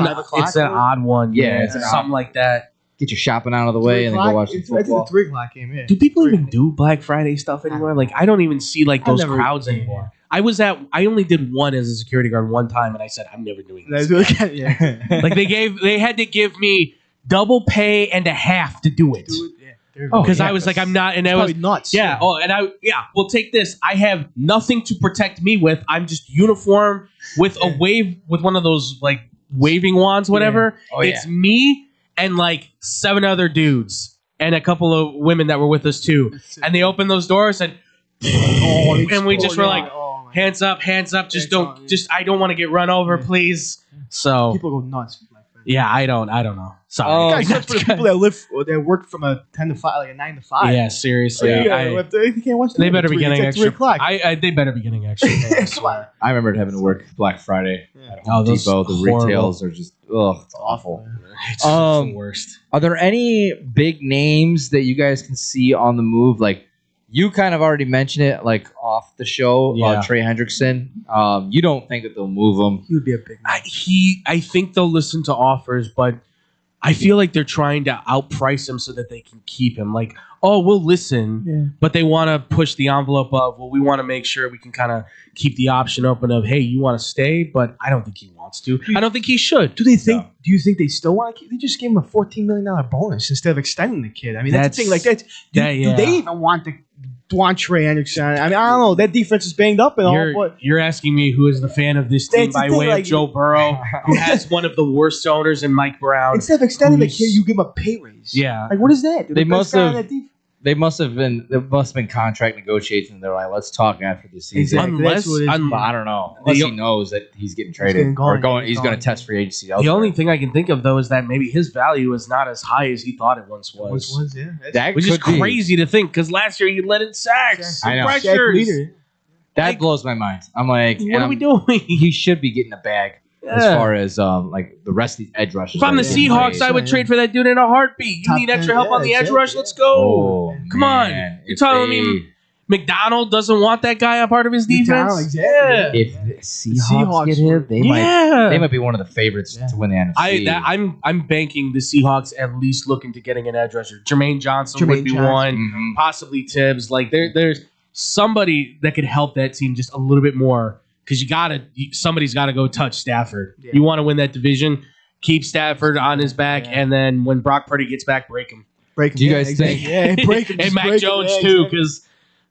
Speaker 9: it?
Speaker 3: it's an odd one.
Speaker 9: Yeah, it's an
Speaker 3: something like that.
Speaker 9: Get your shopping out of the way and then go watch some
Speaker 2: It's
Speaker 9: football.
Speaker 2: a 3 o'clock game. Yeah.
Speaker 3: Do people even do Black Friday stuff anymore? Like, I don't even see like those
Speaker 2: never-
Speaker 3: crowds anymore. I only did one as a security guard one time, and I said I'm never doing this.
Speaker 2: Yeah.
Speaker 3: Like they had to give me double pay and a half to do it. Because I was like, I'm not, and I was
Speaker 2: nuts.
Speaker 3: Yeah. Oh, and well, take this. I have nothing to protect me with. I'm just uniform with a wave, with one of those like waving wands, whatever.
Speaker 9: Yeah. Oh,
Speaker 3: it's me and like 7 other dudes and a couple of women that were with us too. And they opened those doors and we just were like, hands up, just don't, I don't want to get run over, please. So
Speaker 2: people go nuts.
Speaker 3: yeah, I don't know. Sorry.
Speaker 2: Except for the people that work from a 10 to 5, like a 9 to 5.
Speaker 3: Yeah, seriously.
Speaker 2: They can't watch
Speaker 3: They better be getting
Speaker 2: it's
Speaker 3: extra.
Speaker 2: 3 o'clock.
Speaker 3: They better be getting extra. pay, I swear.
Speaker 9: I remember having to work Black Friday at Home
Speaker 3: those
Speaker 9: Depot. The
Speaker 3: horrible.
Speaker 9: retails are just it's awful.
Speaker 3: It's the worst.
Speaker 9: Are there any big names that you guys can see on the move? Like you kind of already mentioned it, like off the show,
Speaker 3: Yeah.
Speaker 9: Trey Hendrickson. You don't think that they'll move him?
Speaker 2: He would be a big man.
Speaker 3: I think they'll listen to offers, but I feel like they're trying to outprice him so that they can keep him. Like, oh, we'll listen, but they want to push the envelope of, well, we want to make sure we can kind of keep the option open of, hey, you want to stay, but I don't think he wants to. I don't think he should.
Speaker 2: Do you think they still want to keep? They just gave him a $14 million bonus instead of extending the kid. I mean, that's the thing. Like that. Do they even want Trey Hendrickson? I mean, I don't know. That defense is banged up and all. But
Speaker 3: You're asking me who is the fan of this team
Speaker 2: That's the
Speaker 3: by
Speaker 2: thing,
Speaker 3: way
Speaker 2: like-
Speaker 3: of Joe Burrow, who has one of the worst owners in Mike Brown.
Speaker 2: instead of extending the
Speaker 3: who's-
Speaker 2: kid, you give him a pay raise.
Speaker 3: Yeah.
Speaker 2: Like what is that? Dude?
Speaker 9: They
Speaker 2: The
Speaker 9: must
Speaker 2: best guy on
Speaker 9: have.
Speaker 2: that defense.
Speaker 9: There must have been contract negotiations. They're like, let's talk after the season.
Speaker 2: Exactly. That's what it is.
Speaker 9: I don't know. Unless he knows that he's getting traded
Speaker 2: getting gone.
Speaker 9: or going.
Speaker 2: He's
Speaker 9: He's going
Speaker 2: gone.
Speaker 9: to test free agency.
Speaker 3: The
Speaker 9: elsewhere.
Speaker 3: only thing I can think of, though, is that maybe his value is not as high as he thought it once was.
Speaker 2: Yeah.
Speaker 9: that
Speaker 3: Which is
Speaker 9: could be.
Speaker 3: crazy to think, because last year he led in sacks,
Speaker 9: I know.
Speaker 3: pressures.
Speaker 9: That blows my mind. I'm like,
Speaker 3: What are we doing?
Speaker 9: He should be getting a bag as far as like the rest of the edge rushers.
Speaker 3: If I'm the
Speaker 9: that are getting
Speaker 3: Seahawks,
Speaker 9: paid.
Speaker 3: I would trade for that dude in a heartbeat. You
Speaker 2: Top
Speaker 3: need extra
Speaker 2: 10,
Speaker 3: help on the edge
Speaker 2: exactly.
Speaker 3: rush? Let's go.
Speaker 9: Oh,
Speaker 3: Come
Speaker 9: man.
Speaker 3: on. You're
Speaker 9: If
Speaker 3: telling
Speaker 9: they-
Speaker 3: me McDonald doesn't want that guy a part of his defense?
Speaker 2: McDonald, exactly.
Speaker 9: If the Seahawks get him, they might be one of the favorites to win the NFC.
Speaker 3: I'm banking the Seahawks at least looking to getting an edge rusher. Jermaine Johnson would be one,
Speaker 9: Mhm.
Speaker 3: possibly Tibbs. Like there's somebody that could help that team just a little bit more, because somebody's got to go touch Stafford.
Speaker 2: Yeah.
Speaker 3: You want to win that division, keep Stafford on his back, and then when Brock Purdy gets back, break him.
Speaker 2: Break him.
Speaker 9: Do you guys think-
Speaker 2: Yeah, break him.
Speaker 3: And
Speaker 2: just
Speaker 3: Mac
Speaker 2: break him,
Speaker 3: Jones
Speaker 2: yeah,
Speaker 3: too,
Speaker 2: exactly.
Speaker 3: because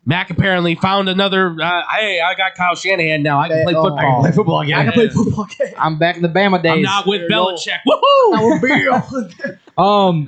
Speaker 3: Mac apparently found another. Hey, I got Kyle Shanahan now. I can play
Speaker 2: Oh,
Speaker 3: football.
Speaker 2: I can play
Speaker 9: football again.
Speaker 2: I can play football again.
Speaker 9: I'm back in the Bama days.
Speaker 3: I'm not with
Speaker 2: There you go.
Speaker 3: Belichick. Woohoo!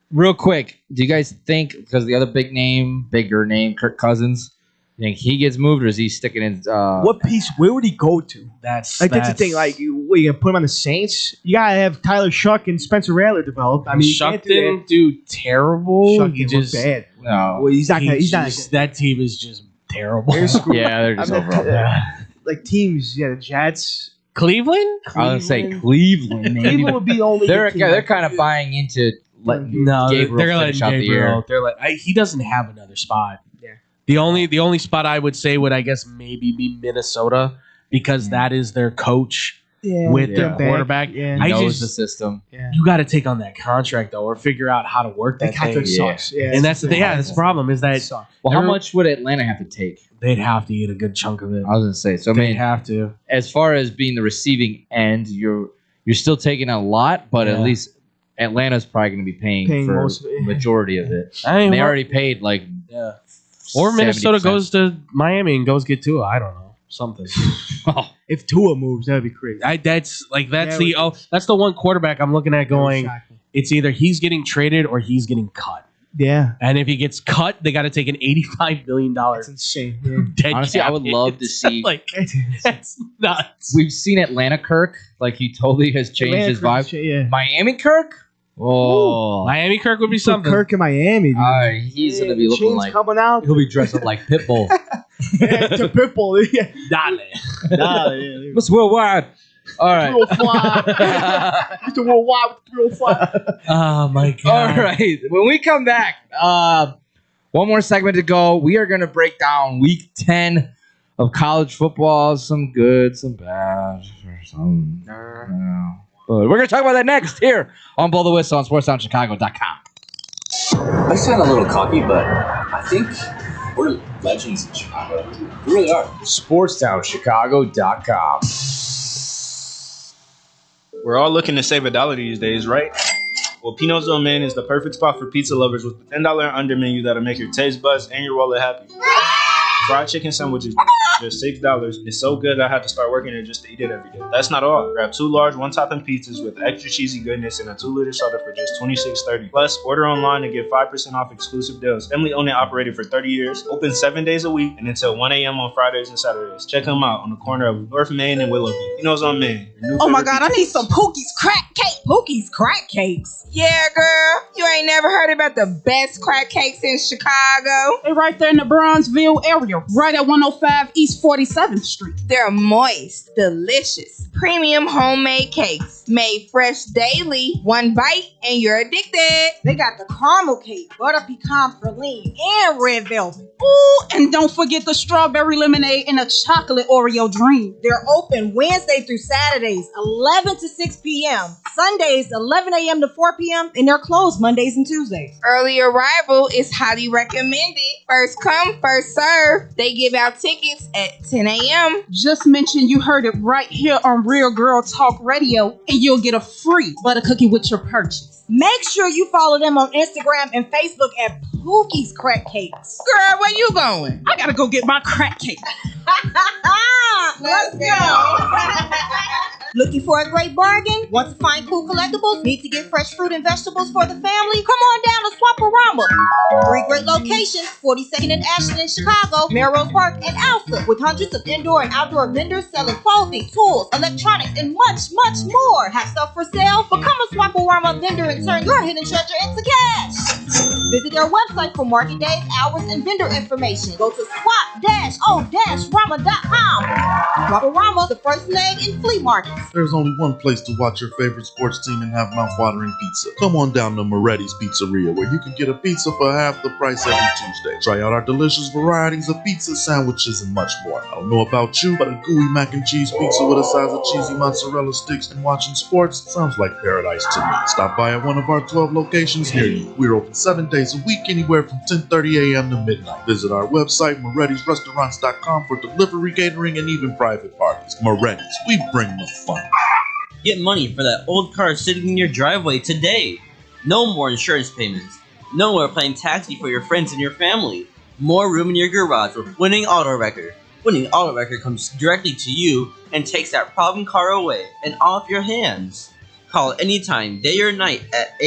Speaker 9: Real quick, do you guys think because the other bigger name, Kirk Cousins, you think he gets moved or is he sticking in?
Speaker 2: What piece? Where would he go to?
Speaker 3: That's
Speaker 2: the thing. Like, you gonna put him on the Saints? You gotta have Tyler Shuck and Spencer Rattler develop. I mean,
Speaker 3: Shuck didn't do terrible.
Speaker 2: Shuck
Speaker 3: He
Speaker 2: didn't
Speaker 3: just
Speaker 2: look bad.
Speaker 9: No,
Speaker 2: Well, he's not. He's not.
Speaker 3: that team is just terrible.
Speaker 2: They're screwed.
Speaker 9: Yeah, they're just
Speaker 2: I mean,
Speaker 9: overall bad.
Speaker 2: Like teams, the Jets.
Speaker 3: Cleveland?
Speaker 9: I was gonna say Cleveland. Maybe.
Speaker 2: Cleveland would be the only.
Speaker 9: They're
Speaker 2: good team.
Speaker 9: they're kind of buying into letting
Speaker 3: No,
Speaker 9: Gabriel
Speaker 3: they're
Speaker 9: finish
Speaker 3: letting
Speaker 9: out the
Speaker 3: Gabriel.
Speaker 9: year.
Speaker 3: They're like he doesn't have another spot.
Speaker 2: Yeah.
Speaker 3: The only spot I would say would, I guess, maybe be Minnesota, because that is their coach with their
Speaker 9: Yeah.
Speaker 3: quarterback.
Speaker 2: Yeah.
Speaker 9: He
Speaker 3: I
Speaker 9: knows
Speaker 3: just
Speaker 9: the system.
Speaker 2: Yeah.
Speaker 3: you got to take on that contract though, or figure out how to work that
Speaker 2: That contract
Speaker 3: thing.
Speaker 2: sucks. Yeah,
Speaker 3: And that's the thing. Yeah, that's the problem is that
Speaker 2: sucks.
Speaker 9: Well, how
Speaker 3: Every-
Speaker 9: much would Atlanta have to take?
Speaker 3: they'd have to eat a good chunk of it.
Speaker 9: I was gonna say. So I
Speaker 3: They'd
Speaker 9: mean,
Speaker 3: have to.
Speaker 9: as far as being the receiving end, you're still taking a lot, but at
Speaker 3: Yeah.
Speaker 9: least Atlanta's probably going to be paying for
Speaker 2: most of it.
Speaker 9: majority of it.
Speaker 3: I mean,
Speaker 9: They
Speaker 3: well,
Speaker 9: already paid like
Speaker 3: yeah. Or Minnesota
Speaker 9: 70%.
Speaker 3: goes to Miami and goes get Tua. I don't know. something.
Speaker 2: If Tua moves, that'd be crazy.
Speaker 3: That's the one quarterback I'm looking at going. It's either he's getting traded or he's getting cut.
Speaker 2: Yeah.
Speaker 3: And if he gets cut, they got to take an $85 million. That's
Speaker 2: insane.
Speaker 3: Dead
Speaker 9: Honestly, I would love to see.
Speaker 3: That's nuts.
Speaker 9: We've seen Atlanta Kirk. Like, he totally has changed his vibe.
Speaker 2: Yeah.
Speaker 9: Miami Kirk? Oh.
Speaker 3: Miami Kirk would be something.
Speaker 2: Kirk in Miami. Dude.
Speaker 9: He's going to be looking
Speaker 2: chains
Speaker 9: like.
Speaker 2: coming out.
Speaker 9: He'll be dressed up like Pitbull.
Speaker 2: To Pitbull. Yeah.
Speaker 3: Dale.
Speaker 9: What's worldwide? All right.
Speaker 2: 305. Mr. Worldwide with 305.
Speaker 3: Oh, my God.
Speaker 9: All right. When we come back, one more segment to go. We are going to break down week 10 of college football. Some good, some bad, some. But we're going to talk about that next here on Blow the Whistle on SportsTownChicago.com.
Speaker 15: I sound a little cocky, but I think we're legends in Chicago. We really are.
Speaker 16: SportsTownChicago.com.
Speaker 17: We're all looking to save $1 these days, right? Well, Pino's On Man is the perfect spot for pizza lovers with the $10 and under menu that'll make your taste buds and your wallet happy. Fried chicken sandwiches, just $6. It's so good I had to start working it just to eat it every day. That's not all. Grab 2 large one-topping pizzas with extra cheesy goodness and a 2-liter soda for just $26.30. Plus, order online and get 5% off exclusive deals. Family owned and operated for 30 years, open 7 days a week, and until 1 a.m. on Fridays and Saturdays. Check them out on the corner of North Main and Willoughby. Pino's On Man.
Speaker 18: Oh my God, I need some Pookie's crack cake. Pookie's crack cakes.
Speaker 19: Yeah, girl. You ain't never heard about the best crack cakes in Chicago.
Speaker 18: They're right there in the Bronzeville area, right at 105 East 47th Street.
Speaker 19: They're moist, delicious, premium homemade cakes made fresh daily. One bite and you're addicted.
Speaker 18: They got the caramel cake, butter pecan praline, and red velvet. Ooh, and don't forget the strawberry lemonade and a chocolate Oreo dream. They're open Wednesday through Saturdays, 11 to 6 p.m. Sundays, 11 a.m. to 4 p.m. And they're closed Mondays and Tuesdays.
Speaker 19: Early arrival is highly recommended. First come, first serve. They give out tickets at 10 a.m.
Speaker 18: Just mention you heard it right here on Real Girl Talk Radio, and you'll get a free butter cookie with your purchase. Make sure you follow them on Instagram and Facebook at Pookie's Crack Cakes.
Speaker 19: Girl, where you going?
Speaker 18: I gotta go get my crack cake.
Speaker 19: Let's go.
Speaker 18: Looking for a great bargain? Want to find cool collectibles? Need to get fresh fruit and vegetables for the family? Come on down to Swaparama. 3 great locations, 42nd and Ashland in Chicago, Melrose Park, and Alpha, with hundreds of indoor and outdoor vendors selling clothing, tools, electronics, and much, much more. Have stuff for sale? Become a Swaparama vendor and turn your hidden treasure into cash. Visit their website for market days, hours, and vendor information. Go to swap-o-rama.com. Swaparama, the first name in flea markets.
Speaker 12: There's only one place to watch your favorite sports team and have mouth-watering pizza. Come on down to Moretti's Pizzeria, where you can get a pizza for half the price every Tuesday. Try out our delicious varieties of pizza, sandwiches, and much more. I don't know about you, but a gooey mac and cheese pizza with a size of cheesy mozzarella sticks and watching sports sounds like paradise to me. Stop by at one of our 12 locations near you. We're open 7 days a week, anywhere from 10:30 a.m. to midnight. Visit our website, Moretti'sRestaurants.com, for delivery, catering, and even private parties. Moretti's, we bring the fun.
Speaker 20: Get money for that old car sitting in your driveway today. No more insurance payments. No more playing taxi for your friends and your family. More room in your garage with Winning Auto Wrecker. Winning Auto Wrecker comes directly to you and takes that problem car away and off your hands. Call anytime, day or night at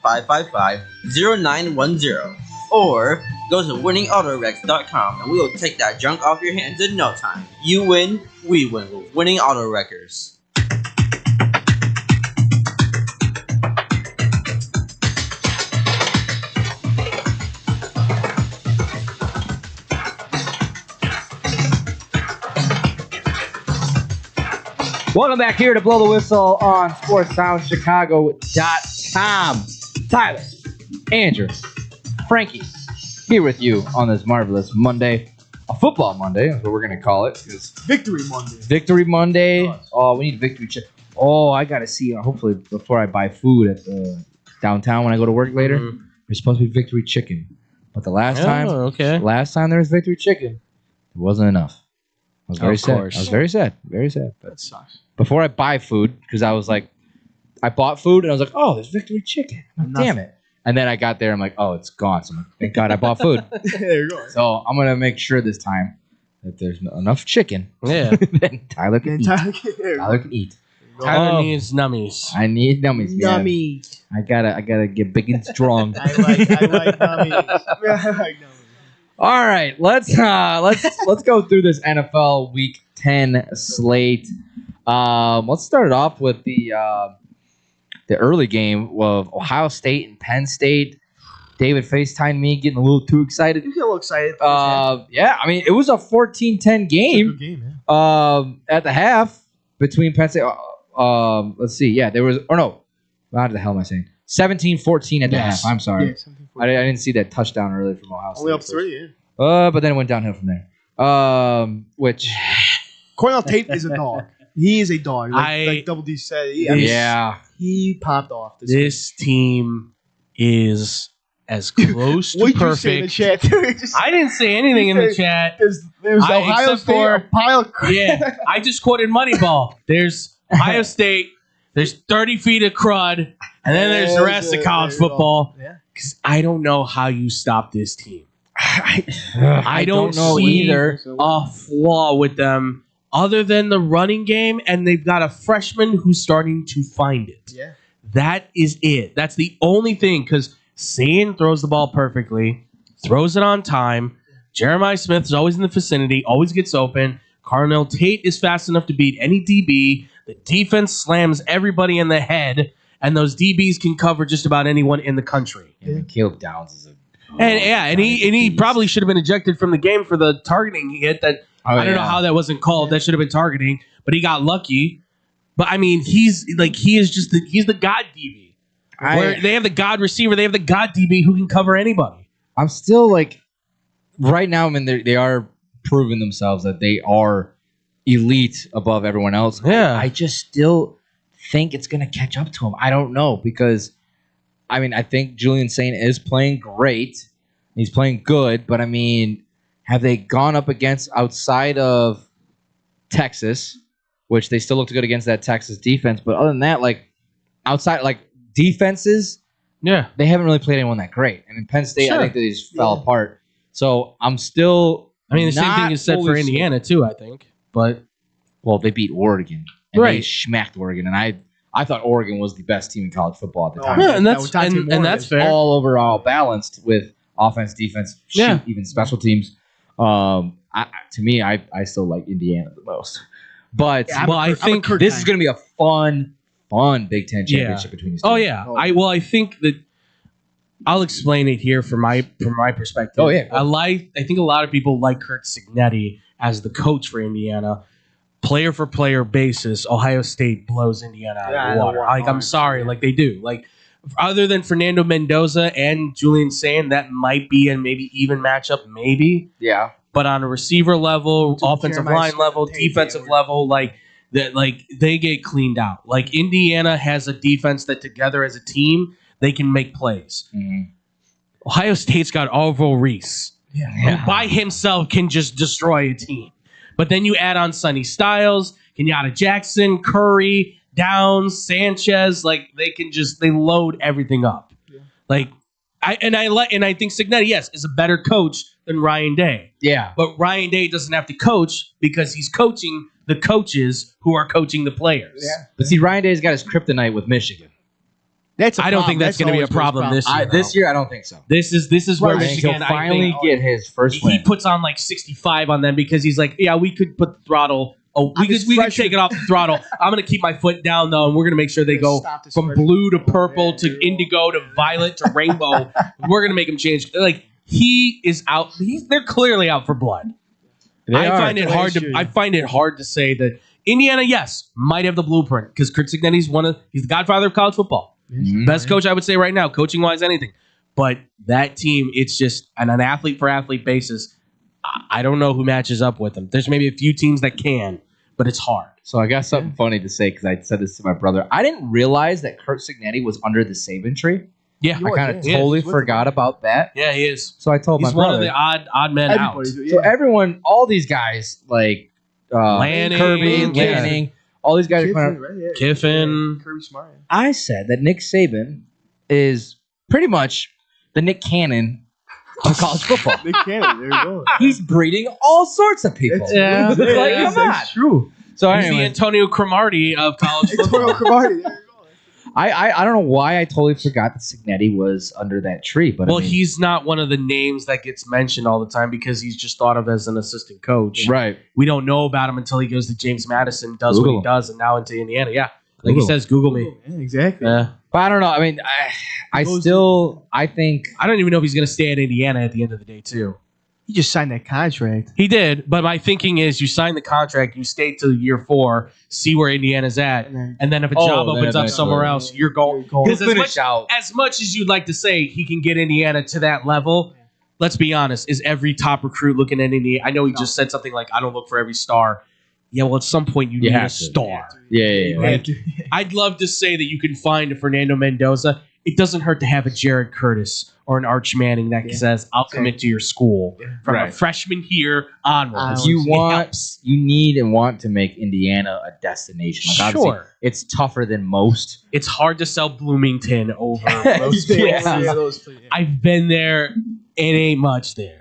Speaker 20: 888-555-0910. Or go to winningautorex.com and we will take that junk off your hands in no time. You win, we win with Winning Auto Wreckers.
Speaker 9: Welcome back here to Blow the Whistle on SportsTownChicago.com. Tyler, Andrew, Frankie, here with you on this marvelous Monday. A football Monday is what we're going to call it.
Speaker 2: Victory Monday.
Speaker 9: Victory Monday. Oh, we need victory check. Oh, I got to see, hopefully, before I buy food at the downtown when I go to work later, there's supposed to be victory chicken. But the last time there was victory chicken, it wasn't enough. I was very sad. I was very sad. Very sad. But
Speaker 2: that sucks.
Speaker 9: Before I buy food, because I was like, I bought food and I was like, oh, there's victory chicken. I'm like, damn it. And then I got there, I'm like, oh, it's gone. So I'm like, thank God I bought food.
Speaker 2: There you go.
Speaker 9: So I'm going to make sure this time If there's enough chicken,
Speaker 3: Yeah.
Speaker 9: then Tyler can eat. Tyler can eat.
Speaker 3: Tyler needs nummies.
Speaker 9: I need nummies. Man.
Speaker 2: Nummies.
Speaker 9: I gotta get big and strong.
Speaker 2: I like nummies. I like nummies.
Speaker 9: All right, let's go through this NFL Week 10 slate. Let's start it off with the early game of Ohio State and Penn State. David FaceTimed me, getting a little too excited.
Speaker 2: You get a little excited.
Speaker 9: Yeah, I mean, it was a 14-10 game.
Speaker 2: Good game, yeah.
Speaker 9: At the half between Penn State. Let's see. Yeah, there was. Or no, what the hell am I saying? 17-14 at the half. I'm sorry.
Speaker 2: Yeah,
Speaker 9: I didn't see that touchdown early from Ohio State.
Speaker 2: Only up 3, yeah.
Speaker 9: But then it went downhill from there. Which
Speaker 2: Cornell Tate is a dog. He is a dog. Like Double D said. He popped off.
Speaker 3: This team is as close to
Speaker 2: What'd
Speaker 3: perfect.
Speaker 2: you say in the chat, dude?
Speaker 3: I didn't say anything in the chat.
Speaker 2: There's Ohio
Speaker 3: except
Speaker 2: State,
Speaker 3: for-
Speaker 2: a pile of crap.
Speaker 3: Yeah, I just quoted Moneyball. There's Ohio State. There's 30 feet of crud, and then there's the rest of college football.
Speaker 2: Yeah.
Speaker 3: Because I don't know how you stop this team.
Speaker 9: I don't know
Speaker 3: see
Speaker 9: either.
Speaker 3: a flaw with them other than the running game, and they've got a freshman who's starting to find it.
Speaker 2: Yeah.
Speaker 3: That is it. That's the only thing, because Sane throws the ball perfectly, throws it on time. Jeremiah Smith is always in the vicinity, always gets open. Cornell Tate is fast enough to beat any DB. The defense slams everybody in the head, and those DBs can cover just about anyone in the country.
Speaker 9: Yeah, Caleb Downs is
Speaker 3: And he probably should have been ejected from the game for the targeting hit that I don't know how that wasn't called. That should have been targeting, but he got lucky. But I mean, he's the god DB. Where they have the god receiver, they have the god DB who can cover anybody.
Speaker 9: I'm still like right now. I mean, they are proving themselves that they are elite above everyone else.
Speaker 3: Yeah,
Speaker 9: I just still think it's gonna catch up to him. I don't know because. I mean, I think Julian Saint is playing great. He's playing good, but I mean, have they gone up against outside of Texas, which they still looked good against that Texas defense, but other than that, like outside like defenses,
Speaker 3: yeah,
Speaker 9: they haven't really played anyone that great. And in Penn State, I think they just fell apart. So I'm still
Speaker 3: I mean, the same thing is said for Indiana too, I think. But
Speaker 9: well, they beat Oregon. And
Speaker 3: Right.
Speaker 9: They smacked Oregon, and I thought Oregon was the best team in college football at the time.
Speaker 3: Yeah, and that's fair.
Speaker 9: All overall balanced with offense, defense,
Speaker 3: Yeah.
Speaker 9: even special teams. To me, I still like Indiana the most. But
Speaker 3: I think
Speaker 9: this is going to be a fun Big Ten championship between these teams.
Speaker 3: Oh yeah, I think that I'll explain it here from my perspective.
Speaker 9: Oh, yeah.
Speaker 3: I think a lot of people like Kurt Cignetti as the coach for Indiana. Player for player basis, Ohio State blows Indiana out of the water. Like I'm sorry, like they do. Like other than Fernando Mendoza and Julian Saint, that might be a maybe even matchup, maybe.
Speaker 9: Yeah.
Speaker 3: But on a receiver level, offensive line level, defensive level, like that, like they get cleaned out. Like Indiana has a defense that together as a team they can make plays.
Speaker 9: Mm-hmm.
Speaker 3: Ohio State's got Orville Reese, who by himself can just destroy a team. But then you add on Sonny Styles, Kenyatta Jackson, Curry, Downs, Sanchez. Like they load everything up. Yeah. Like I think Cignetti, yes, is a better coach than Ryan Day.
Speaker 9: Yeah.
Speaker 3: But Ryan Day doesn't have to coach because he's coaching the coaches who are coaching the players.
Speaker 9: Yeah. But see, Ryan Day's got his kryptonite with Michigan.
Speaker 3: I don't think that's going to be a problem this year.
Speaker 9: This year, I don't think so.
Speaker 3: This is where Michigan
Speaker 9: he'll finally get his first win.
Speaker 3: He puts on like 65 on them because he's like, yeah, we could put the throttle. Oh, we could take it off the throttle. I'm going to keep my foot down though, and we're going to make sure they go from blue to purple to indigo to violet to rainbow. We're going to make him change. Like he is out. They're clearly out for blood. I find it hard to say that Indiana, yes, might have the blueprint because Kurt Cignetti's he's the godfather of college football. Mm-hmm. Best coach I would say right now, coaching wise, anything. But that team, it's just on an athlete for athlete basis. I don't know who matches up with them. There's maybe a few teams that can, but it's hard.
Speaker 9: So I got something funny to say because I said this to my brother. I didn't realize that Kurt Cignetti was under the Saban tree.
Speaker 3: Yeah,
Speaker 9: I kind of totally forgot about that.
Speaker 3: Yeah, he is.
Speaker 9: So I told my
Speaker 3: He's
Speaker 9: brother.
Speaker 3: one of the odd men out.
Speaker 9: So everyone, all these guys like
Speaker 3: Lanning,
Speaker 9: Kirby, Lanning. All these guys
Speaker 3: Kiffin.
Speaker 2: Kirby Smart.
Speaker 9: I said that Nick Saban is pretty much the Nick Cannon of college football.
Speaker 2: Nick Cannon, there you go.
Speaker 9: He's breeding all sorts of people.
Speaker 3: Yeah,
Speaker 9: like, come on.
Speaker 2: That's true.
Speaker 9: So
Speaker 3: he's
Speaker 9: anyway,
Speaker 3: the Antonio Cromartie of college football.
Speaker 2: Antonio Cromartie. There you go.
Speaker 9: I don't know why I totally forgot that Cignetti was under that tree. But
Speaker 3: Well,
Speaker 9: I mean,
Speaker 3: he's not one of the names that gets mentioned all the time because he's just thought of as an assistant coach.
Speaker 9: right.
Speaker 3: We don't know about him until he goes to James Madison, does
Speaker 9: Google
Speaker 3: what
Speaker 9: him.
Speaker 3: he does, and now into Indiana. Yeah, like he
Speaker 9: Google.
Speaker 3: says, Google me.
Speaker 2: Yeah, exactly.
Speaker 3: Yeah.
Speaker 9: But I don't know. I mean, I think
Speaker 3: I don't even know if he's going to stay at Indiana at the end of the day, too.
Speaker 2: He just signed that contract.
Speaker 3: He did, but my thinking is you sign the contract, you stay till year 4, see where Indiana's at, and then if a job
Speaker 9: then
Speaker 3: opens up
Speaker 9: eventually.
Speaker 3: somewhere else, you're going.
Speaker 9: He'll
Speaker 3: Because
Speaker 9: finish out.
Speaker 3: as much as you'd like to say he can get Indiana to that level, let's be honest, is every top recruit looking at Indiana? I know he just said something like, I don't look for every star. Yeah, well, at some point you need
Speaker 9: have
Speaker 3: a
Speaker 9: to.
Speaker 3: star.
Speaker 9: Yeah.
Speaker 3: Like, I'd love to say that you can find a Fernando Mendoza. It doesn't hurt to have a Jared Curtis or an Arch Manning that says, I'll commit to your school from a
Speaker 9: Right.
Speaker 3: freshman here onwards.
Speaker 9: You need and want to make Indiana a destination. Like, obviously,
Speaker 3: Sure.
Speaker 9: it's tougher than most.
Speaker 3: It's hard to sell Bloomington over most
Speaker 9: Yeah.
Speaker 3: places. I've been there. It ain't much there.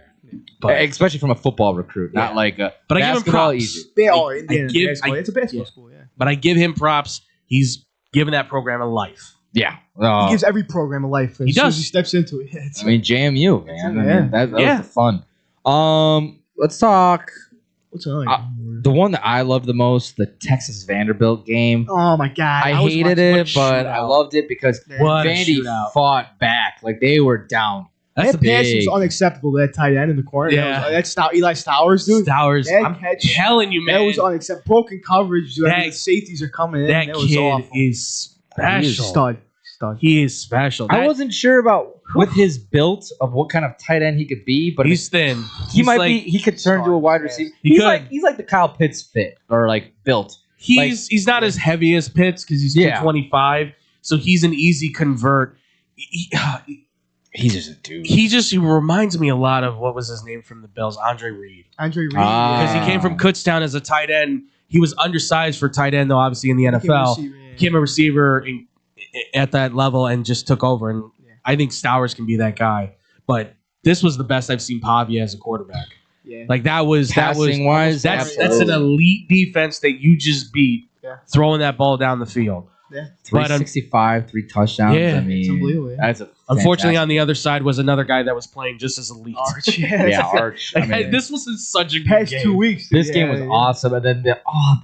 Speaker 3: But
Speaker 9: Especially from a football recruit, not like a
Speaker 3: But I give him
Speaker 9: basketball
Speaker 3: props.
Speaker 9: easy.
Speaker 2: They are Indiana.
Speaker 3: give-
Speaker 2: Basketball. It's a basketball school, yeah.
Speaker 3: But I give him props. He's given that program a life.
Speaker 9: Yeah.
Speaker 2: He gives every program a life. As
Speaker 3: He
Speaker 2: soon
Speaker 3: does.
Speaker 2: as he steps into it. Yeah, it's
Speaker 9: I mean, JMU, man. I
Speaker 2: Yeah.
Speaker 9: mean, that
Speaker 3: Yeah.
Speaker 9: was the fun. Let's talk.
Speaker 2: What's on?
Speaker 9: The one that I loved the most, the Texas Vanderbilt game.
Speaker 2: Oh my god!
Speaker 9: I
Speaker 2: was
Speaker 9: hated
Speaker 2: watching-
Speaker 9: it, but I loved it because
Speaker 3: What a
Speaker 9: Vandy
Speaker 3: shootout.
Speaker 9: fought back. Like, they were down.
Speaker 3: That's
Speaker 2: that pass was
Speaker 9: big.
Speaker 2: unacceptable. That tight end in the corner.
Speaker 3: Yeah.
Speaker 2: That's Eli Stowers, dude.
Speaker 3: Stowers.
Speaker 2: That
Speaker 3: I'm
Speaker 2: catch,
Speaker 3: telling you, man.
Speaker 2: that was unacceptable. Broken coverage. Dude. I mean,
Speaker 3: That-
Speaker 2: the safeties are coming in.
Speaker 3: that
Speaker 2: was
Speaker 3: kid
Speaker 2: awful.
Speaker 3: is
Speaker 2: He is
Speaker 3: special.
Speaker 2: stud.
Speaker 3: He is special.
Speaker 9: I
Speaker 3: That-
Speaker 9: wasn't sure about with his built of what kind of tight end he could be, but
Speaker 3: he's thin.
Speaker 9: he
Speaker 3: He's
Speaker 9: might
Speaker 3: like-
Speaker 9: be. He could turn to a wide receiver.
Speaker 3: He
Speaker 9: He's
Speaker 3: could.
Speaker 9: like the Kyle Pitts fit or like built.
Speaker 3: He's not as heavy as Pitts because he's 225, so he's an easy convert.
Speaker 9: He's just a dude.
Speaker 3: He reminds me a lot of what was his name from the Bills, Andre Reed.
Speaker 2: Andre Reed.
Speaker 3: Because he came from Kutztown as a tight end. He was undersized for tight end, though, obviously in the NFL. Became a receiver at that level and just took over. And I think Stowers can be that guy. But this was the best I've seen Pavia as a quarterback.
Speaker 2: Yeah.
Speaker 3: Like that's
Speaker 9: Passing-wise,
Speaker 3: that's an
Speaker 9: absolutely.
Speaker 3: elite defense that you just beat throwing that ball down the field.
Speaker 2: Yeah.
Speaker 9: 365, 3 touchdowns.
Speaker 3: Yeah.
Speaker 9: I mean,
Speaker 2: It's unbelievable.
Speaker 9: that's a
Speaker 3: Unfortunately,
Speaker 9: fantastic-
Speaker 3: on the other side was another guy that was playing just as elite.
Speaker 2: Arch.
Speaker 9: yeah, Arch. I
Speaker 3: Like,
Speaker 9: mean,
Speaker 3: this was such a good
Speaker 2: Past
Speaker 3: game.
Speaker 2: 2 weeks.
Speaker 9: this game was awesome, and then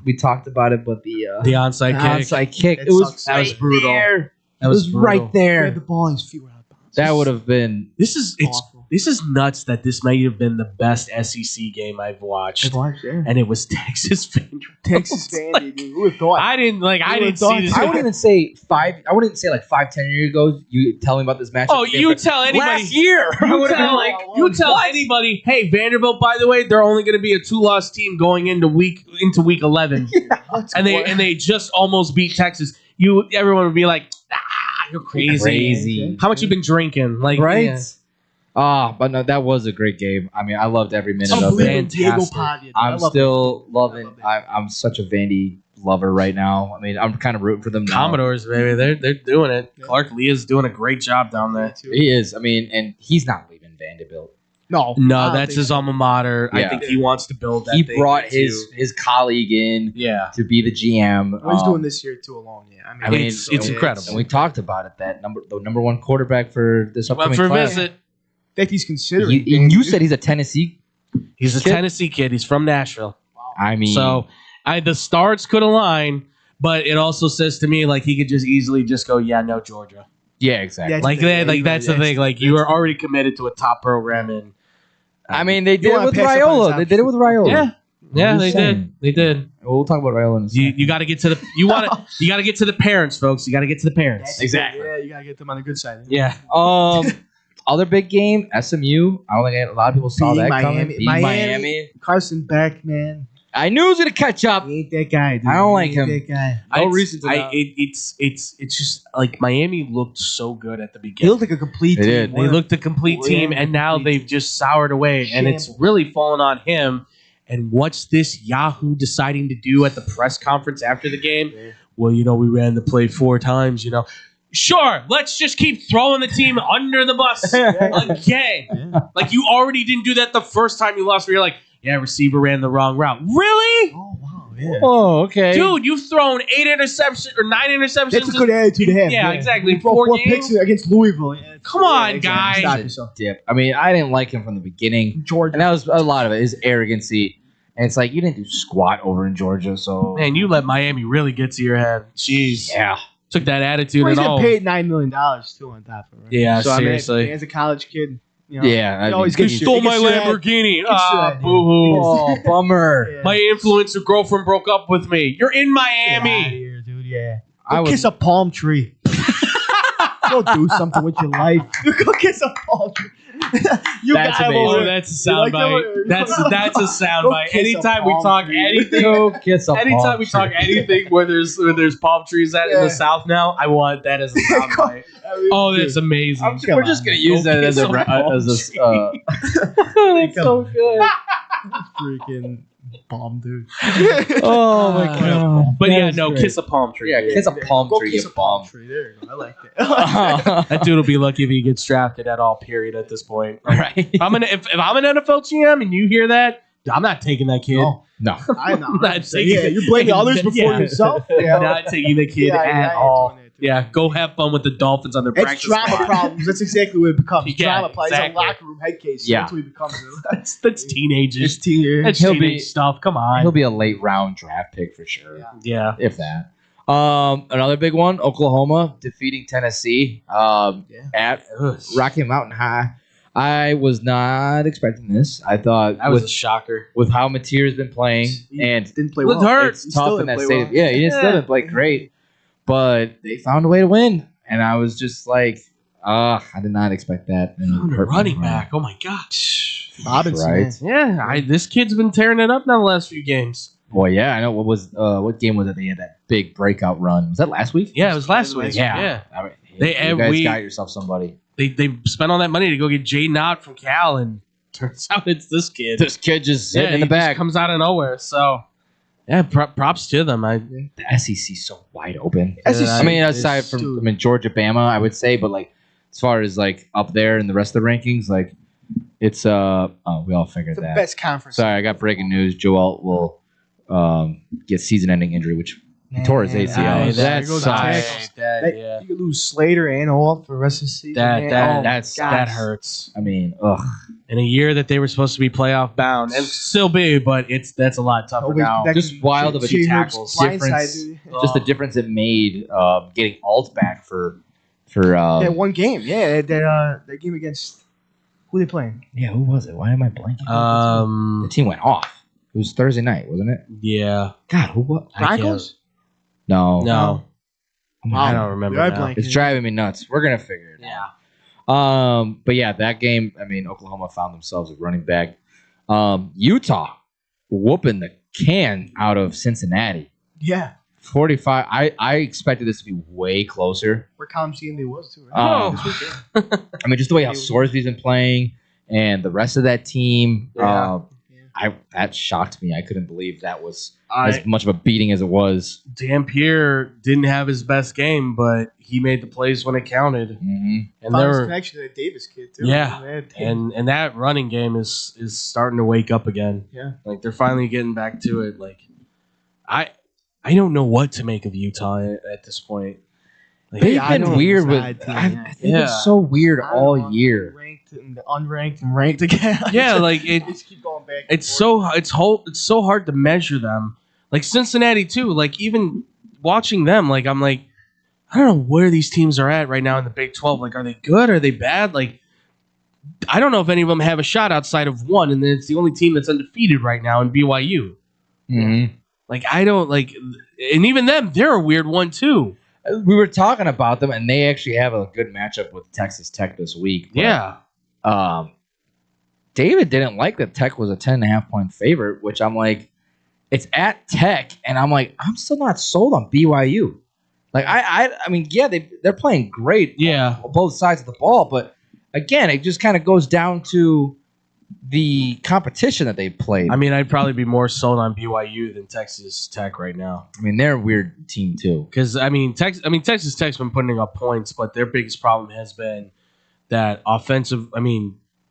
Speaker 9: we talked about it, but the
Speaker 3: The onside kick.
Speaker 9: onside kick,
Speaker 2: That
Speaker 9: it was
Speaker 2: sucks.
Speaker 3: That was
Speaker 9: right
Speaker 3: brutal.
Speaker 9: there.
Speaker 3: That
Speaker 9: It
Speaker 3: was
Speaker 9: was
Speaker 3: brutal.
Speaker 9: right
Speaker 2: He had
Speaker 9: there.
Speaker 2: the ball in his feet were out of bounds.
Speaker 9: That would have been.
Speaker 3: This is
Speaker 2: Awful.
Speaker 3: this is nuts that this might have been the best SEC game I've watched,
Speaker 2: Yeah.
Speaker 3: and it was Texas Vanderbilt.
Speaker 2: Texas Vandy, dude. Who would have thought?
Speaker 3: I didn't
Speaker 2: would've
Speaker 3: see
Speaker 2: thought-
Speaker 3: this.
Speaker 9: I wouldn't even say 5. I wouldn't say like 5-10 years ago. You tell me about this matchup.
Speaker 3: Oh, you tell anybody
Speaker 9: last year. I
Speaker 3: You
Speaker 9: would have been
Speaker 3: tell,
Speaker 9: like,
Speaker 3: you tell anybody, hey, Vanderbilt, by the way, they're only going to be a 2-loss team going into week 11, and they just almost beat Texas. Everyone would be like, you're crazy. How much you been drinking? Like,
Speaker 9: right?
Speaker 3: yeah.
Speaker 9: But no, that was a great game. I mean, I loved every minute of
Speaker 2: Unbelievable.
Speaker 9: it.
Speaker 2: Diego
Speaker 3: Fantastic.
Speaker 2: Pavia. dude. I
Speaker 9: I'm
Speaker 2: love
Speaker 9: still loving. I'm such a Vandy lover right now. I mean, I'm kind of rooting for them now.
Speaker 3: Commodores, baby, they're doing it. Clark Lee is doing a great job down there.
Speaker 9: He is. I mean, and he's not leaving Vanderbilt.
Speaker 2: No,
Speaker 3: No,
Speaker 2: I don't
Speaker 3: that's
Speaker 2: think
Speaker 3: his
Speaker 2: so.
Speaker 3: alma mater. I
Speaker 9: Yeah.
Speaker 3: think he wants to build that.
Speaker 9: He
Speaker 3: thing
Speaker 9: brought
Speaker 3: into-
Speaker 9: his colleague in
Speaker 3: yeah.
Speaker 9: to be the GM.
Speaker 2: What he's doing this year too alone. Yeah,
Speaker 9: I mean,
Speaker 3: It's
Speaker 9: and
Speaker 3: incredible.
Speaker 9: we talked about it. The number one quarterback for this
Speaker 3: Went
Speaker 9: upcoming
Speaker 3: for a
Speaker 9: class.
Speaker 3: visit.
Speaker 2: I think he's considering.
Speaker 9: And you said he's a Tennessee.
Speaker 3: He's a
Speaker 9: kid?
Speaker 3: Tennessee kid. He's from Nashville.
Speaker 9: I mean,
Speaker 3: So the stars could align, but it also says to me like he could just easily just go, yeah, no Georgia.
Speaker 9: yeah, exactly.
Speaker 2: Yeah,
Speaker 3: Like that, like that's the thing. Like you are already committed to a top program, and
Speaker 9: I mean, they did
Speaker 2: You
Speaker 9: it
Speaker 2: wanna
Speaker 9: with
Speaker 2: pass up on
Speaker 9: Raiola.
Speaker 2: his
Speaker 9: They did it with Raiola.
Speaker 3: yeah, yeah,
Speaker 9: I'm
Speaker 3: they
Speaker 9: just
Speaker 3: did.
Speaker 9: saying.
Speaker 3: They did.
Speaker 9: We'll talk about Raiola in a second.
Speaker 3: You got to get to the you got to get to the parents, folks. You got to get to the parents.
Speaker 9: Exactly.
Speaker 2: Yeah, you gotta get them on the good side.
Speaker 3: Yeah.
Speaker 9: Other big game, SMU. I don't think a lot of people saw
Speaker 2: Beating
Speaker 9: that coming.
Speaker 2: Miami.
Speaker 9: Beating
Speaker 2: Miami. Carson Beck, man.
Speaker 9: I knew he was gonna catch up.
Speaker 2: He ain't that guy, dude.
Speaker 9: I don't
Speaker 2: He
Speaker 9: like
Speaker 2: ain't
Speaker 9: him.
Speaker 2: That guy.
Speaker 9: No reason to not.
Speaker 3: It's just like Miami looked so good at the
Speaker 2: He
Speaker 3: beginning.
Speaker 2: looked like a complete
Speaker 9: They
Speaker 2: team.
Speaker 9: did.
Speaker 3: They looked a complete team, and now they've just soured away, and it's really fallen on him. And what's this Yahoo deciding to do at the press conference after the game? Well, we ran the play 4 times. Sure, let's just keep throwing the team under the bus again. Like you already didn't do that the first time you lost, where you're like, yeah, receiver ran the wrong route. Really?
Speaker 2: Oh wow, yeah.
Speaker 9: Oh, okay.
Speaker 3: Dude, you've thrown 9 interceptions.
Speaker 2: That's a good attitude to have.
Speaker 3: Yeah, exactly.
Speaker 2: You throw 4 picks against Louisville.
Speaker 3: Come on, guys.
Speaker 2: Stop yourself.
Speaker 9: Dip. I mean, I didn't like him from the beginning.
Speaker 2: Georgia.
Speaker 9: And that was a lot of it, his arrogancy. And it's like, you didn't do squat over in Georgia, so.
Speaker 3: Man, you let Miami really get to your head. Jeez.
Speaker 9: Yeah.
Speaker 3: Took that attitude
Speaker 2: Well, he's
Speaker 3: and all.
Speaker 2: getting paid $9 million too on top of it. Right?
Speaker 3: Yeah,
Speaker 2: so,
Speaker 3: seriously.
Speaker 2: I mean, as a college kid, you know,
Speaker 9: Yeah,
Speaker 2: you always
Speaker 3: You
Speaker 2: get
Speaker 3: stole my Lamborghini. Boo-hoo.
Speaker 9: Oh, bummer.
Speaker 3: My influencer girlfriend broke up with me. You're in Miami.
Speaker 2: Here, dude. Yeah.
Speaker 9: I
Speaker 2: Go
Speaker 9: was-
Speaker 2: kiss a palm tree. Go do something with your life. Go kiss a palm tree. You
Speaker 9: That's
Speaker 2: got
Speaker 9: amazing.
Speaker 3: Oh, that's a
Speaker 2: like
Speaker 3: soundbite.
Speaker 2: that?
Speaker 3: That's a soundbite.
Speaker 2: Go kiss a
Speaker 3: Anytime we
Speaker 2: palm
Speaker 3: talk
Speaker 2: tree.
Speaker 3: anything,
Speaker 9: Go kiss a palm
Speaker 3: anytime we
Speaker 9: tree.
Speaker 3: talk anything where there's palm trees at in
Speaker 2: Yeah.
Speaker 3: the South now, I want that as a soundbite. Oh, that's amazing.
Speaker 9: We're just going to use that as a. It's so good.
Speaker 2: Freaking palm, dude.
Speaker 9: Oh, my God.
Speaker 3: But yeah,
Speaker 9: That's
Speaker 3: no,
Speaker 9: great.
Speaker 3: kiss a palm tree.
Speaker 9: Yeah, kiss a palm
Speaker 2: Go
Speaker 9: tree,
Speaker 2: kiss
Speaker 9: you
Speaker 2: a palm
Speaker 9: bum.
Speaker 2: tree. There you go. I like that.
Speaker 3: That dude will be lucky if he gets drafted at all. Period. At this point,
Speaker 9: Right.
Speaker 3: if I'm an NFL GM and you hear that, I'm not taking that kid.
Speaker 9: No.
Speaker 2: I know.
Speaker 3: I'm not taking.
Speaker 2: Yeah, you're blaming others before yourself. Yeah.
Speaker 3: Not taking the kid
Speaker 2: Yeah, I
Speaker 3: at
Speaker 2: ain't
Speaker 3: all.
Speaker 2: doing that, too.
Speaker 3: Yeah, go have fun with the Dolphins on their
Speaker 2: It's
Speaker 3: practice
Speaker 2: drama
Speaker 3: squad.
Speaker 2: problems. That's exactly what it becomes.
Speaker 3: Yeah,
Speaker 2: Drama problems. It's a
Speaker 3: exactly.
Speaker 2: locker room head case.
Speaker 9: Yeah.
Speaker 2: That's what it becomes.
Speaker 3: That's teenagers.
Speaker 2: It's teenagers.
Speaker 3: That's
Speaker 9: He'll
Speaker 3: teenage
Speaker 9: be-
Speaker 3: stuff. Come on.
Speaker 9: He'll be a late round draft pick for sure.
Speaker 3: Yeah.
Speaker 9: If that. Another big one, Oklahoma defeating Tennessee at Rocky Mountain High. I was not expecting this. I thought
Speaker 3: That was a shocker.
Speaker 9: with how Mateer's been playing and
Speaker 2: Didn't play
Speaker 3: Looked
Speaker 2: well.
Speaker 3: hurt.
Speaker 9: it's
Speaker 2: He still
Speaker 9: tough in
Speaker 2: didn't
Speaker 9: that
Speaker 2: play
Speaker 9: stadium.
Speaker 2: well.
Speaker 9: Yeah, he still didn't play great, but they found a way to win, and I was just like, I did not expect that. And it
Speaker 3: Found a
Speaker 9: hurt my
Speaker 3: running
Speaker 9: heart.
Speaker 3: back. Oh my gosh.
Speaker 2: Robinson.
Speaker 9: Right.
Speaker 2: Man.
Speaker 3: Yeah, this kid's been tearing it up now the last few games.
Speaker 9: Well, yeah, I know. What game was it? They had that big breakout run. Was that last week?
Speaker 3: Yeah, it was last week.
Speaker 9: Yeah. I mean,
Speaker 3: They-
Speaker 9: you
Speaker 3: and
Speaker 9: guys
Speaker 3: we-
Speaker 9: got yourself somebody.
Speaker 3: They spent all that money to go get Jay Knott from Cal, and turns out it's this kid.
Speaker 9: This kid just sitting in the
Speaker 3: he just
Speaker 9: back.
Speaker 3: comes out of nowhere. So, yeah, props to them.
Speaker 9: The SEC's so wide open.
Speaker 2: SEC
Speaker 9: I mean,
Speaker 2: is-
Speaker 9: aside from
Speaker 2: dude.
Speaker 9: Georgia, Bama, I would say, but like as far as like up there in the rest of the rankings, like it's we all figured
Speaker 2: It's the
Speaker 9: that.
Speaker 2: best conference.
Speaker 9: Sorry, I got breaking news. Joel will get season-ending injury, which he tore his ACL.
Speaker 2: There
Speaker 9: That
Speaker 2: goes
Speaker 9: sucks.
Speaker 3: Yeah.
Speaker 2: You could lose Slater and Hall for the rest of the season. man. Oh,
Speaker 9: That's
Speaker 3: That hurts.
Speaker 9: I mean, ugh.
Speaker 3: In a year that they were supposed to be playoff bound, and still be, but that's a lot tougher
Speaker 2: Always
Speaker 3: now.
Speaker 2: that-
Speaker 9: Just wild of a
Speaker 2: She
Speaker 9: tackles
Speaker 2: hurts blindside,
Speaker 9: difference.
Speaker 2: dude.
Speaker 9: Just the difference it made getting Alt back for
Speaker 2: That one game. Yeah, that game against who they playing?
Speaker 9: yeah. Who was it? Why am I blanking?
Speaker 3: Um,
Speaker 9: The team went off. It was Thursday night, wasn't it?
Speaker 3: yeah.
Speaker 9: God, who what?
Speaker 3: I can't-
Speaker 2: Broncos?
Speaker 9: No,
Speaker 3: No,
Speaker 9: Oh,
Speaker 3: I don't remember.
Speaker 2: Yeah, I
Speaker 3: now.
Speaker 2: blank.
Speaker 9: It's driving me nuts. We're gonna figure it
Speaker 3: Yeah.
Speaker 9: out. But yeah, that game. I mean, Oklahoma found themselves a running back. Utah whooping the can out of Cincinnati.
Speaker 2: Yeah.
Speaker 9: 45. I expected this to be way closer.
Speaker 2: Where college game they was too. Right?
Speaker 9: Um,
Speaker 2: This weekend.
Speaker 9: I mean, just the way how Sorsby's been playing and the rest of that team.
Speaker 3: Yeah.
Speaker 9: That shocked me. I couldn't believe that was
Speaker 3: I-
Speaker 9: as much of a beating as it was.
Speaker 3: Dampier didn't have his best game, but he made the plays when it counted.
Speaker 9: Mm-hmm.
Speaker 3: And
Speaker 2: Found
Speaker 3: there
Speaker 2: his
Speaker 3: were,
Speaker 2: connection to that Davis kid too.
Speaker 3: yeah,
Speaker 2: Man,
Speaker 3: and that running game is starting to wake up again.
Speaker 2: Yeah.
Speaker 3: Like they're finally getting back to it. Like I don't know what to make of Utah at this point. Like,
Speaker 9: They've
Speaker 2: I
Speaker 9: been
Speaker 2: know
Speaker 9: weird
Speaker 2: it's
Speaker 9: with.
Speaker 2: not a team,
Speaker 9: I
Speaker 2: yeah.
Speaker 9: think it's so weird all year.
Speaker 2: ranked and the unranked and ranked again.
Speaker 3: Yeah, like it.
Speaker 2: Just keep going back.
Speaker 3: It's so hard to measure them. Like Cincinnati too. Like even watching them, like I'm like, I don't know where these teams are at right now in the Big 12. Like, are they good? Are they bad? Like, I don't know if any of them have a shot outside of one, and then it's the only team that's undefeated right now in BYU.
Speaker 9: Mm-hmm.
Speaker 3: Like I don't like, and even them, they're a weird one too.
Speaker 9: We were talking about them, and they actually have a good matchup with Texas Tech this week. But,
Speaker 3: Yeah,
Speaker 9: David didn't like that Tech was a 10.5-point favorite, which I'm like, it's at Tech, and I'm like, I'm still not sold on BYU. Like I mean, yeah, they're playing great.
Speaker 3: Yeah,
Speaker 9: on both sides of the ball, but again, it just kind of goes down to the competition that they played.
Speaker 3: I mean, I'd probably be more sold on BYU than Texas Tech right now.
Speaker 9: I mean, they're a weird team too.
Speaker 3: Because Texas Tech's been putting up points, but their biggest problem has been that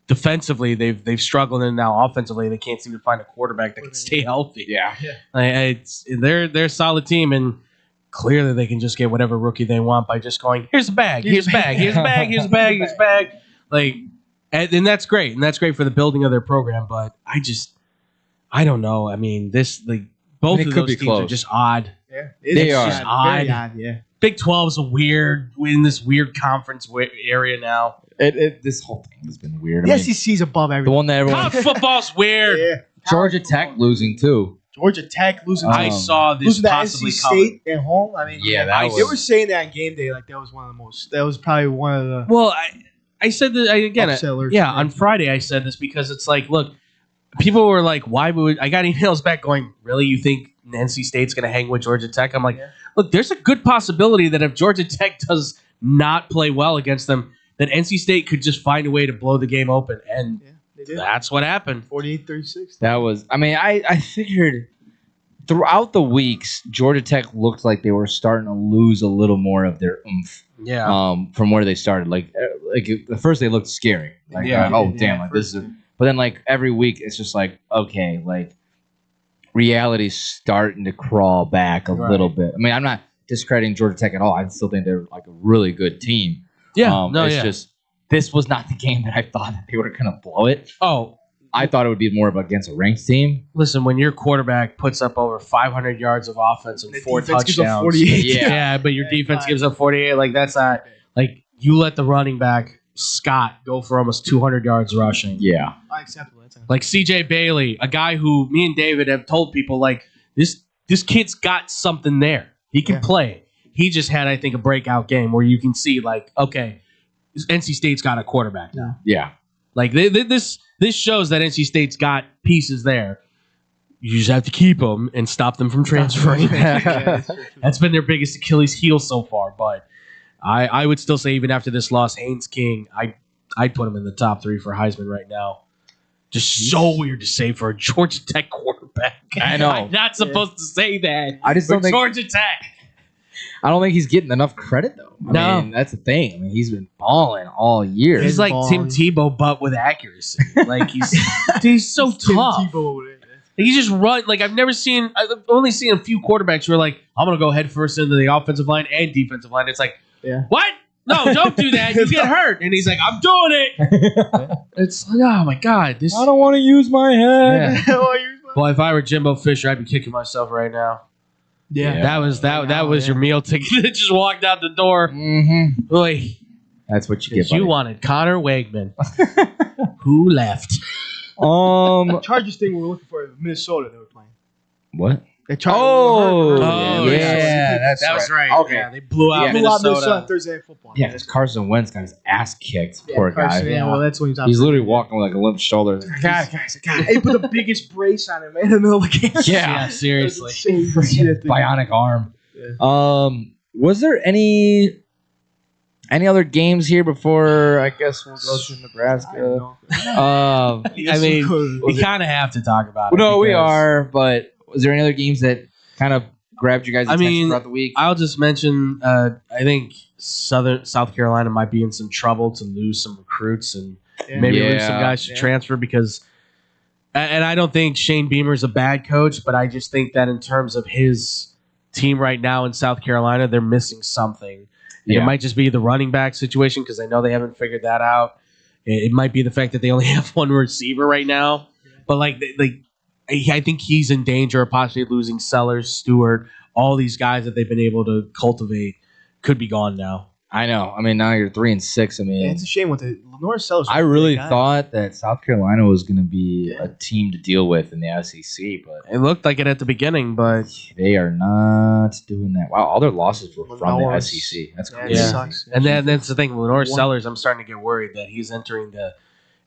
Speaker 3: defensively they've struggled, and now offensively they can't seem to find a quarterback that can stay healthy.
Speaker 9: Yeah.
Speaker 3: They're a solid team, and clearly they can just get whatever rookie they want by just going, here's a bag, here's a bag, here's a bag, here's a bag, here's a bag. And that's great, and that's great for the building of their program. But I don't know. I mean, both of those teams are just odd.
Speaker 2: Yeah,
Speaker 3: they are just odd.
Speaker 2: Very odd. Yeah.
Speaker 3: Big 12 is in this weird conference area now.
Speaker 9: This whole thing has been weird.
Speaker 2: The SEC's above everything.
Speaker 9: The one that everyone.
Speaker 3: College football's weird.
Speaker 2: Yeah.
Speaker 9: Georgia Tech losing too.
Speaker 2: Georgia Tech losing.
Speaker 3: I saw this
Speaker 2: losing to
Speaker 3: possibly
Speaker 2: NC State at home. I mean,
Speaker 9: they
Speaker 2: were saying that on game day, like that was one of the most. That was probably one of the.
Speaker 3: Well, I said that on Friday I said this because it's like, look, people were like, why would I got emails back going, really? You think NC State's going to hang with Georgia Tech? I'm like, look, there's a good possibility that if Georgia Tech does not play well against them, that NC State could just find a way to blow the game open, and that's what happened.
Speaker 2: 48-36.
Speaker 9: That was. I mean, I figured throughout the weeks, Georgia Tech looked like they were starting to lose a little more of their oomph.
Speaker 3: Yeah.
Speaker 9: From where they started, like at first they looked scary. Like, this is. But then, like every week, it's just like, okay, like reality's starting to crawl back a little bit. I mean, I'm not discrediting Georgia Tech at all. I still think they're like a really good team.
Speaker 3: Yeah.
Speaker 9: It's just this was not the game that I thought that they were going to blow it.
Speaker 3: Oh.
Speaker 9: I thought it would be more of against a ranked team.
Speaker 3: Listen, when your quarterback puts up over 500 yards of offense and 4 touchdowns,
Speaker 2: 48.
Speaker 3: But your defense gives up 48. Like that's not like you let the running back Scott go for almost 200 yards rushing.
Speaker 9: Yeah,
Speaker 2: unacceptable.
Speaker 3: Like C.J. Bailey, a guy who me and David have told people like this kid's got something there. He can play. He just had, I think, a breakout game where you can see like, okay, NC State's got a quarterback now.
Speaker 9: Yeah,
Speaker 3: like this shows that NC State's got pieces there. You just have to keep them and stop them from transferring. That's been their biggest Achilles heel so far. But I would still say even after this loss, Haynes King, I'd put him in the top 3 for Heisman right now. Just so weird to say for a Georgia Tech quarterback.
Speaker 9: I know.
Speaker 3: I'm not supposed to say that.
Speaker 9: I just don't think
Speaker 3: Georgia Tech.
Speaker 9: I don't think he's getting enough credit though. I mean, that's the thing. I mean, he's been balling all year.
Speaker 3: He's like Tim Tebow, but with accuracy. Like he's so tough. He just run like I've only seen a few quarterbacks who are like, I'm gonna go head first into the offensive line and defensive line. It's like, what? No, don't do that. You get hurt. And he's like, I'm doing it. It's like, oh my God.
Speaker 9: I don't want to use my head.
Speaker 3: Yeah. Well, if I were Jimbo Fisher, I'd be kicking myself right now.
Speaker 2: Yeah.
Speaker 3: That was your meal ticket that just walked out the door.
Speaker 9: Mm-hmm.
Speaker 3: Boy,
Speaker 9: that's what you get.
Speaker 3: You wanted Connor Wegman. Who left?
Speaker 2: The Chargers thing we were looking for in Minnesota. They were playing.
Speaker 9: What?
Speaker 2: The Chargers.
Speaker 3: That was right.
Speaker 9: Okay.
Speaker 3: Yeah, they blew out
Speaker 2: Minnesota on Thursday Night Football.
Speaker 9: Yeah, because Carson Wentz got his ass kicked. Poor guy.
Speaker 2: Yeah, well, that's when
Speaker 9: he's literally walking with like a limp shoulder.
Speaker 2: God. He put the biggest brace on him in the middle of the game.
Speaker 3: Yeah, seriously.
Speaker 9: Bionic arm. Yeah. Was there any other games here before I guess we'll go to Nebraska?
Speaker 3: I mean, we kind of have to talk about it.
Speaker 9: No, we are, but was there any other games that kind of grabbed you guys' attention throughout the week?
Speaker 3: I'll just mention, I think South Carolina might be in some trouble to lose some recruits and maybe lose some guys to transfer because, and I don't think Shane Beamer's a bad coach, but I just think that in terms of his team right now in South Carolina, they're missing something. It might just be the running back situation because I know they haven't figured that out. It might be the fact that they only have one receiver right now, but I think he's in danger of possibly losing Sellers, Stewart, all these guys that they've been able to cultivate could be gone now.
Speaker 9: I know. I mean, now you're 3-6. I mean,
Speaker 2: it's a shame with the Lenore Sellers.
Speaker 9: I really thought that South Carolina was going to be a team to deal with in the SEC, but
Speaker 3: it looked like it at the beginning, but
Speaker 9: they are not doing that. Wow, all their losses were from the SEC. That's crazy.
Speaker 3: Sucks. And then that's the thing. Lenore Sellers, I'm starting to get worried that he's entering the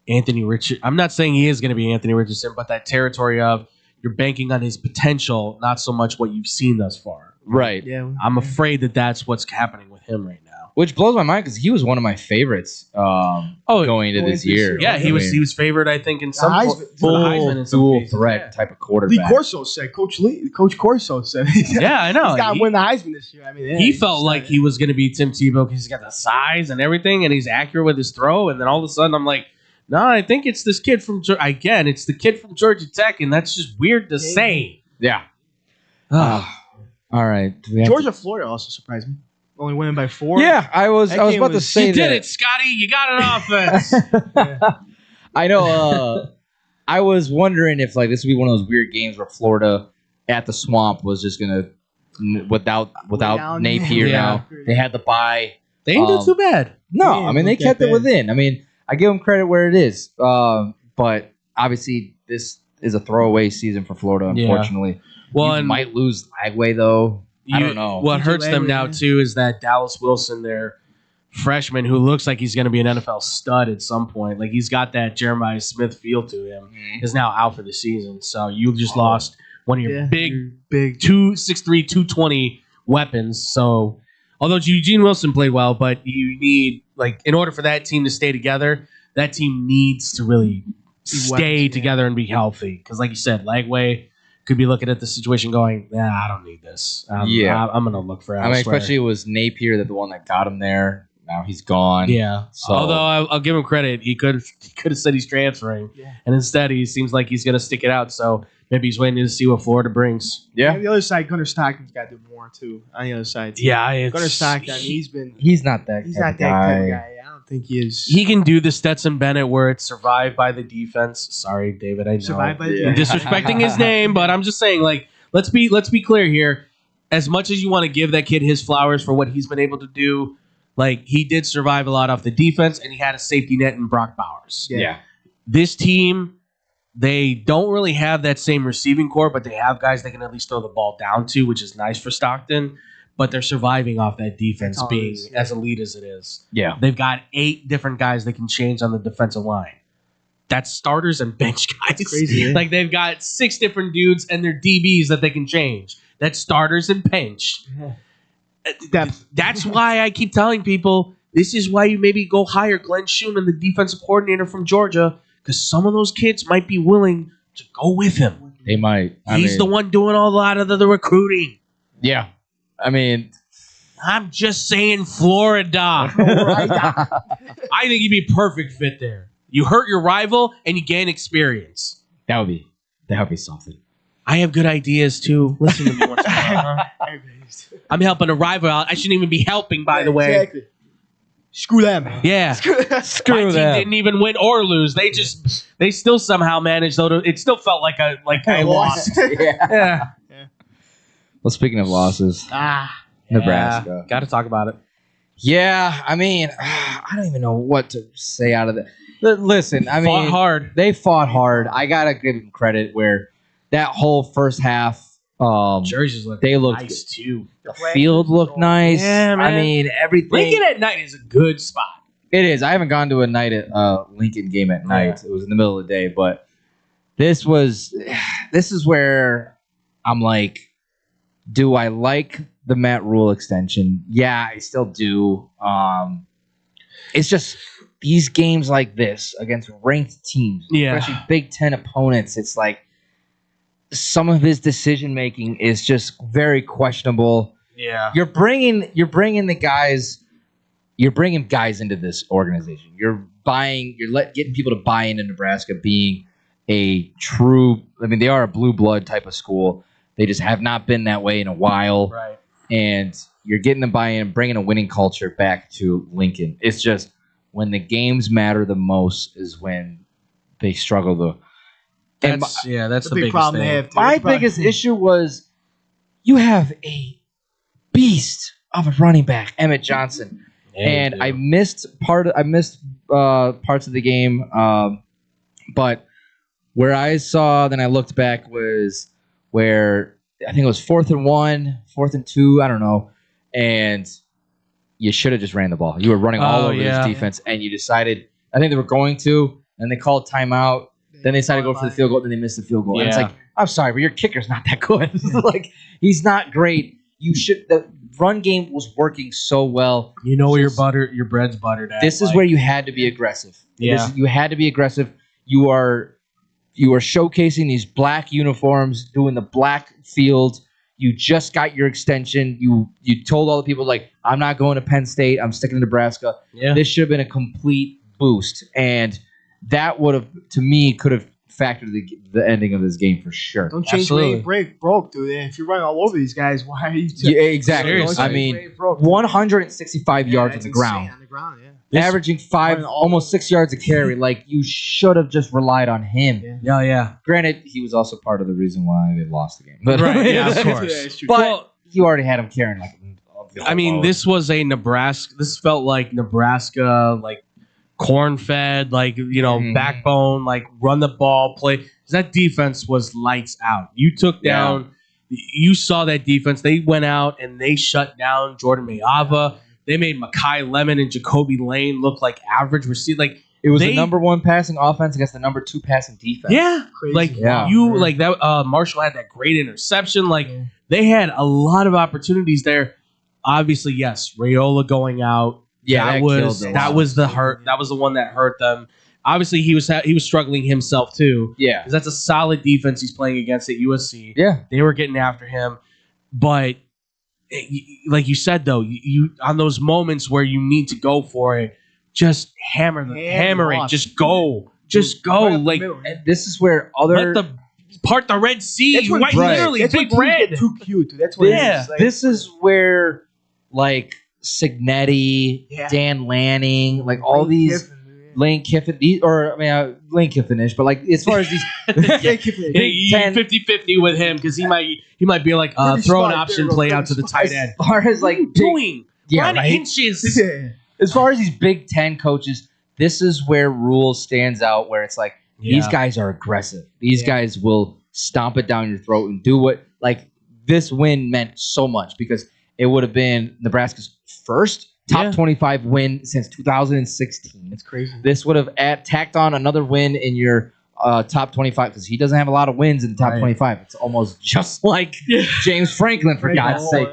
Speaker 3: Anthony Richardson. I'm not saying he is going to be Anthony Richardson, but that territory of you're banking on his potential, not so much what you've seen thus far.
Speaker 9: Right.
Speaker 2: Yeah.
Speaker 3: I'm afraid that that's what's happening with him right now.
Speaker 9: Which blows my mind because he was one of my favorites going into this year.
Speaker 3: Yeah, he was favored, I think, in some
Speaker 9: full dual threat type of quarterback.
Speaker 2: Lee Corso said, Coach Corso said.
Speaker 3: Yeah, I know.
Speaker 2: He's got to win the Heisman this year. I mean,
Speaker 3: he felt like he was going to be Tim Tebow because he's got the size and everything, and he's accurate with his throw. And then all of a sudden, I'm like, no, I think it's this kid from it's the kid from Georgia Tech, and that's just weird to say.
Speaker 9: Yeah. All right.
Speaker 2: Georgia, Florida also surprised me. Only winning by 4.
Speaker 9: Yeah, I was about to say
Speaker 3: you
Speaker 9: that.
Speaker 3: You did it, Scotty. You got an offense.
Speaker 9: I know. I was wondering if this would be one of those weird games where Florida at the Swamp was just gonna without Napier. Now they had the bye.
Speaker 3: They didn't do too bad.
Speaker 9: No, I mean they kept it within. I mean I give them credit where it is, but obviously this is a throwaway season for Florida. Unfortunately,
Speaker 3: well,
Speaker 9: you might lose Lagway though. I don't know.
Speaker 3: What hurts them now too is that Dallas Wilson, their freshman, who looks like he's going to be an NFL stud at some point, like he's got that Jeremiah Smith feel to him, is now out for the season. So you just lost one of your big 6'3", 220 weapons. So although Eugene Wilson played well, but you need in order for that team to stay together, that team needs to really stay together and be healthy. Because like you said, Lagway could be looking at the situation going, I don't need this. I'm going to look for elsewhere.
Speaker 9: I mean, especially it was Napier the one that got him there. Now he's gone.
Speaker 3: Yeah.
Speaker 9: So,
Speaker 3: although I'll give him credit, he could have said he's transferring, and instead he seems like he's going to stick it out. So maybe he's waiting to see what Florida brings.
Speaker 2: Yeah. On the other side, Gunnar Stockton's got to do more too. On the other side, too.
Speaker 3: Yeah,
Speaker 2: Gunnar Stockton. He's
Speaker 9: not that.
Speaker 2: He's not that kind of guy. I don't think he is.
Speaker 3: He can do the Stetson Bennett where it's survived by the defense. Sorry, David, I know.
Speaker 2: Survived by the
Speaker 3: I'm disrespecting his name, but I'm just saying, let's be clear here. As much as you want to give that kid his flowers for what he's been able to do, he did survive a lot off the defense, and he had a safety net in Brock Bowers.
Speaker 9: Yeah.
Speaker 3: This team, they don't really have that same receiving core, but they have guys they can at least throw the ball down to, which is nice for Stockton. But they're surviving off that defense being as elite as it is.
Speaker 9: Yeah.
Speaker 3: They've got 8 different guys they can change on the defensive line. That's starters and bench guys.
Speaker 2: That's crazy.
Speaker 3: They've got 6 different dudes and their DBs that they can change. That's starters and bench. That's why I keep telling people this is why you maybe go hire Glenn Schumann, the defensive coordinator from Georgia, because some of those kids might be willing to go with him.
Speaker 9: They might.
Speaker 3: He's the one doing a lot of the recruiting.
Speaker 9: Yeah. I mean,
Speaker 3: I'm just saying Florida. I think you'd be a perfect fit there. You hurt your rival and you gain experience.
Speaker 9: That would be something.
Speaker 3: I have good ideas too. Listen to me once in a while. I'm helping a rival out. I shouldn't even be helping, by the way.
Speaker 2: Exactly. Screw them.
Speaker 3: Yeah.
Speaker 9: Screw
Speaker 3: My team
Speaker 9: them.
Speaker 3: didn't even win or lose. They still somehow managed, though. It still felt like I lost. Yeah.
Speaker 9: Well, speaking of losses, Nebraska.
Speaker 3: Got to talk about it.
Speaker 9: Yeah, I mean, I don't even know what to say out of that. Listen, I mean,
Speaker 3: hard.
Speaker 9: They fought hard. I gotta give them credit where that whole first half,
Speaker 3: jerseys looked nice too.
Speaker 9: The field looked nice.
Speaker 3: Yeah, man.
Speaker 9: I mean, everything.
Speaker 3: Lincoln at night is a good spot.
Speaker 9: It is. I haven't gone to a night at Lincoln game at night. It was in the middle of the day, but this is where I'm like, do I like the Matt Rule extension? Yeah, I still do. It's just these games like this against ranked teams, especially Big Ten opponents. It's like some of his decision making is just very questionable.
Speaker 3: Yeah,
Speaker 9: you're bringing the guys. You're bringing guys into this organization. You're getting people to buy into Nebraska being a true. I mean, they are a blue blood type of school. They just have not been that way in a while.
Speaker 3: Right.
Speaker 9: And you're getting them buy-in and bringing a winning culture back to Lincoln. It's just when the games matter the most is when they struggle. That's
Speaker 3: the big problem they have.
Speaker 9: My biggest issue was you have a beast of a running back, Emmett Johnson, and I missed parts of the game, but where I saw, then I looked back was where I think it was 4th and 1, 4th and 2, I don't know, and you should have just ran the ball. You were running all over this defense, and you decided, I think they were going to, and they called timeout. Then they decided to go for the field goal, then they missed the field goal. And it's like, I'm sorry, but your kicker's not that good. Like, he's not great. you should. The run game was working so well.
Speaker 3: You know where your bread's buttered at.
Speaker 9: This is where you had to be aggressive.
Speaker 3: Yeah.
Speaker 9: You had to be aggressive. You are showcasing these black uniforms, doing the black field. You just got your extension. You told all the people, like, I'm not going to Penn State. I'm sticking to Nebraska.
Speaker 3: Yeah.
Speaker 9: This should have been a complete boost. And that would have, to me, could have factored the ending of this game for sure.
Speaker 2: Don't change
Speaker 9: Absolutely.
Speaker 2: way broke, dude. If you're running all over these guys, why are you?
Speaker 9: Yeah, exactly.
Speaker 3: Seriously.
Speaker 9: I mean, 165 yards on the ground.
Speaker 2: On the ground, yeah.
Speaker 9: Averaging almost 6 yards a carry. Like, you should have just relied on him.
Speaker 3: Yeah.
Speaker 9: Granted, he was also part of the reason why they lost the game. But,
Speaker 3: Right, yeah, of course.
Speaker 9: But you already had him carrying like.
Speaker 3: I mean, this was a Nebraska. This felt like Nebraska, like corn-fed, like, backbone, like run the ball, play. 'Cause that defense was lights out. You took down. You saw that defense. They went out and they shut down Jordan Mayava. They made Mekhi Lemon and Jacoby Lane look like average receiver. Like,
Speaker 9: it was the number 1 passing offense against the number 2 passing defense.
Speaker 3: Yeah, like that. Marshall had that great interception. Like, they had a lot of opportunities there. Obviously, yes, Raiola going out.
Speaker 9: Yeah,
Speaker 3: that was the hurt. That was the one that hurt them. Obviously, he was struggling himself too.
Speaker 9: Yeah,
Speaker 3: because that's a solid defense he's playing against at USC.
Speaker 9: Yeah,
Speaker 3: they were getting after him, but like you said though, you on those moments where you need to go for it, just hammer it. Just go. Like,
Speaker 9: and this is where
Speaker 3: part the Red Sea.
Speaker 2: That's when,
Speaker 3: Literally,
Speaker 2: that's
Speaker 3: big
Speaker 2: when
Speaker 3: red.
Speaker 2: Get too cute, dude. That's what it is. Like,
Speaker 9: this is where like Signetti, Dan Lanning, like all these. Lane Kiffin, Lane Kiffin-ish, but like as far as these,
Speaker 3: 50-50 with him because he might be like throw an option play out to the tight end.
Speaker 9: As far as like
Speaker 3: inches.
Speaker 9: As far as these Big Ten coaches, this is where Rule stands out. Where it's like these guys are aggressive. These guys will stomp it down your throat and do what. Like, this win meant so much because it would have been Nebraska's first top 25 win since 2016.
Speaker 2: It's crazy.
Speaker 9: This would have tacked on another win in your top 25 because he doesn't have a lot of wins in the top 25. It's almost just like James Franklin, for God's sake.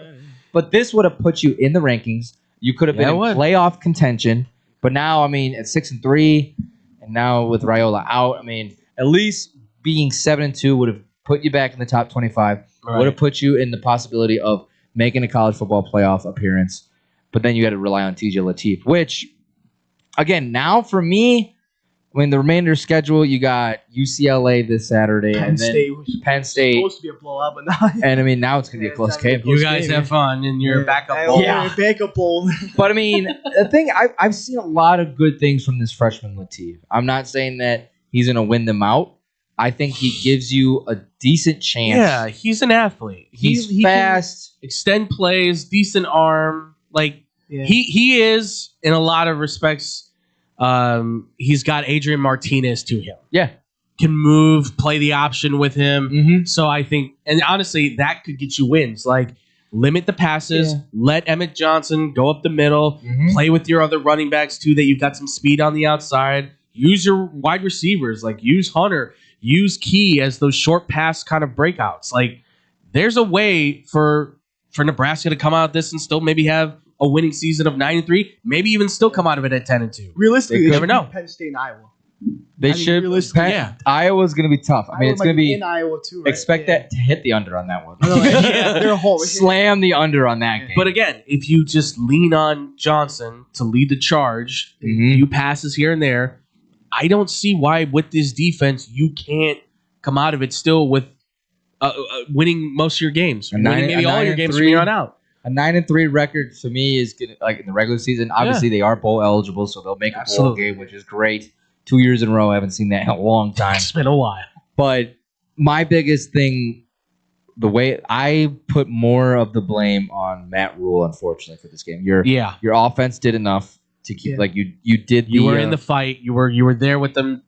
Speaker 9: But this would have put you in the rankings. You could have been in playoff contention. But now, I mean, at 6-3, and now with Raiola out, I mean, at least being 7-2 would have put you back in the top 25. Would have put you in the possibility of making a college football playoff appearance. But then you got to rely on TJ Lateef, which, again, now for me, when the remainder schedule, you got UCLA this Saturday, and then Penn State.
Speaker 2: Supposed to be a blowout, but now.
Speaker 9: And I mean, now it's going to be a close game.
Speaker 3: You guys have fun in your backup bowl.
Speaker 2: Backup bowl.
Speaker 9: But I mean, the thing I've seen a lot of good things from this freshman Lateef. I'm not saying that he's going to win them out. I think he gives you a decent chance.
Speaker 3: Yeah, he's an athlete.
Speaker 9: He's fast,
Speaker 3: extend plays, decent arm. Like he is in a lot of respects. He's got Adrian Martinez to him.
Speaker 9: Yeah,
Speaker 3: can move, play the option with him. So I think, and honestly, that could get you wins. Like, limit the passes, let Emmett Johnson go up the middle, play with your other running backs too. That you've got some speed on the outside. Use your wide receivers, like use Hunter, use Key as those short pass kind of breakouts. Like, there's a way for Nebraska to come out of this and still maybe have a winning season of 9-3, maybe even still come out of it at 10-2.
Speaker 2: Realistically,
Speaker 3: you never know.
Speaker 2: Penn State and Iowa.
Speaker 9: They should. Iowa's going to be tough. I mean, it's going to be
Speaker 2: in Iowa too. Right?
Speaker 9: Expect that to hit the under on that one.
Speaker 2: They're a whole
Speaker 9: Slam the under on that game.
Speaker 3: But again, if you just lean on Johnson to lead the charge, a few passes here and there, I don't see why with this defense you can't come out of it still with winning most of your games, winning maybe all your games from here on out.
Speaker 9: A 9-3 record to me is gonna, like in the regular season. Obviously, they are bowl eligible, so they'll make a bowl game, which is great. 2 years in a row, I haven't seen that in a long time.
Speaker 3: It's been a while.
Speaker 9: But my biggest thing, the way I put more of the blame on Matt Rule, unfortunately, for this game. Your offense did enough to keep like you did.
Speaker 3: You were in the fight. You were there with them,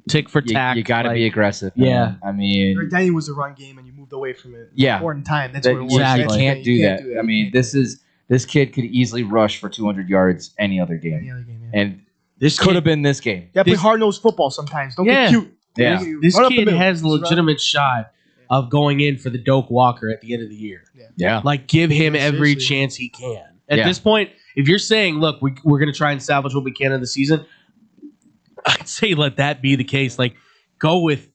Speaker 3: tick for tack.
Speaker 9: You got to be aggressive.
Speaker 3: Man.
Speaker 9: I mean,
Speaker 2: your identity was the run game, and you moved away from it.
Speaker 9: Yeah,
Speaker 2: important time. That's what it was.
Speaker 9: You can't do that. I mean, this kid could easily rush for 200 yards any other game. And this could have been this game.
Speaker 2: Yeah, play hard-nosed football sometimes. Don't get cute.
Speaker 3: Yeah. This kid has a legitimate shot of going in for the Doak Walker at the end of the year.
Speaker 9: Yeah.
Speaker 3: Like, give him every chance he can. At this point, if you're saying, look, we're going to try and salvage what we can in the season, I'd say let that be the case. Like, go with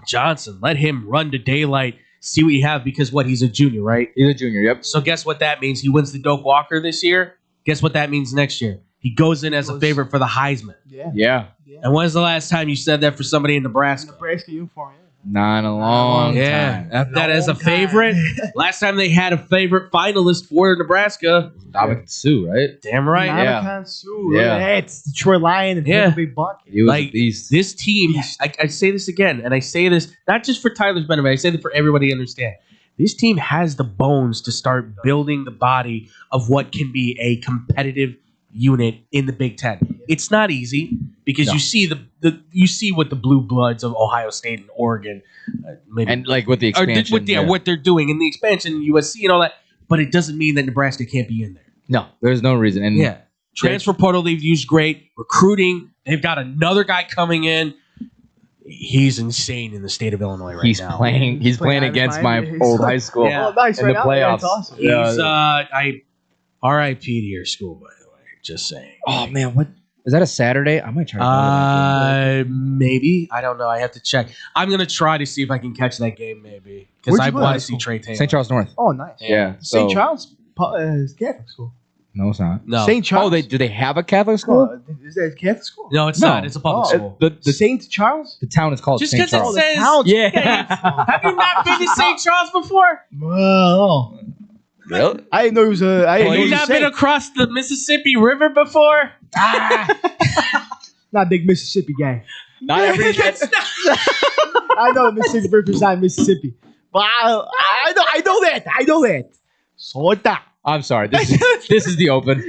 Speaker 3: Johnson. Let him run to daylight, see what you have, because he's a junior, right?
Speaker 9: He's a junior, yep.
Speaker 3: So guess what that means? He wins the Doak Walker this year. Guess what that means next year? He goes in as a favorite for the Heisman.
Speaker 9: Yeah.
Speaker 3: And when's the last time you said that for somebody in Nebraska?
Speaker 2: Nebraska uniform,
Speaker 9: Not in a long time.
Speaker 3: That as a favorite. Last time they had a favorite finalist for Nebraska.
Speaker 9: Dominic Sue, right?
Speaker 3: Damn right.
Speaker 2: Dominic Sue.
Speaker 9: Yeah.
Speaker 2: It's Detroit Lion and Big Buck.
Speaker 9: He was a beast.
Speaker 3: This team, I say this again, and I say this not just for Tyler's benefit, I say this for everybody to understand. This team has the bones to start building the body of what can be a competitive unit in the Big Ten. It's not easy because you see you see what the blue bloods of Ohio State and Oregon,
Speaker 9: and like with the expansion,
Speaker 3: what they're doing in the expansion, USC and all that. But it doesn't mean that Nebraska can't be in there.
Speaker 9: No, there's no reason. And
Speaker 3: transfer portal they've used great. Recruiting, they've got another guy coming in. He's insane in the state of Illinois right now.
Speaker 9: He's playing against my old high school in the playoffs.
Speaker 2: Awesome.
Speaker 3: He's I RIP to your school, by the way. Just saying.
Speaker 9: Oh man, what is that? A Saturday? I might try to go to that game.
Speaker 3: Maybe. I don't know. I have to check. I'm gonna try to see if I can catch that game, maybe, because I want to see Trey Taylor.
Speaker 9: St. Charles North.
Speaker 2: Oh, nice.
Speaker 9: Yeah.
Speaker 2: St. Charles Catholic school.
Speaker 9: No, it's not.
Speaker 3: No.
Speaker 2: St. Charles.
Speaker 9: Oh, do they have a Catholic school?
Speaker 2: Is that a Catholic school?
Speaker 3: No, it's not. It's a public school.
Speaker 9: The
Speaker 2: St. Charles?
Speaker 9: The town is called
Speaker 3: Just
Speaker 9: St.
Speaker 3: because
Speaker 9: Charles.
Speaker 3: it says,
Speaker 9: Yeah.
Speaker 3: have you not been to St. Charles before?
Speaker 2: Well,
Speaker 9: Really?
Speaker 2: I didn't know he was a. I didn't know
Speaker 3: You
Speaker 2: he was
Speaker 3: not
Speaker 2: saint.
Speaker 3: been across the Mississippi River before?
Speaker 2: Not a big Mississippi guy.
Speaker 9: Not every.
Speaker 2: I know Mississippi River's not Mississippi, but I know that. So that.
Speaker 9: I'm sorry. This is the open.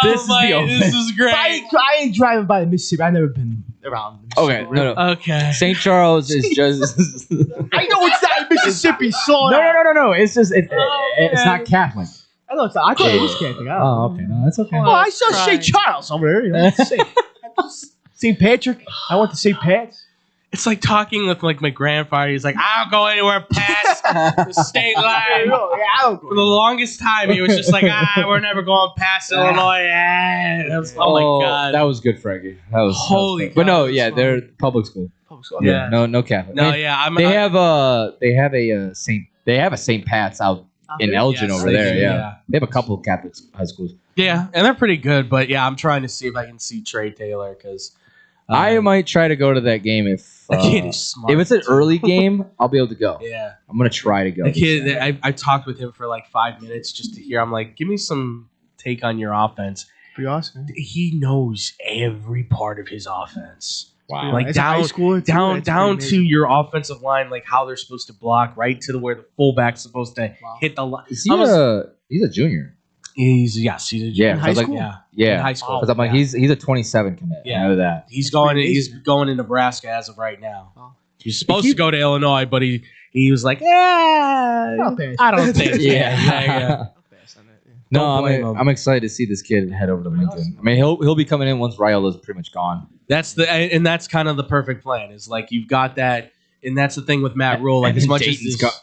Speaker 9: This is the open.
Speaker 3: This is great.
Speaker 2: I ain't driving by the Mississippi. I've never been around. The
Speaker 9: Okay, no.
Speaker 3: Okay.
Speaker 9: St. Charles is just.
Speaker 2: I know it's not Mississippi, so
Speaker 9: No. It's just it's not Catholic.
Speaker 2: I know it's not. I thought it was Catholic.
Speaker 9: Oh, okay. No, that's okay.
Speaker 2: Oh, I saw St. Charles over there. You know, St. Patrick. I went to St. Pat's.
Speaker 3: It's like talking with like my grandfather. He's like, I don't go anywhere past the state line.
Speaker 2: I don't
Speaker 3: For the longest time, he was just like, we're never going past Illinois. Oh my God.
Speaker 9: That was good, Frankie. That was
Speaker 3: Holy
Speaker 9: that was But no,
Speaker 3: God,
Speaker 9: yeah, they're public school.
Speaker 3: Yeah.
Speaker 9: No Catholic.
Speaker 3: No,
Speaker 9: They
Speaker 3: yeah.
Speaker 9: they have a St. Pat's out in Elgin over there. Yeah. They have a couple of Catholic high schools.
Speaker 3: Yeah, and they're pretty good. But yeah, I'm trying to see if I can see Trey Taylor because
Speaker 9: I might try to go to that game if
Speaker 3: the kid is smart.
Speaker 9: if it's an early game, I'll be able to go.
Speaker 3: Yeah.
Speaker 9: I'm gonna try to go.
Speaker 3: The kid, I talked with him for like 5 minutes just to hear. I'm like, give me some take on your offense.
Speaker 2: Pretty awesome.
Speaker 3: He knows every part of his offense.
Speaker 9: Wow.
Speaker 3: Like
Speaker 2: It's a high school, too.
Speaker 3: down
Speaker 2: That's
Speaker 3: to
Speaker 2: pretty
Speaker 3: your offensive line, like how they're supposed to block, right to where the fullback's supposed to hit the line.
Speaker 9: Is he he's a junior?
Speaker 3: He's a
Speaker 9: Yeah,
Speaker 3: junior.
Speaker 9: high school?
Speaker 3: In high school.
Speaker 9: Because I'm like, he's a 27 commit.
Speaker 3: Yeah.
Speaker 9: I know that.
Speaker 3: He's going to Nebraska as of right now. He's supposed to go to Illinois, but he was like, I don't think. Yeah.
Speaker 9: No,
Speaker 3: Don't blame him.
Speaker 9: I'm excited to see this kid head over to Lincoln. I mean, he'll be coming in once Raiola's pretty much gone.
Speaker 3: That's kind of the perfect plan. Is like you've got that, and that's the thing with Matt Rule. Like as much as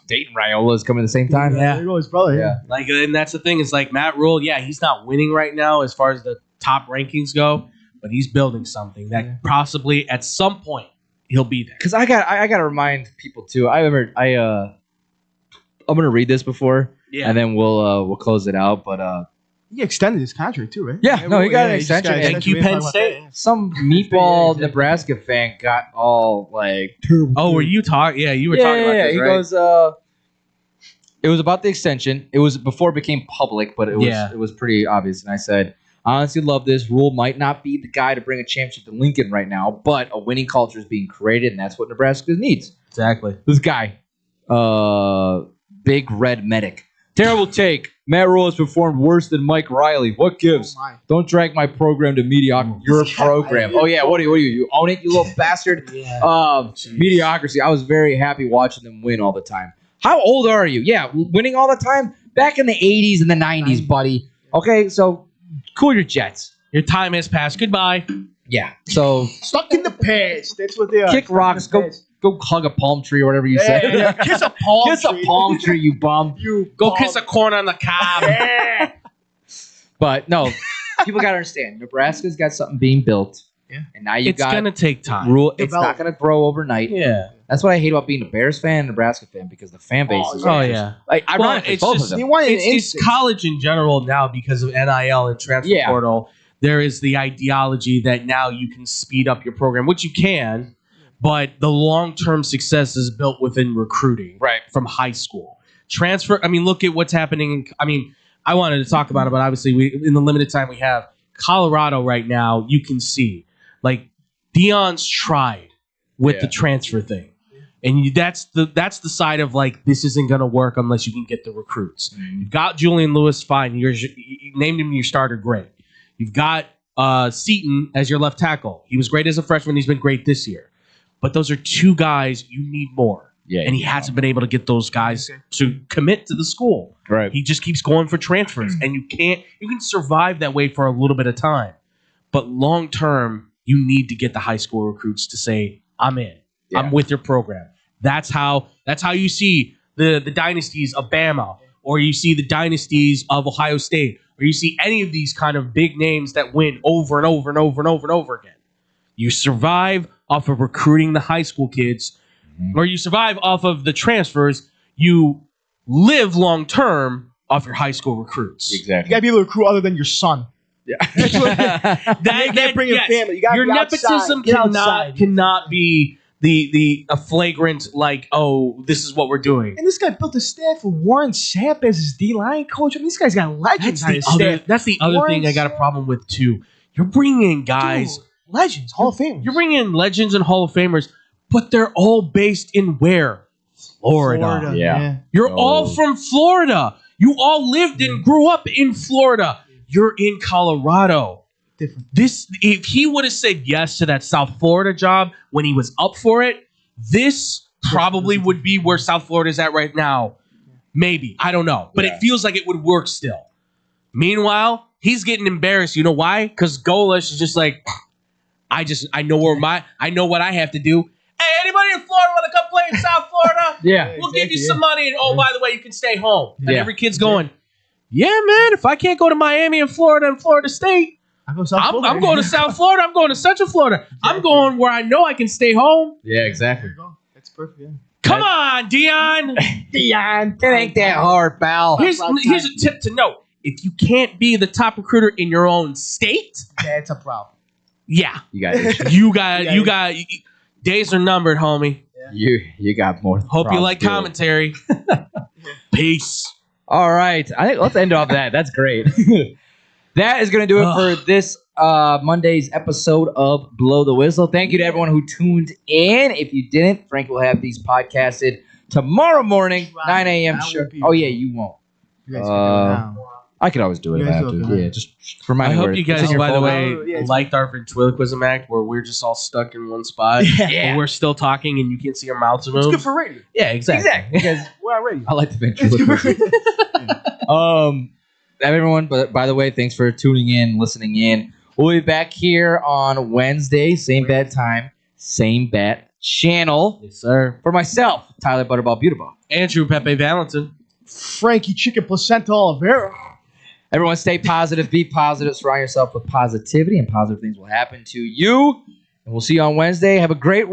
Speaker 9: Dayton Raiola is coming at the same time.
Speaker 3: Yeah.
Speaker 2: There goes brother.
Speaker 9: Yeah.
Speaker 3: Like, and that's the thing is like Matt Rule. Yeah, he's not winning right now as far as the top rankings go, but he's building something that possibly at some point he'll be there.
Speaker 9: Because I got to remind people too. I'm gonna read this before, and then we'll close it out. But
Speaker 2: he extended his contract too, right?
Speaker 9: yeah, no, he got an extension.
Speaker 3: Thank you, Penn State.
Speaker 9: Some meatball Nebraska fan got all like,
Speaker 3: oh, were you talking? Yeah, you were talking about this,
Speaker 9: he
Speaker 3: right?
Speaker 9: goes, it was about the extension. It was before it became public, but it was pretty obvious. And I said, I honestly love this. Rule might not be the guy to bring a championship to Lincoln right now, but a winning culture is being created, and that's what Nebraska needs.
Speaker 3: Exactly.
Speaker 9: This guy, Big Red Medic. Terrible take. Matt Rule has performed worse than Mike Riley. What gives? Don't drag my program to mediocrity. Your program. Oh, yeah. What do you? You own it, you little bastard? Mediocrity. I was very happy watching them win all the time. How old are you? Yeah, winning all the time? Back in the 80s and the 90s, buddy. Okay, so cool your jets.
Speaker 3: Your time has passed. Goodbye.
Speaker 9: Yeah. So
Speaker 2: Stuck in the past. That's what they are.
Speaker 9: kick rocks. Go hug a palm tree or whatever you said.
Speaker 2: Yeah. Kiss a palm
Speaker 9: Kiss
Speaker 2: tree.
Speaker 9: a palm tree, you bum.
Speaker 3: Go kiss a corn on the cob.
Speaker 9: But no, people got to understand. Nebraska's got something being built.
Speaker 2: Yeah.
Speaker 9: And now you
Speaker 3: It's
Speaker 9: got
Speaker 3: gonna take time.
Speaker 9: It's not going to grow overnight.
Speaker 3: Yeah.
Speaker 9: That's what I hate about being a Bears fan and Nebraska fan because the fan base is
Speaker 3: Oh
Speaker 9: just-
Speaker 3: yeah.
Speaker 9: Like ironically,
Speaker 3: it's
Speaker 9: both
Speaker 3: just
Speaker 9: of them.
Speaker 3: it's college in general now because of NIL and transfer
Speaker 9: Yeah.
Speaker 3: portal. There is the ideology that now you can speed up your program, which you can, but the long-term success is built within recruiting,
Speaker 9: right,
Speaker 3: from high school. Transfer. I mean, look at what's happening. I wanted to talk about it, but obviously, in the limited time we have, Colorado right now, you can see like Deion's tried with the transfer thing. And that's the side of like this isn't going to work unless you can get the recruits. You've got Julian Lewis, fine. You named him your starter, great. You've got Seaton as your left tackle. He was great as a freshman. He's been great this year. But those are two guys you need more.
Speaker 9: Yeah,
Speaker 3: and he hasn't been able to get those guys to commit to the school.
Speaker 9: Right.
Speaker 3: He just keeps going for transfers, and you can survive that way for a little bit of time. But long term, you need to get the high school recruits to say, "I'm in. I'm with your program." That's how you see the dynasties of Bama, or you see the dynasties of Ohio State, or you see any of these kind of big names that win over and over and over and over and over again. You survive off of recruiting the high school kids, or you survive off of the transfers. You live long term off your high school recruits.
Speaker 9: Exactly.
Speaker 2: You gotta be able to recruit other than your son.
Speaker 9: Yeah.
Speaker 3: That
Speaker 2: bring in family. You gotta
Speaker 3: your
Speaker 2: be
Speaker 3: nepotism
Speaker 2: outside. Get outside.
Speaker 3: cannot be a flagrant like, oh, this is what we're doing.
Speaker 2: And this guy built a staff with Warren Sapp as his D-line coach. I mean, this guy's got legends on his staff.
Speaker 3: That's the other
Speaker 2: Warren
Speaker 3: thing I got a problem with too. You're bringing in guys,
Speaker 2: legends, Hall of Famers.
Speaker 3: You're bringing in legends and Hall of Famers, but they're all based in where? Florida.
Speaker 9: Yeah.
Speaker 3: You're all from Florida. You all lived and grew up in Florida. You're in Colorado.
Speaker 2: Different.
Speaker 3: If he would have said yes to that South Florida job when he was up for it, this probably would be where South Florida is at right now. Maybe. I don't know. But it feels like it would work still. Meanwhile, he's getting embarrassed. You know why? Because Golish is just like, I know what I have to do. Hey, anybody in Florida want to come play in South Florida?
Speaker 9: Yeah.
Speaker 3: We'll give you some money, and oh, by the way, you can stay home. And
Speaker 9: Yeah.
Speaker 3: every kid's going, yeah, man, if I can't go to Miami and Florida State, I'm going to South Florida. I'm going to Central Florida. I'm going where I know I can stay home.
Speaker 9: Yeah, exactly.
Speaker 2: That's perfect. Yeah.
Speaker 3: Come on, Deion.
Speaker 9: Deion, it ain't that hard, pal.
Speaker 3: Here's a tip to note. If you can't be the top recruiter in your own state,
Speaker 2: That's a problem.
Speaker 3: yeah.
Speaker 9: You got
Speaker 3: Days are numbered, homie.
Speaker 9: you got more.
Speaker 3: Hope you like
Speaker 9: problems to deal with.
Speaker 3: commentary. Peace.
Speaker 9: All right. I think let's end off that. That's great. That is going to do it for this Monday's episode of Blow the Whistle. Thank you to everyone who tuned in. If you didn't, Frank will have these podcasted tomorrow morning, 9 a.m. Sure. Oh, yeah, you won't.
Speaker 2: You guys can do it now.
Speaker 9: I could always do it
Speaker 2: You guys do
Speaker 9: after.
Speaker 2: it.
Speaker 9: Yeah, just remind
Speaker 3: I
Speaker 9: me.
Speaker 3: hope
Speaker 9: where
Speaker 3: you
Speaker 9: it's
Speaker 3: guys,
Speaker 9: in your
Speaker 3: by the
Speaker 9: folder.
Speaker 3: way, liked our ventriloquism act where we're just all stuck in one spot.
Speaker 9: Yeah.
Speaker 3: But we're still talking and you can't see our mouths move.
Speaker 2: It's good for radio.
Speaker 3: Yeah, exactly.
Speaker 9: Because
Speaker 2: We're on radio.
Speaker 9: I like the ventriloquism. Everyone, but by the way, thanks for tuning in, listening in. We'll be back here on Wednesday, same bad time, same bat channel.
Speaker 3: Yes, sir.
Speaker 9: For myself, Tyler Butterball Beautiful.
Speaker 3: Andrew Pepe Valentin.
Speaker 2: Frankie Chicken Placenta Oliveira.
Speaker 9: Everyone stay positive, be positive, surround yourself with positivity, and positive things will happen to you. And we'll see you on Wednesday. Have a great